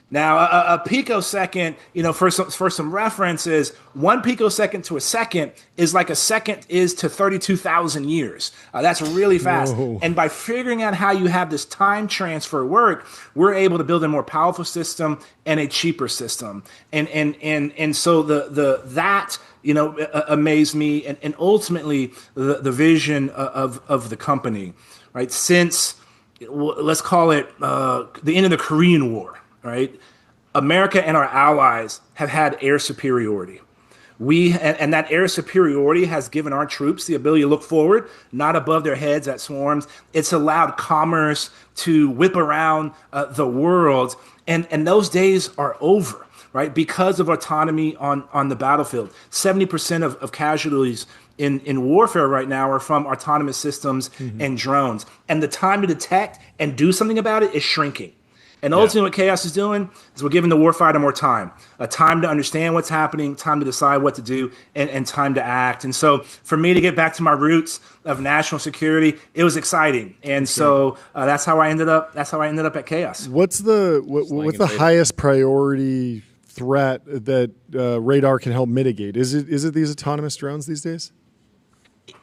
Now, a picosecond, for some references, 1 picosecond to a second is like a second is to 32,000 years. That's really fast. Whoa. And by figuring out how you have this time transfer work, we're able to build a more powerful system and a cheaper system. And so that amazed me, and ultimately the vision of the company, right? Since, let's call it the end of the Korean War, right? America and our allies have had air superiority. And that air superiority has given our troops the ability to look forward, not above their heads at swarms. It's allowed commerce to whip around the world, and those days are over, right? Because of autonomy on the battlefield. 70% of casualties in warfare right now are from autonomous systems and drones. And the time to detect and do something about it is shrinking. And ultimately what Chaos is doing is we're giving the warfighter more time, time to understand what's happening, time to decide what to do, and time to act. And so for me to get back to my roots of national security, it was exciting. And so that's how I ended up at Chaos. What's the highest priority threat that radar can help mitigate? Is it these autonomous drones these days?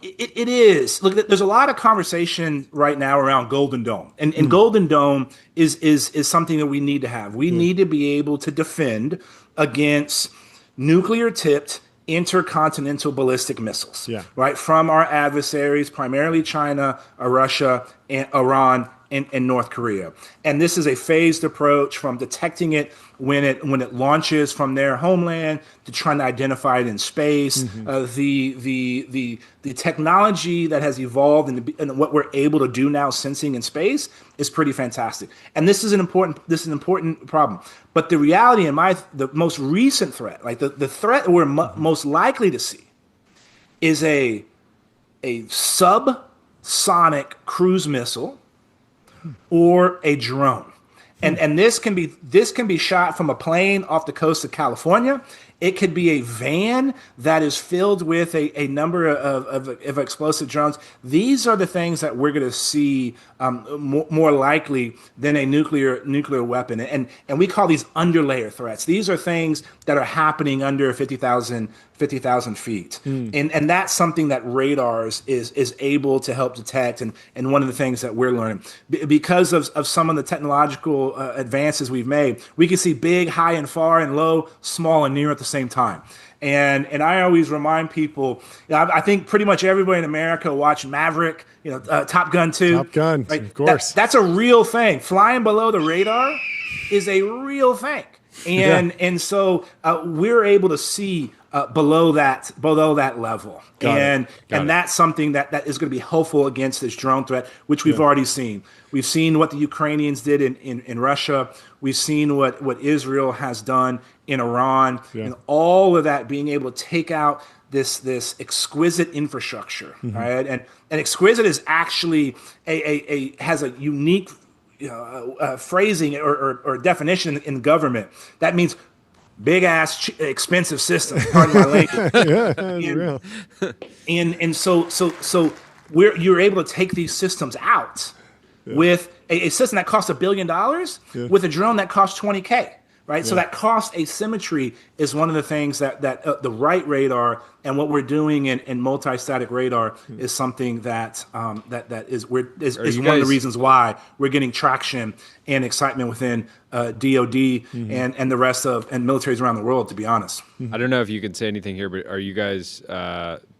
It is. Look, there's a lot of conversation right now around Golden Dome, and Golden Dome is something that we need to have. We need to be able to defend against nuclear-tipped intercontinental ballistic missiles, right, from our adversaries, primarily China, Russia, and Iran, and North Korea. And this is a phased approach from detecting it when it launches from their homeland to trying to identify it in space. The technology that has evolved and what we're able to do now, sensing in space, is pretty fantastic. And this is an important problem. But the reality the most recent threat, like the threat we're most likely to see, is a subsonic cruise missile or a drone. And this can be shot from a plane off the coast of California. It could be a van that is filled with a number of explosive drones. These are the things that we're going to see more likely than a nuclear weapon. And we call these underlayer threats. These are things that are happening under 50,000 feet. And that's something that radars is able to help detect. And one of the things that we're learning, because of some of the technological advances we've made, we can see big, high and far, and low, small and near at the same time. And I always remind people, I think pretty much everybody in America watched Maverick, Top Gun 2. Top Gun, right? Of course. That's a real thing. Flying below the radar is a real thing. And so we're able to see below that level. And that's something that is going to be helpful against this drone threat, which we've already seen. We've seen what the Ukrainians did in Russia. We've seen what Israel has done in Iran. And all of that being able to take out this exquisite infrastructure, right? And exquisite is actually has a unique phrasing or definition in government. That means big ass expensive system. Pardon my language. And so you're able to take these systems out with a system that costs $1 billion with a drone that costs $20K. Right, so that cost asymmetry is one of the things that the right radar and what we're doing in multi-static radar is something that is one of the reasons why we're getting traction and excitement within DoD and the rest of militaries around the world. To be honest, I don't know if you can say anything here, but are you guys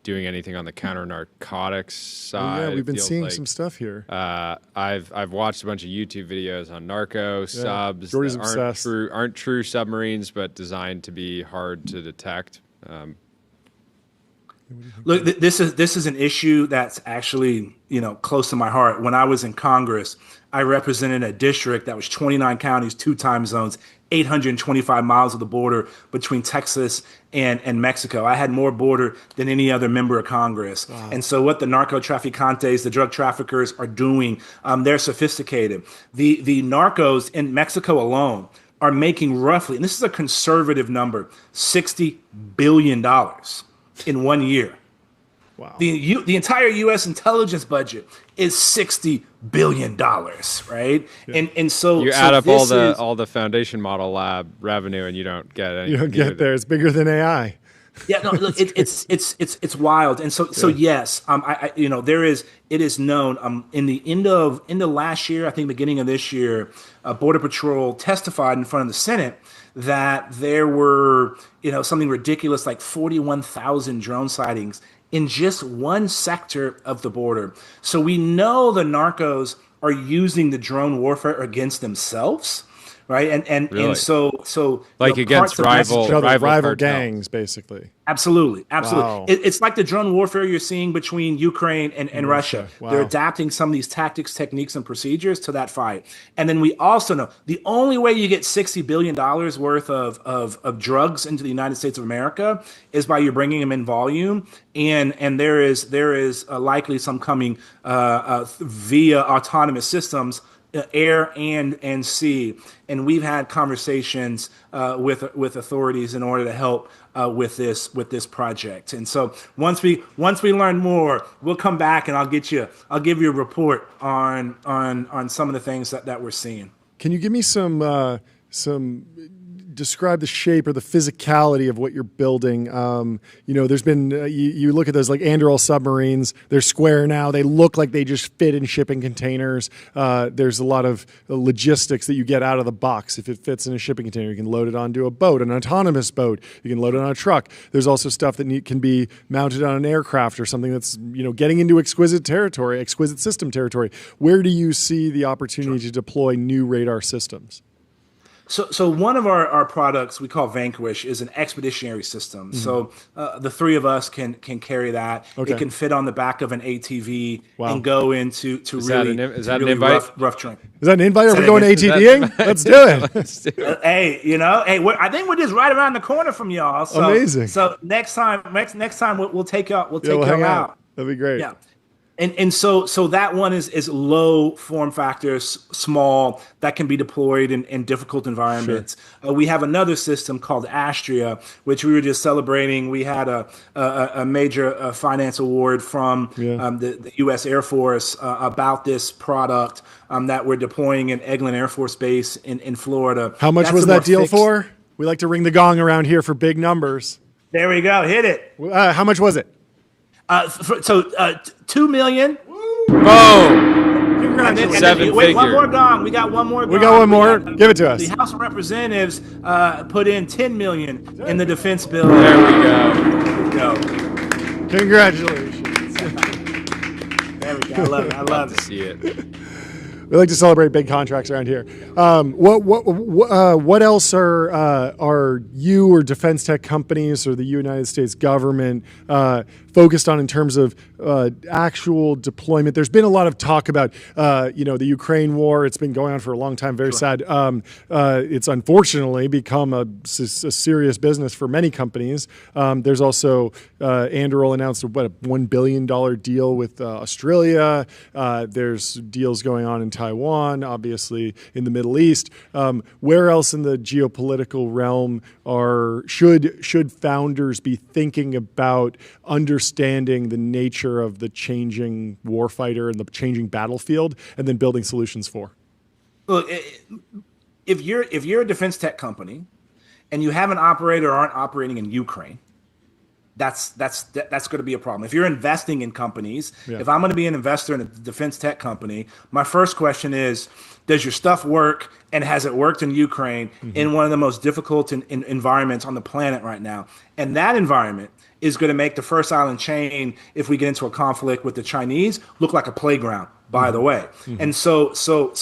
doing anything on the counter narcotics side? Yeah, we've been seeing some stuff here. I've watched a bunch of YouTube videos on narco subs that aren't true submarines, but designed to be hard to detect. Look, this is an issue that's actually close to my heart. When I was in Congress, I represented a district that was 29 counties, 2 time zones, 825 miles of the border between Texas and Mexico. I had more border than any other member of Congress. Wow. And so what the narcotraficantes, the drug traffickers are doing, they're sophisticated. The narcos in Mexico alone are making roughly, and this is a conservative number, $60 billion in 1 year. Wow. The entire U.S. intelligence budget is $60 billion, right? Yeah. And so you add up all the foundation model lab revenue, and you don't get anything. You don't get there. It's bigger than AI. Yeah, no, look, it's wild, and so yes, it is known. In the end of last year, I think beginning of this year, Border Patrol testified in front of the Senate that there were something ridiculous like 41,000 drone sightings in just one sector of the border. So we know the narcos are using the drone warfare against themselves. Right. And so like against rival gangs, basically. Absolutely. Wow. It's like the drone warfare you're seeing between Ukraine and Russia. Wow. They're adapting some of these tactics, techniques, and procedures to that fight. And then we also know the only way you get $60 billion worth of drugs into the United States of America is by you bringing them in volume. And there is likely some coming via autonomous systems, air and sea, and we've had conversations with authorities in order to help with this project. And so once we learn more, we'll come back and I'll give you a report on some of the things that we're seeing. Can you give me some describe the shape or the physicality of what you're building? There's been, you look at those like Anduril submarines, they're square now. They look like they just fit in shipping containers. There's a lot of logistics that you get out of the box. If it fits in a shipping container, you can load it onto a boat, an autonomous boat. You can load it on a truck. There's also stuff that can be mounted on an aircraft or something that's, getting into exquisite system territory. Where do you see the opportunity to deploy new radar systems? So one of our products we call Vanquish is an expeditionary system. Mm-hmm. So the three of us can carry that. Okay. It can fit on the back of an ATV and go into really rough terrain. Is that an invite? Are we going ATVing? Let's do it. Hey, I think we're just right around the corner from y'all. So, amazing. So next time we'll take y'all out. That'd be great. Yeah. And so that one is low form factors, small, that can be deployed in difficult environments. Sure. We have another system called Astria, which we were just celebrating. We had a major finance award from the U.S. Air Force about this product that we're deploying in Eglin Air Force Base in Florida. How much was that deal for? We like to ring the gong around here for big numbers. There we go. Hit it. How much was it? $2 million. Boom! Congratulations. Wait, one more gong. We got one more gong. We got one more. Give it to us. The House of Representatives put in $10 million in the defense bill. There we go. Congratulations. There we go. I love it. I love to see it. We like to celebrate big contracts around here. What else are you or defense tech companies or the United States government focused on in terms of actual deployment? There's been a lot of talk about the Ukraine war. It's been going on for a long time. Very sad. It's unfortunately become a serious business for many companies. There's also Anduril announced a $1 billion deal with Australia. There's deals going on in Taiwan, obviously in the Middle East. Where else in the geopolitical realm should founders be thinking about understanding the nature of the changing warfighter and the changing battlefield, and then building solutions for? Look, if you're a defense tech company and you have an operator or aren't operating in Ukraine, that's going to be a problem. If you're investing in companies, if I'm going to be an investor in a defense tech company, my first question is, does your stuff work, and has it worked in Ukraine in one of the most difficult environments on the planet right now? And that environment is going to make the first island chain, if we get into a conflict with the Chinese, look like a playground, by the way. And so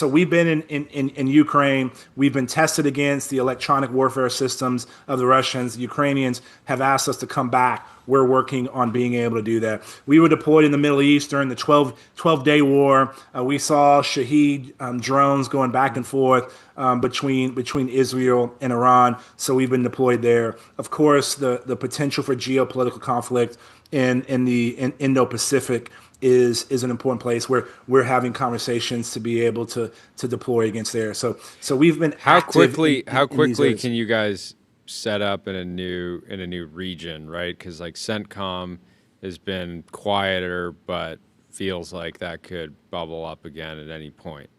we've been in Ukraine. We've been tested against the electronic warfare systems of the Russians. The Ukrainians have asked us to come back. We're working on being able to do that. We were deployed in the Middle East during the 12-day war. We saw Shahed drones going back and forth between Israel and Iran. So we've been deployed there. Of course, the potential for geopolitical conflict in the Indo-Pacific is an important place where we're having conversations to be able to deploy against there. So we've been how quickly can you guys set up in a new region, right? Because like CENTCOM has been quieter, but feels like that could bubble up again at any point.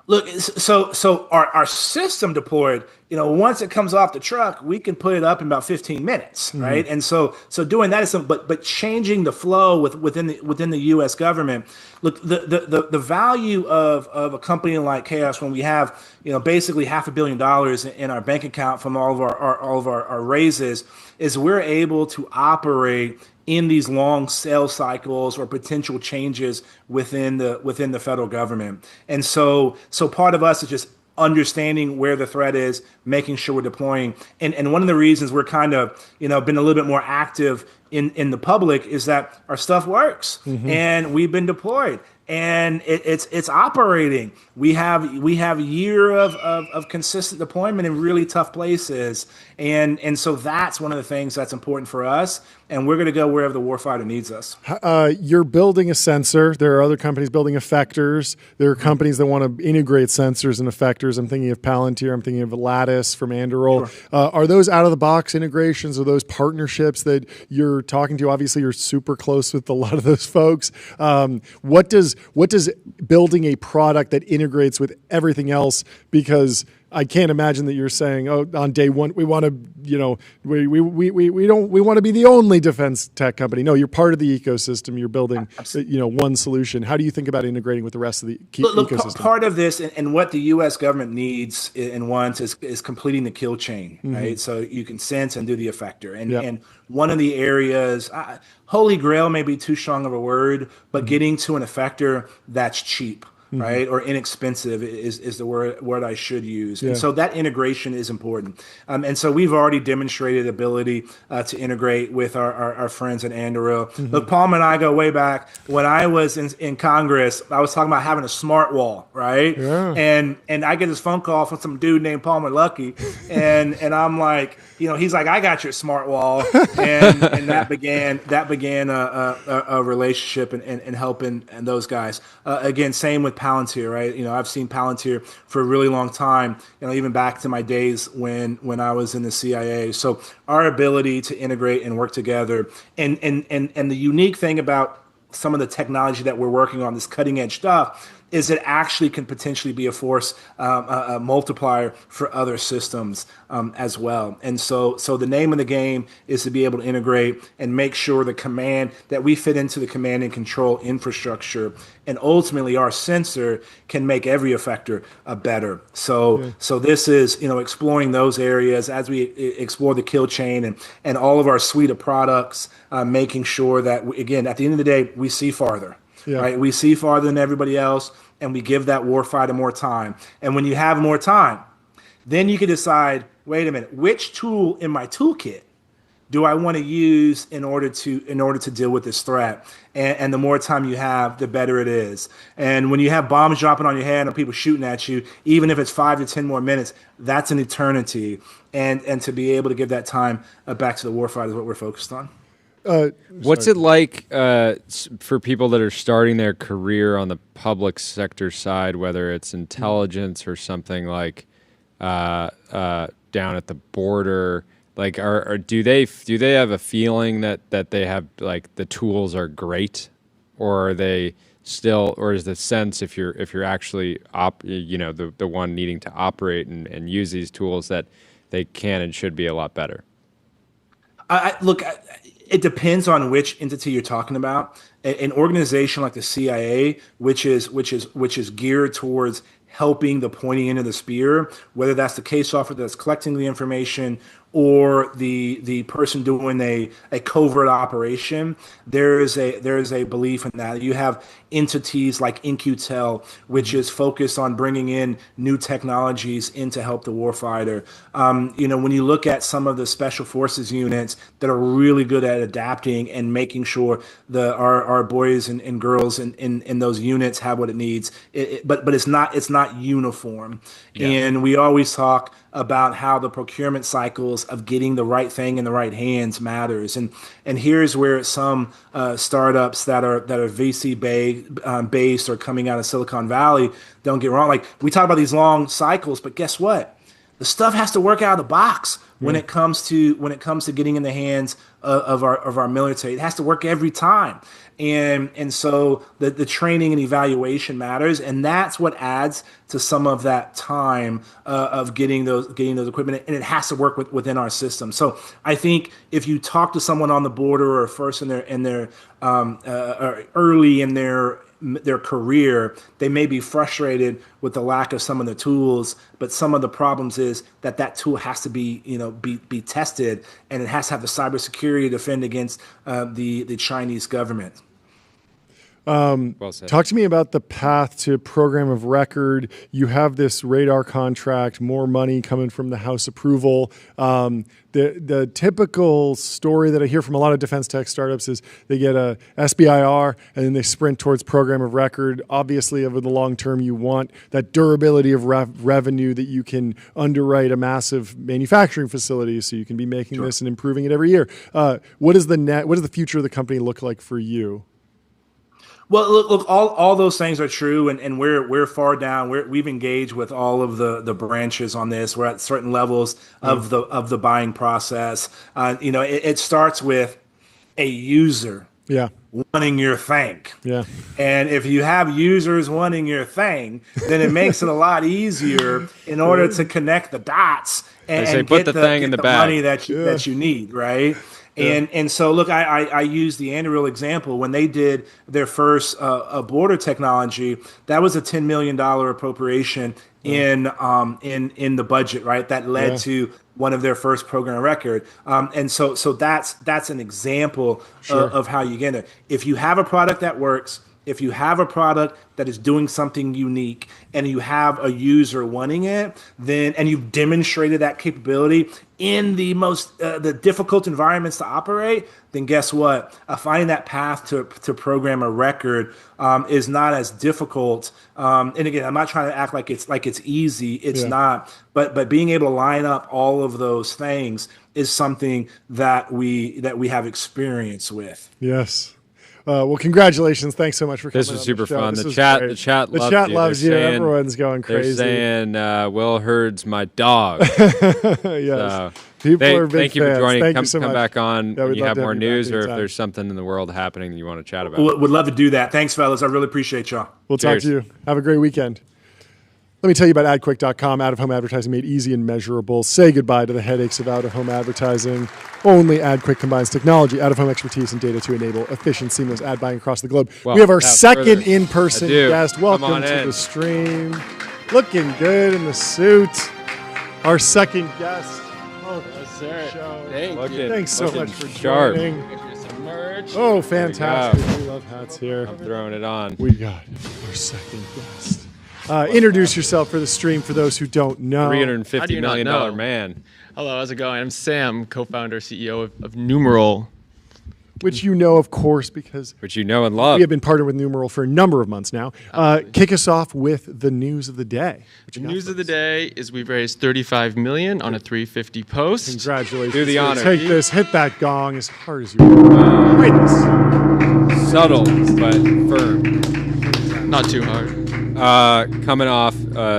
Look, so our system deployed, once it comes off the truck, we can put it up in about 15 minutes, right? And so doing that is but changing the flow within the U.S. government. Look, the value of a company like Chaos, when we have basically $500 million in our bank account from all of our raises, is we're able to operate in these long sales cycles or potential changes within the federal government. And so part of us is just understanding where the threat is, making sure we're deploying. And one of the reasons we're kind of, been a little bit more active in the public is that our stuff works and we've been deployed and it's operating. We have a year of consistent deployment in really tough places. And so that's one of the things that's important for us. And we're going to go wherever the warfighter needs us. You're building a sensor. There are other companies building effectors. There are companies that want to integrate sensors and effectors. I'm thinking of Palantir. I'm thinking of Lattice from Anduril. Sure. Are those out-of-the-box integrations? Are those partnerships that you're talking to? Obviously, you're super close with a lot of those folks. What does building a product that integrates with everything else? Because I can't imagine that you're saying, on day one, we want to, we want to be the only defense tech company. No, you're part of the ecosystem. You're building, one solution. How do you think about integrating with the rest of the ecosystem? Part of this and what the U.S. government needs and wants is completing the kill chain, right? So you can sense and do the effector. And one of the areas, Holy Grail may be too strong of a word, but getting to an effector that's cheap. right? Or inexpensive is the word I should use. And so that integration is important. And so we've already demonstrated ability to integrate with our friends at Anduril. Look, Palm and I go way back. When I was in Congress, I was talking about having a smart wall, right? Yeah. And I get this phone call from some dude named Palmer Luckey, and I'm like, he's like, I got your smart wall, and that began a relationship and helping and those guys. Again, same with Palantir, right? I've seen Palantir for a really long time, even back to my days when I was in the CIA. So our ability to integrate and work together, and the unique thing about some of the technology that we're working on, this cutting edge stuff, is it actually can potentially be a force a multiplier for other systems as well. And so the name of the game is to be able to integrate and make sure that we fit into the command and control infrastructure, and ultimately our sensor can make every effector better. So this is exploring those areas as we explore the kill chain and all of our suite of products, making sure that again, at the end of the day, we see farther. Yeah. Right, we see farther than everybody else, and we give that warfighter more time. And when you have more time, then you can decide, wait a minute, which tool in my toolkit do I want to use in order to deal with this threat? And the more time you have, the better it is. And when you have bombs dropping on your head or people shooting at you, even if it's 5 to 10 more minutes, that's an eternity. And to be able to give that time back to the warfighter is what we're focused on. What's it like for people that are starting their career on the public sector side, whether it's intelligence or something like down at the border? Like, do they have a feeling that they have, like, the tools are great, or are they still, or is the sense if you're actually the one needing to operate and use these tools that they can and should be a lot better? Look, it depends on which entity you're talking about. An organization like the CIA, which is geared towards helping the pointing end of the spear, whether that's the case officer that's collecting the information or the person doing a covert operation, there is a belief in that. You have entities like In-Q-Tel, which is focused on bringing in new technologies in to help the warfighter. When you look at some of the special forces units that are really good at adapting and making sure our boys and girls in those units have what it needs, but it's not uniform. Yeah. And we always talk about how the procurement cycles of getting the right thing in the right hands matters. And here's where some startups that are VC based or coming out of Silicon Valley, don't get wrong. Like, we talk about these long cycles, but guess what? The stuff has to work out of the box when it comes to getting in the hands of our military. It has to work every time. And so the training and evaluation matters, and that's what adds to some of that time of getting those equipment, and it has to work within our system. So I think if you talk to someone on the border or first in their early in their career, they may be frustrated with the lack of some of the tools, but some of the problems is that tool has to be tested, and it has to have the cybersecurity to defend against the Chinese government. Well said. Talk to me about the path to program of record. You have this radar contract, more money coming from the House approval. The typical story that I hear from a lot of defense tech startups is they get a SBIR and then they sprint towards program of record. Obviously, over the long term, you want that durability of revenue that you can underwrite a massive manufacturing facility, so you can be making this and improving it every year. What does the future of the company look like for you? Well, look, all those things are true, and we're far down. We've engaged with all of the branches on this. We're at certain levels of the buying process. It starts with a user wanting your thing. Yeah. And if you have users wanting your thing, then it makes it a lot easier in order to connect the dots and put the thing in the bag. Money that you need, right? And so, look, I use the Anduril example. When they did their first border technology, that was a $10 million appropriation in the budget, right? That led to one of their first program record. And so that's an example of how you get it. If you have a product that works, If you have a product that is doing something unique and you have a user wanting it, then and you've demonstrated that capability in the most the difficult environments to operate, then guess what? Finding that path to program a record is not as difficult. And again, I'm not trying to act like it's easy. It's not. But being able to line up all of those things is something that we have experience with. Yes. Well, congratulations! Thanks so much for coming. This was super fun. The chat loves you. Saying, everyone's going crazy. They're saying Will Hurd's my dog. Yes. So, people are big thank you for fans. joining. Thank come you so come much. back on when you have more news, or if anytime. there's something in the world happening that you want to chat about. Would love to do that. Thanks, fellas. I really appreciate y'all. We'll talk to you. Have a great weekend. Let me tell you about AdQuick.com, out-of-home advertising made easy and measurable. Say goodbye to the headaches of out-of-home advertising. Only AdQuick combines technology, out-of-home expertise, and data to enable efficient, seamless ad buying across the globe. Well, we have our second in-person guest. Welcome to in. the stream. Looking good in the suit. Our second guest. Yes, sir. Thank you. Thanks so much for sharp. joining. Some merch. Oh, fantastic. We love hats here. I'm throwing it on. We got our second guest. Introduce yourself for the stream for those who don't know. $350 million man. Hello, how's it going? I'm Sam, co-founder, CEO of Numeral. Which you know, of course, because which you know and love. We have been partnered with Numeral for a number of months now. Kick us off with the news of the day. The news of the day is we've raised $35 million on a 350 post. Congratulations. Do the honor. Take this, hit that gong as hard as you can. Subtle, but firm. Not too hard. Coming off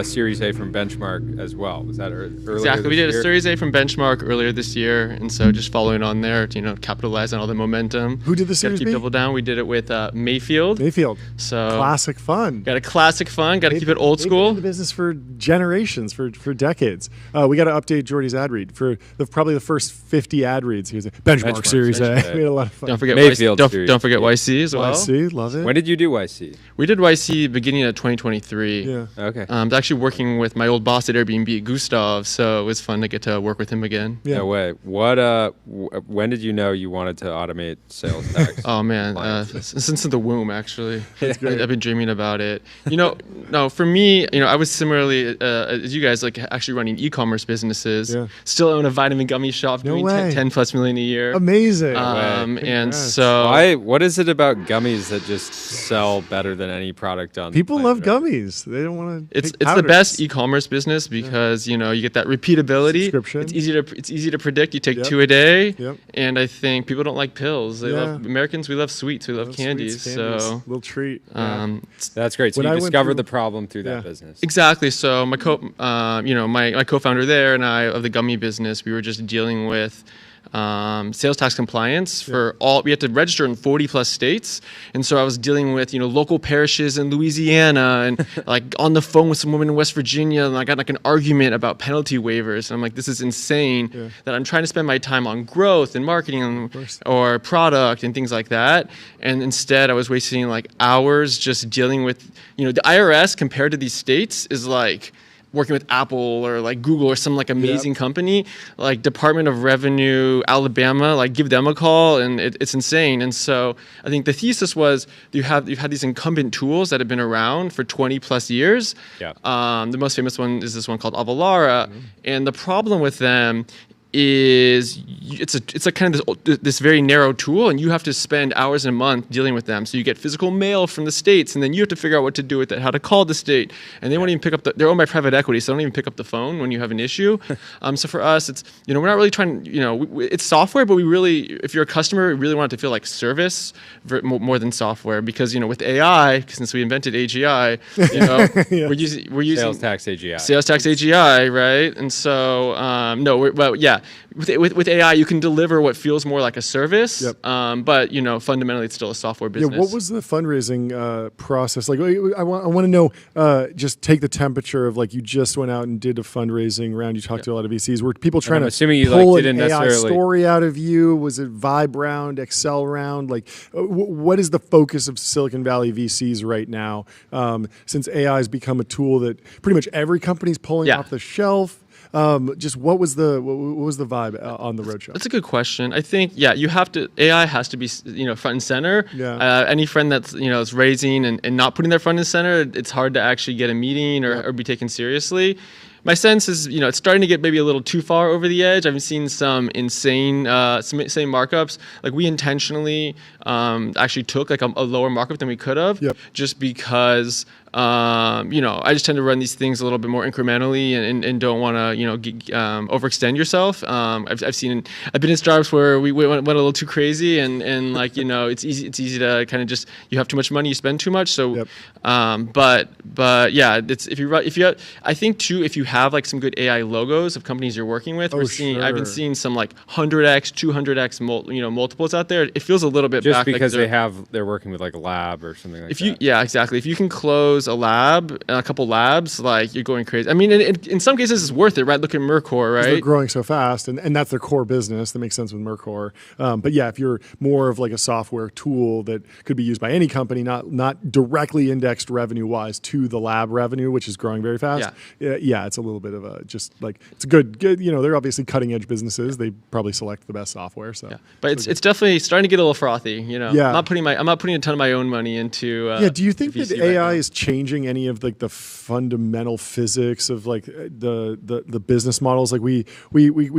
Series A from Benchmark as well. Was that earlier? Exactly. We did year? a Series A from Benchmark earlier this year, and so just following on there to capitalize on all the momentum. Who did the Series B? Double down. We did it with Mayfield. So classic fun. Got a classic fun. Got to keep it old school. Been in the business for generations, for decades. We got to update Jordy's ad read for probably the first 50 ad reads. He was a Benchmark Series A. We had a lot of fun. Don't forget Mayfield. Don't forget YC as well. YC, love it. When did you do YC? We did YC beginning of 2023. Yeah. Okay. I was actually working with my old boss at Airbnb, Gustav, so it was fun to get to work with him again. Yeah. No way. What? When did you know you wanted to automate sales tax? Oh man, since the womb actually. I've been dreaming about it. No, for me, I was similarly as you guys, like actually running e-commerce businesses. Yeah. Still own a vitamin gummy shop, doing 10 plus million a year. Amazing. And so, what is it about gummies that just sell better than any product on? People love gummies. They don't want to. It's the best e-commerce business because you get that repeatability. Subscription. It's easy to predict. You take 2 a day, Yep. and I think people don't like pills. They love Americans. We love sweets. We love candies. So little treat. That's great. So you discovered the problem through that business. Exactly. So my my co-founder there and I of the gummy business, we were just dealing with sales tax compliance for all. We had to register in 40 plus states, and so I was dealing with local parishes in Louisiana and like on the phone with some woman in West Virginia, and I got like an argument about penalty waivers, and I'm like, this is insane that I'm trying to spend my time on growth and marketing or product and things like that, and instead I was wasting like hours just dealing with the IRS compared to these states is like working with Apple or like Google or some like amazing company, like Department of Revenue, Alabama, like give them a call, and it's insane. And so I think the thesis was you've had these incumbent tools that have been around for 20 plus years. Yeah. The most famous one is this one called Avalara, and the problem with them is it's a kind of this very narrow tool, and you have to spend hours in a month dealing with them. So you get physical mail from the states, and then you have to figure out what to do with it, how to call the state, and they won't even pick up they're owned by private equity, so they don't even pick up the phone when you have an issue. So for us, it's we're not really trying, it's software, but we really, if you're a customer, we really want it to feel like service more than software, because with AI, since we invented AGI, we're using sales tax AGI, right? And so with AI, you can deliver what feels more like a service, but fundamentally it's still a software business. Yeah, what was the fundraising process like? I want to know. Just take the temperature of like you just went out and did a fundraising round. You talked to a lot of VCs. Were people trying to pull an AI story out of you? Was it Vibe round, Excel round? Like, what is the focus of Silicon Valley VCs right now? Since AI has become a tool that pretty much every company's pulling off the shelf. Just what was the vibe on the roadshow? That's a good question. I think AI has to be front and center. Yeah. Any friend that's is raising and not putting their front and center, it's hard to actually get a meeting or be taken seriously. My sense is, it's starting to get maybe a little too far over the edge. I've seen some insane markups. Like we intentionally actually took like a lower markup than we could have, just because I just tend to run these things a little bit more incrementally and don't want to overextend yourself. I've been in startups where we went a little too crazy and like it's easy to kind of just, you have too much money, you spend too much. So but yeah, I think too, if you have like some good AI logos of companies you're working with, I've been seeing some like 100x 200x multiples out there. It feels a little bit just back because like they're working with like a lab or something like that. Yeah, exactly. If you can close a couple labs, like you're going crazy. I mean, in some cases it's worth it, right? Look at Mercor, right? They're growing so fast, and that's their core business. That makes sense with Mercor. But yeah, if you're more of like a software tool that could be used by any company, not directly indexed revenue-wise to the lab revenue, which is growing very fast. Yeah, it's a little bit of a just like it's good. They're obviously cutting-edge businesses. They probably select the best software. So, but it's definitely starting to get a little frothy. I'm not putting a ton of my own money into. Do you think that AI is changing any of like the fundamental physics of like the business models? Like we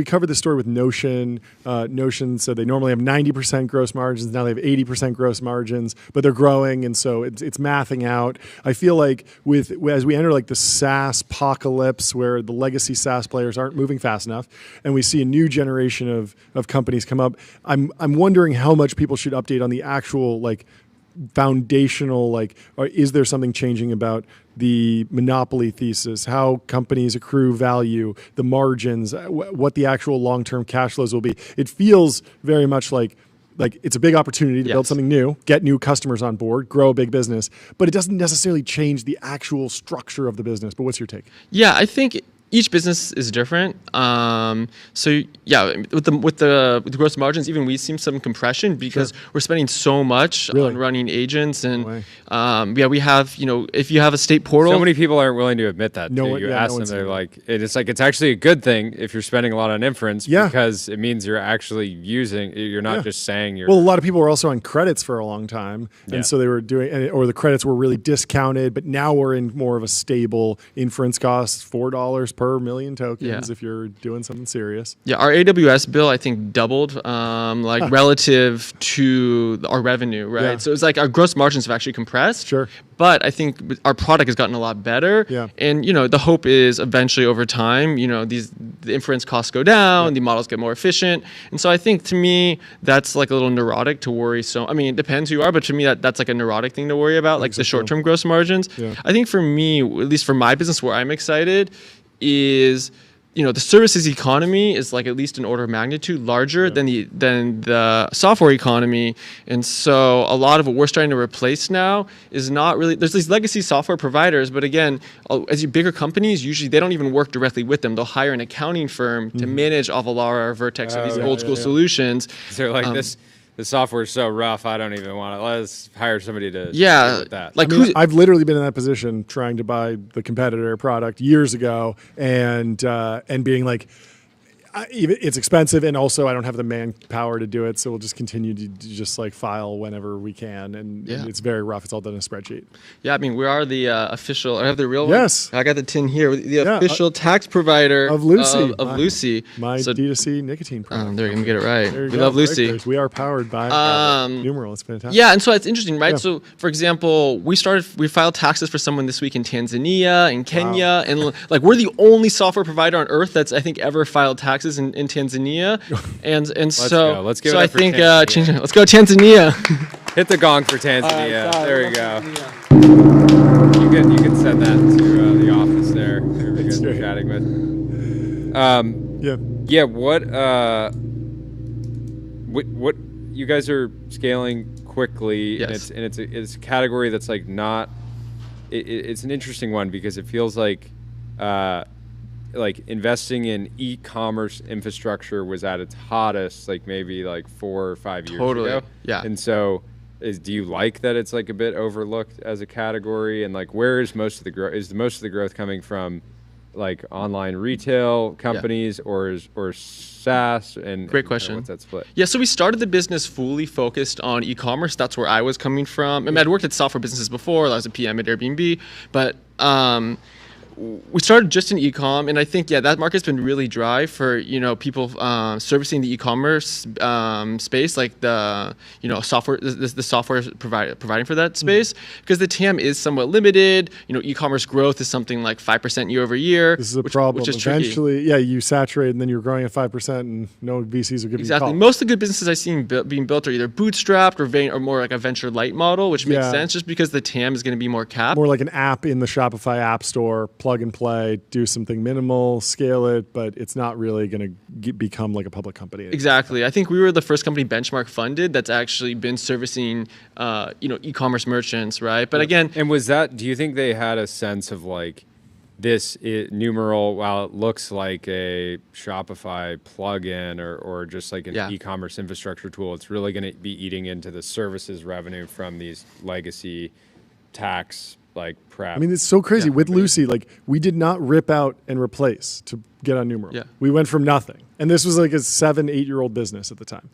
covered this story with Notion. Notion said they normally have 90% gross margins. Now they have 80% gross margins, but they're growing, and so it's mathing out. I feel like as we enter like the SaaS apocalypse, where the legacy SaaS players aren't moving fast enough, and we see a new generation of companies come up, I'm wondering how much people should update on the actual like foundational, like, or is there something changing about the monopoly thesis, how companies accrue value, the margins, what the actual long-term cash flows will be? It feels very much like it's a big opportunity to build something new, get new customers on board, grow a big business, but it doesn't necessarily change the actual structure of the business. But what's your take? Yeah, I think each business is different. So yeah, with the gross margins, even we've seen some compression because we're spending so much on running agents, and we have if you have a state portal. So many people aren't willing to admit that. You ask them, they're like, it's actually a good thing if you're spending a lot on inference because it means you're actually you're not just saying you're. Well, a lot of people were also on credits for a long time, and so they were doing, or the credits were really discounted, but now we're in more of a stable inference cost, $4 per million tokens if you're doing something serious. Yeah, our AWS bill I think doubled relative to our revenue, right? Yeah. So it's like our gross margins have actually compressed. Sure. But I think our product has gotten a lot better. Yeah. And the hope is eventually over time, the inference costs go down, the models get more efficient. And so I think to me that's like a little neurotic to worry. So I mean, it depends who you are, but to me that's like a neurotic thing to worry about, like the short-term gross margins. Yeah. I think for me, at least for my business, where I'm excited is the services economy is like at least an order of magnitude larger than the software economy, and so a lot of what we're starting to replace now is not really. There's these legacy software providers, but again, as bigger companies, usually they don't even work directly with them. They'll hire an accounting firm to manage Avalara or Vertex or these old school solutions. They're like this. The software is so rough, I don't even want it. Let's hire somebody to deal with that. Like I've literally been in that position trying to buy the competitor product years ago and being like, it's expensive, and also I don't have the manpower to do it, so we'll just continue to just like file whenever we can, and it's very rough. It's all done in a spreadsheet. Yeah, I mean, we are the official. I have the real one. I got the tin here. The official tax provider of Lucy. Of Lucy. My D2C nicotine product. There, you can get it right. We love Lucy. We are powered by Numeral. It's fantastic. Yeah, and so it's interesting, right? Yeah. So, for example, we filed taxes for someone this week in Tanzania, in Kenya, and like we're the only software provider on earth that's I think ever filed taxes in Tanzania, and let's give it I up for think Tanzania. Let's go Tanzania. Hit the gong for Tanzania. There we go. You can send that to the office there. We're good chatting with. What you guys are scaling quickly, yes. and it's a category that's like not. It's an interesting one because it feels like investing in e-commerce infrastructure was at its hottest like maybe like 4 or 5 years ago. Yeah. And so do you like that it's like a bit overlooked as a category, and like where is most of the growth? Is most of the growth coming from like online retail companies or SaaS? And great question. What's that split? Yeah, so we started the business fully focused on e-commerce. That's where I was coming from. I mean, I'd worked at software businesses before. I was a PM at Airbnb, but we started just in e-com, and I think that market's been really dry for people servicing the e-commerce space, like the software the software providing for that space, because the TAM is somewhat limited. E-commerce growth is something like 5% year over year. This is a problem. Which is eventually, you saturate, and then you're growing at 5%, and no VCs will give you a call. Most of the good businesses I've seen being built are either bootstrapped or more like a venture light model, which makes sense just because the TAM is going to be more capped. More like an app in the Shopify app store. Plug and play, do something minimal, scale it, but it's not really going to become like a public company anymore. Exactly. I think we were the first company benchmark funded that's actually been servicing, e-commerce merchants, right? But again, and do you think they had a sense of like this numeral, while it looks like a Shopify plugin or just like an e-commerce infrastructure tool, it's really going to be eating into the services revenue from these legacy tax prep. I mean, it's so crazy. With Lucy, we did not rip out and replace to get on Numeral. Yeah. We went from nothing. And this was like a 7-8-year-old business at the time.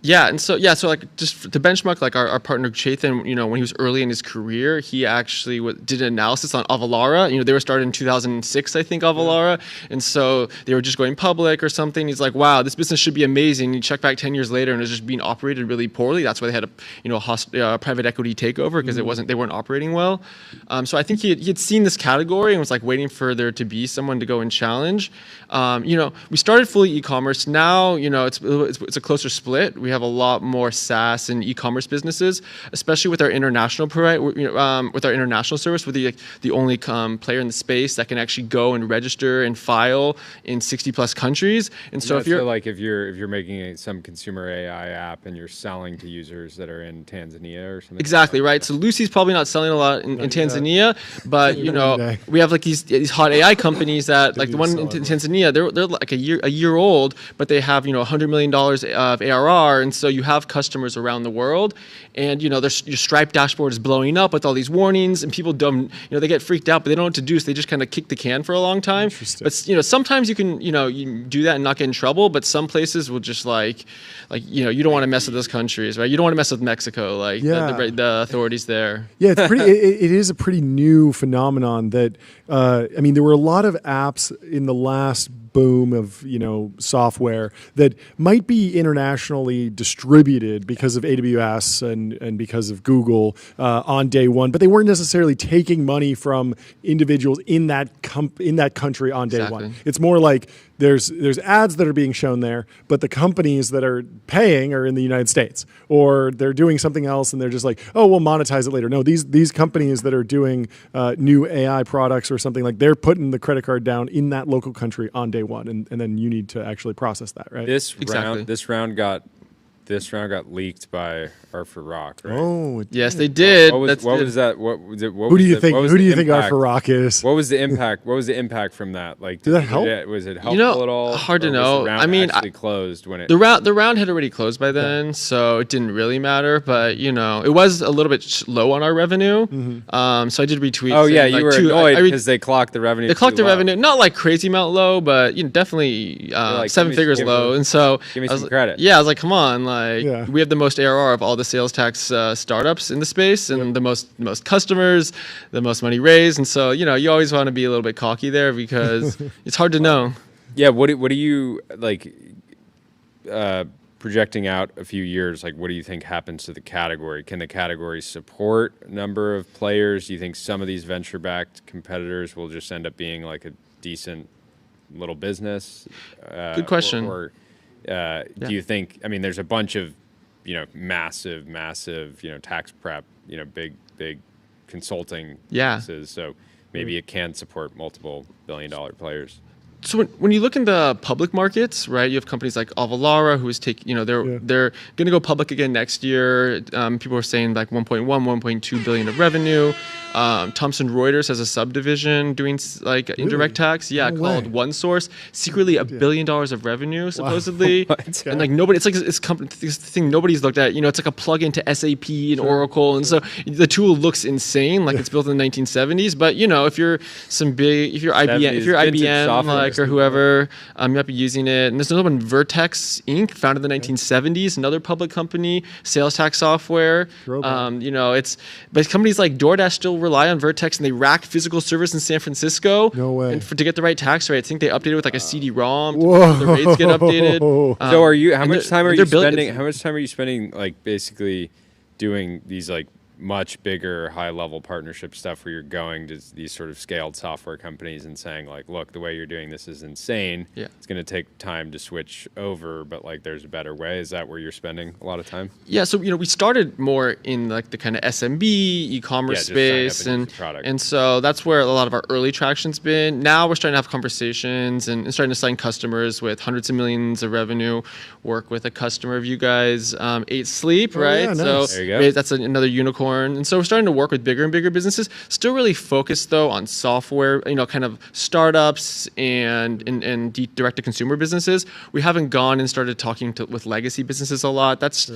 Yeah, and so just to benchmark, our partner Chethan, when he was early in his career, he actually did an analysis on Avalara. They were started in 2006, I think, Avalara, and so they were just going public or something. He's like, wow, this business should be amazing. You check back 10 years later, and it's just being operated really poorly. That's why they had a private equity takeover, because they weren't operating well. So I think he had seen this category and was waiting for there to be someone to go and challenge. We started fully e-commerce. Now it's a closer split. We have a lot more SaaS and e-commerce businesses, especially with our international with our international service. We're the only player in the space that can actually go and register and file in 60+ countries. And so if you're making some consumer AI app and you're selling to users that are in Tanzania or something. Exactly, right. So Lucy's probably not selling a lot in Tanzania, but we have these hot AI companies that the one in Tanzania, they're like a year old, but they have $100 million of ARR. And so you have customers around the world, and your Stripe dashboard is blowing up with all these warnings, and people they get freaked out, but they don't know what to do, so they just kind of kick the can for a long time. But sometimes you can you do that and not get in trouble, but some places will just you don't want to mess with those countries, right? You don't want to mess with Mexico, the authorities there. Yeah, it's pretty. It is a pretty new phenomenon that there were a lot of apps in the last boom of software that might be internationally distributed because of AWS and because of Google on day one, but they weren't necessarily taking money from individuals in that country on day one. It's more like there's ads that are being shown there, but the companies that are paying are in the United States, or they're doing something else and they're just like, oh, we'll monetize it later. No, these companies that are doing new AI products or something, they're putting the credit card down in that local country on day one, and then you need to actually process that, right? This round got leaked by Arthur Rock, right? Oh, yes, they did. What was that? Who do you think Arthur Rock is? What was the impact? What was the impact from that? Did that help? Was it helpful at all? Hard to know. Actually closed when it the round had already closed by then, so it didn't really matter. But it was a little bit low on our revenue. Mm-hmm. So I did retweet. Oh yeah, you were annoyed because they clocked the revenue. They clocked the revenue, not like crazy amount low, but definitely 7 figures low. And so give me some credit. Yeah, I was like, come on. We have the most ARR of all the sales tax startups in the space, and the most customers, the most money raised, and so you always want to be a little bit cocky there because it's hard to know. Yeah, what do you projecting out a few years? What do you think happens to the category? Can the category support a number of players? Do you think some of these venture-backed competitors will just end up being a decent little business? Good question. Do you think? There's a bunch of massive, tax prep, big consulting businesses. So maybe it can support multiple billion-dollar players. So when you look in the public markets, right, you have companies like Avalara, who is they're going to go public again next year. People are saying like 1.2 billion of revenue. Thomson Reuters has a subdivision doing like indirect tax, called OneSource. Secretly $1 billion of revenue, supposedly. And like nobody, it's like this thing nobody's looked at. It's like a plug into SAP and Oracle, and so the tool looks insane, like it's built in the 1970s. But if you're IBM, like or whoever, you might be using it. And there's another one, Vertex Inc., founded in the 1970s, another public company, sales tax software. But companies like DoorDash still rely on Vertex, and they rack physical servers in San Francisco. No way. And to get the right tax rate, I think they updated with like a CD-ROM. The rates get updated. So how much time are you spending like basically doing these like much bigger high level partnership stuff where you're going to these sort of scaled software companies and saying like, look, the way you're doing this is insane. It's going to take time to switch over, but like there's a better way. Is that where you're spending a lot of time? Yeah. So, we started more in like the kind of SMB e-commerce space. And so that's where a lot of our early traction's been. Now we're starting to have conversations and starting to sign customers with hundreds of millions of revenue, work with a customer of you guys, 8 Sleep, right? Yeah, nice. So there you go. that's another unicorn. And so we're starting to work with bigger and bigger businesses, still really focused though on software, kind of startups and direct to consumer businesses. We haven't gone and started talking with legacy businesses a lot. That's,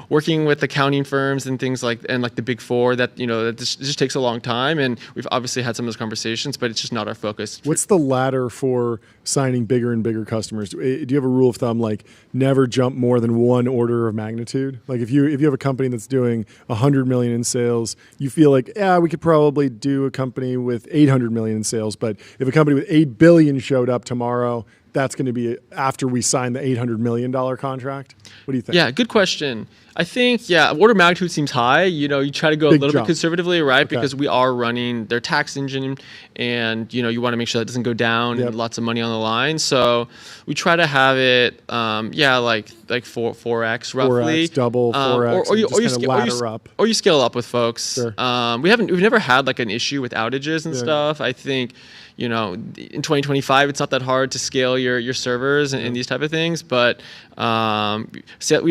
working with accounting firms and things like the Big Four that just takes a long time. And we've obviously had some of those conversations, but it's just not our focus. What's the ladder for signing bigger and bigger customers? Do you have a rule of thumb, like never jump more than one order of magnitude? Like if you have a company that's doing 100 million in sales, you feel like, we could probably do a company with 800 million in sales. But if a company with 8 billion showed up tomorrow, that's going to be after we sign the $800 million contract? What do you think? Yeah, good question. I think, order of magnitude seems high. You try to go a little bit conservatively, right? Okay. Because we are running their tax engine, and you want to make sure that doesn't go down and lots of money on the line. So we try to have it, like 4x roughly. 4x, double, 4x, or you ladder up. Or you scale up with folks. Sure. We've never had like an issue with outages and stuff. I think, in 2025, it's not that hard to scale your servers and these type of things. But we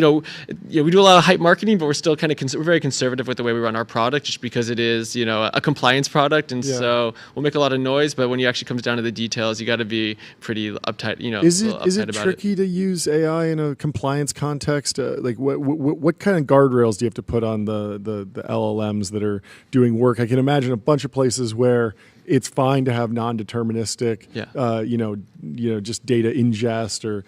do a lot of hype marketing, but we're still kind of we're very conservative with the way we run our product, just because it is a compliance product, and so we'll make a lot of noise. But when it actually comes down to the details, you got to be pretty uptight. Is it tricky to use AI in a compliance context? Like what kind of guardrails do you have to put on the LLMs that are doing work? I can imagine a bunch of places where it's fine to have non-deterministic, just data ingest or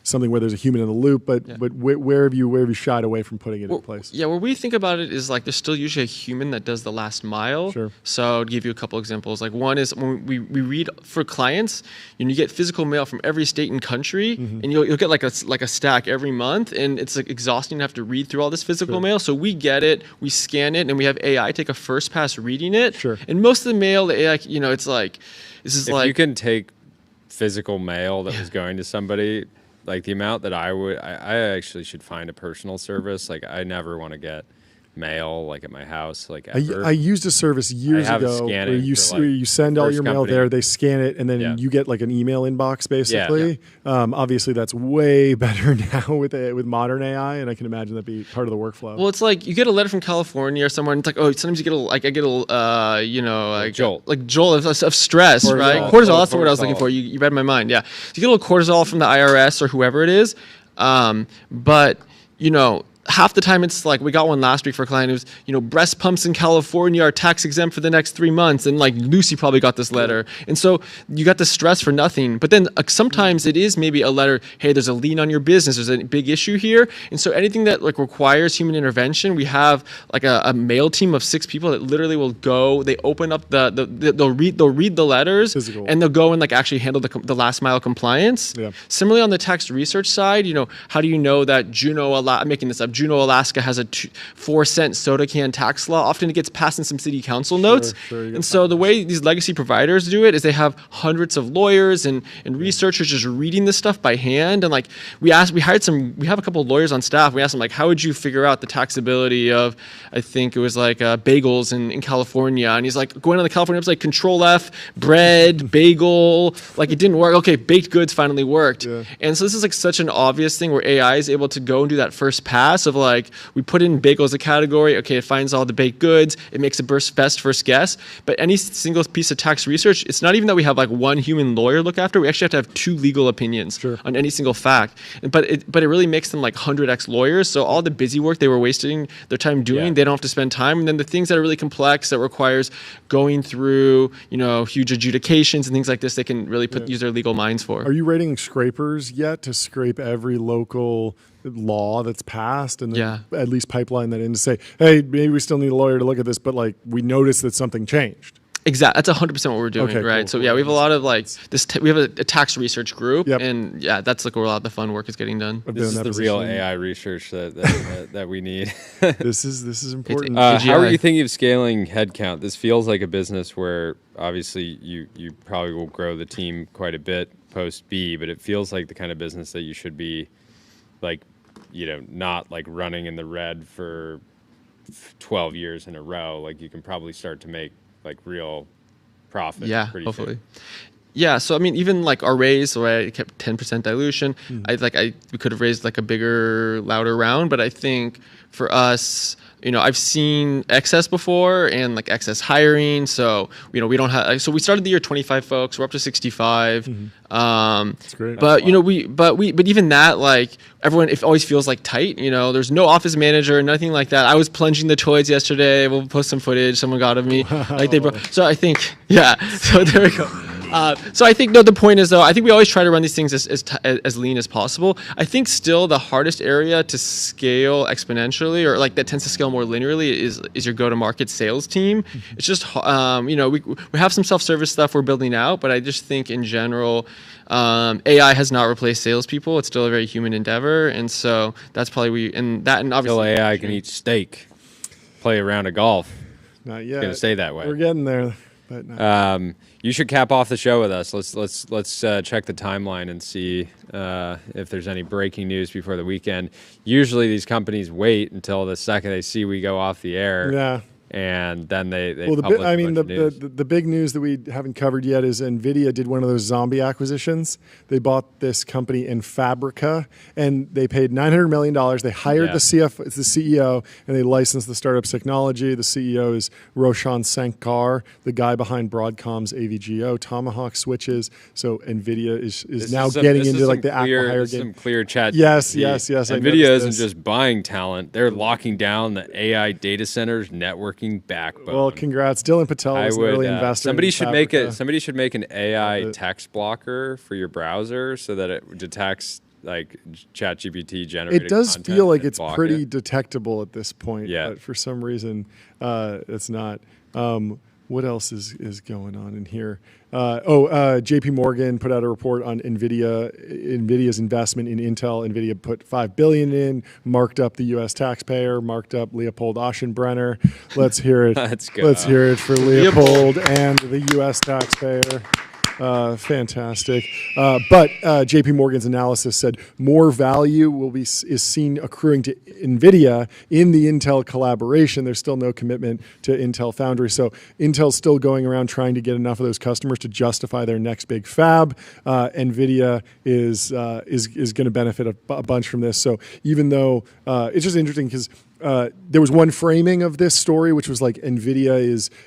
something where there's a human in the loop. But where have you shied away from putting it in place? Yeah, where we think about it is like there's still usually a human that does the last mile. Sure. So I'll give you a couple examples. Like one is when we read for clients, you get physical mail from every state and country, and you'll get like a stack every month, and it's like exhausting to have to read through all this physical mail. So we get it, we scan it, and we have AI take a first pass reading it. Sure. And most of the mail, the AI, it's like if you can take physical mail that was going to somebody, like the amount that I actually should find a personal service. Like I never want to get mail like at my house, like ever. I used a service years ago where you send all your mail there, they scan it, and then you get like an email inbox basically. Obviously that's way better now with modern AI, and I can imagine that'd be part of the workflow. Well, it's like you get a letter from California or somewhere, and it's like, sometimes you get jolt of stress, cortisol, right? Cortisol, that's the word I was looking for. You read my mind, yeah. So you get a little cortisol from the IRS or whoever it is, but half the time it's like, we got one last week for a client who's, breast pumps in California are tax exempt for the next 3 months. And like Lucy probably got this letter. And so you got the stress for nothing. But then sometimes it is maybe a letter, hey, there's a lien on your business. There's a big issue here. And so anything that like requires human intervention, we have like a mail team of 6 people that literally will go, they open up they'll read the letters. Physical. And they'll go and like actually handle the last mile compliance. Yeah. Similarly on the tax research side, how do you know that Juno, I'm making this up, Juneau, Alaska has a 4-cent soda can tax law. Often it gets passed in some city council notes. And so the way these legacy providers do it is they have hundreds of lawyers and researchers just reading this stuff by hand. And like we have a couple of lawyers on staff. We asked them like, how would you figure out the taxability of, I think it was like bagels in California. And he's like going on the California website, Control F, bread, bagel, like it didn't work. Okay, baked goods finally worked. Yeah. And so this is like such an obvious thing where AI is able to go and do that first pass of like, we put in bagel as a category. Okay, it finds all the baked goods. It makes a best first guess. But any single piece of tax research, it's not even that we have like one human lawyer look after. We actually have to have 2 legal opinions on any single fact. But it really makes them like 100x lawyers. So all the busy work they were wasting their time doing, they don't have to spend time. And then the things that are really complex that requires going through, huge adjudications and things like this, they can really use their legal minds for. Are you rating scrapers yet to scrape every local law that's passed and then at least pipeline that in to say, hey, maybe we still need a lawyer to look at this, but like we noticed that something changed? Exactly. That's 100% what we're doing, right? Cool, so we have a lot of like this. We have a tax research group, and that's like where a lot of the fun work is getting done. This is the real AI research that we need. This is important. How are you thinking of scaling headcount? This feels like a business where obviously you probably will grow the team quite a bit post B, but it feels like the kind of business that you should be like, not like running in the red for 12 years in a row. Like you can probably start to make like real profit. Yeah, hopefully. Yeah, so I mean, even like our raise, where I kept 10% dilution, we could have raised like a bigger, louder round, but I think for us, I've seen excess before and like excess hiring. So, we don't have, so we started the year 25 folks, we're up to 65. That's great. But, but even that, like everyone, it always feels like tight, there's no office manager, nothing like that. I was plunging the toys yesterday. We'll post some footage someone got of me. So I think, so there we go. So I think the point is though, I think we always try to run these things as lean as possible. I think still the hardest area to scale exponentially, or like that tends to scale more linearly, is your go-to-market sales team. It's just we have some self-service stuff we're building out, but I just think in general, AI has not replaced salespeople. It's still a very human endeavor, and so that's probably and obviously still AI can eat steak, play a round of golf. Not yet. It's gonna stay that way. We're getting there. But no. You should cap off the show with us. Let's check the timeline and see if there's any breaking news before the weekend. Usually these companies wait until the second they see we go off the air. Yeah. And then they the big news that we haven't covered yet is NVIDIA did one of those zombie acquisitions. They bought this company in Fabrica, and they paid $900 million. They hired the CEO, and they licensed the startup's technology. The CEO is Roshan Sankar, the guy behind Broadcom's AVGO Tomahawk switches. So NVIDIA is now getting into like the acqui-hire game. Some clear chat. Yes. NVIDIA isn't just buying talent; they're locking down the AI data centers, networking backbone. Well, congrats, Dylan Patel is an early investor. Somebody should make an AI text blocker for your browser so that it detects like ChatGPT generated. It does feel like it's pretty detectable at this point, but for some reason, it's not. What else is going on in here? JP Morgan put out a report on NVIDIA's investment in Intel. NVIDIA put $5 billion in, marked up the U.S. taxpayer, marked up Leopold Aschenbrenner. Let's hear it. Let's hear it for Leopold and the U.S. taxpayer. Fantastic. But JP Morgan's analysis said more value is seen accruing to NVIDIA in the Intel collaboration. There's still no commitment to Intel Foundry. So Intel's still going around trying to get enough of those customers to justify their next big fab. NVIDIA is going to benefit a bunch from this. So even though it's just interesting because there was one framing of this story, which was like NVIDIA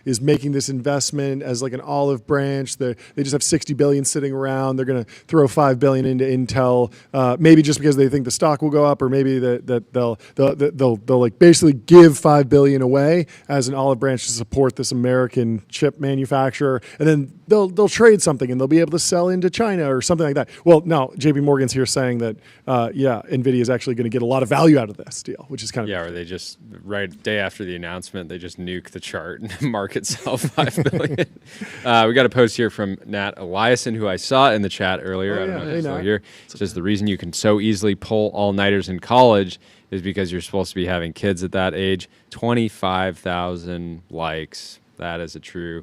is making this investment as like an olive branch. They just have $60 billion sitting around. They're going to throw $5 billion into Intel, maybe just because they think the stock will go up, or maybe that they'll like basically give $5 billion away as an olive branch to support this American chip manufacturer. And then they'll trade something and they'll be able to sell into China or something like that. Well, no, JP Morgan's here saying that, NVIDIA is actually going to get a lot of value out of this deal, which is kind of or they just right day after the announcement, they just nuke the chart and market sell 5 billion. We got a post here from Nat Eliason, who I saw in the chat earlier. I don't know if he's still here. It says the reason you can so easily pull all-nighters in college is because you're supposed to be having kids at that age. 25,000 likes. That is a true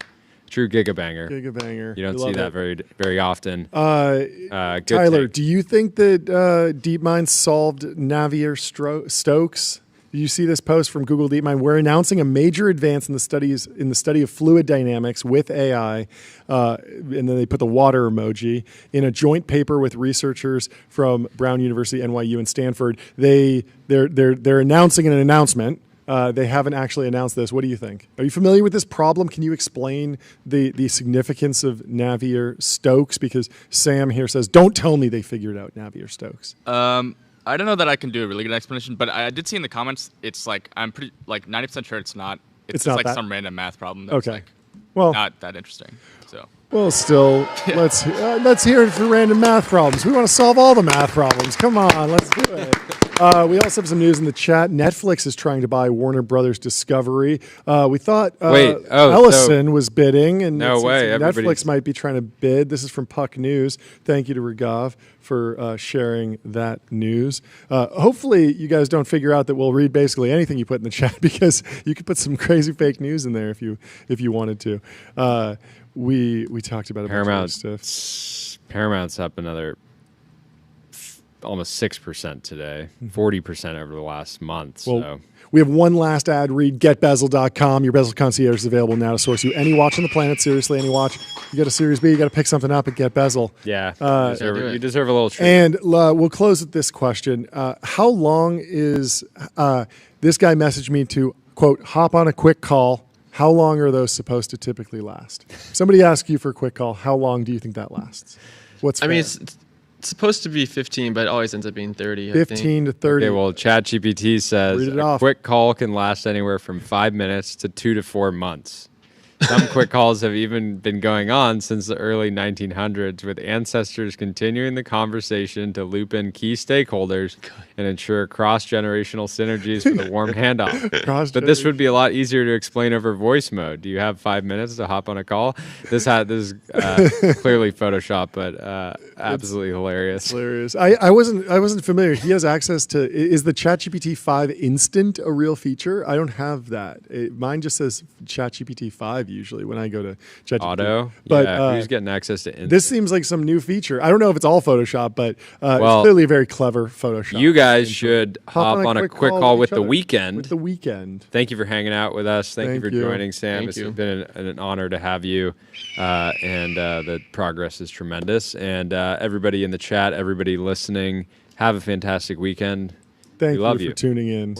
gigabanger. Gigabanger. You don't see that very often. Tyler, do you think that DeepMind solved Navier-Stokes? Do you see this post from Google DeepMind? We're announcing a major advance in the study of fluid dynamics with AI, and then they put the water emoji in a joint paper with researchers from Brown University, NYU, and Stanford. They're announcing an announcement. They haven't actually announced this. What do you think? Are you familiar with this problem? Can you explain the significance of Navier-Stokes? Because Sam here says, don't tell me they figured out Navier-Stokes. I don't know that I can do a really good explanation, but I did see in the comments, it's like, I'm pretty, 90% sure it's not. It's just like some random math problem that's not that interesting. So. Well, still, let's hear it for random math problems. We want to solve all the math problems. Come on, let's do it. We also have some news in the chat. Netflix is trying to buy Warner Brothers Discovery. We thought Ellison was bidding, and Netflix might be trying to bid. This is from Puck News. Thank you to Ragav for sharing that news. Hopefully, you guys don't figure out that we'll read basically anything you put in the chat, because you could put some crazy fake news in there if you wanted to. We talked about a bunch of stuff. Paramount's up another almost 6% today, 40% over the last month. Well, so we have one last ad read. GetBezel.com. Your Bezel concierge is available now to source you any watch on the planet. Seriously, any watch. You got a Series B, you got to pick something up at Get Bezel. Yeah, you deserve a little treat. And we'll close with this question. How long is this guy messaged me to, quote, hop on a quick call. How long are those supposed to typically last? Somebody asks you for a quick call. How long do you think that lasts? What's fair? I mean, it's supposed to be 15, but it always ends up being 30. 15 to 30. Okay, well, ChatGPT says a quick call can last anywhere from 5 minutes to 2 to 4 months. Some quick calls have even been going on since the early 1900s, with ancestors continuing the conversation to loop in key stakeholders and ensure cross-generational synergies for the warm handoff. But this would be a lot easier to explain over voice mode. Do you have 5 minutes to hop on a call? This is clearly Photoshop, but absolutely hilarious. Hilarious. I wasn't familiar. He has access to. Is the ChatGPT 5 Instant a real feature? I don't have that. Mine just says ChatGPT 5 usually when I go to ChatGPT. Auto, but who's getting access to Instant? This seems like some new feature. I don't know if it's all Photoshop, but it's clearly a very clever Photoshop. You guys should hop on a quick call with The Weeknd. With The Weeknd. Thank you for hanging out with us. Thank you for joining, Sam. It's been an honor to have you, and the progress is tremendous. And everybody in the chat, everybody listening, have a fantastic weekend. Thank you for tuning in.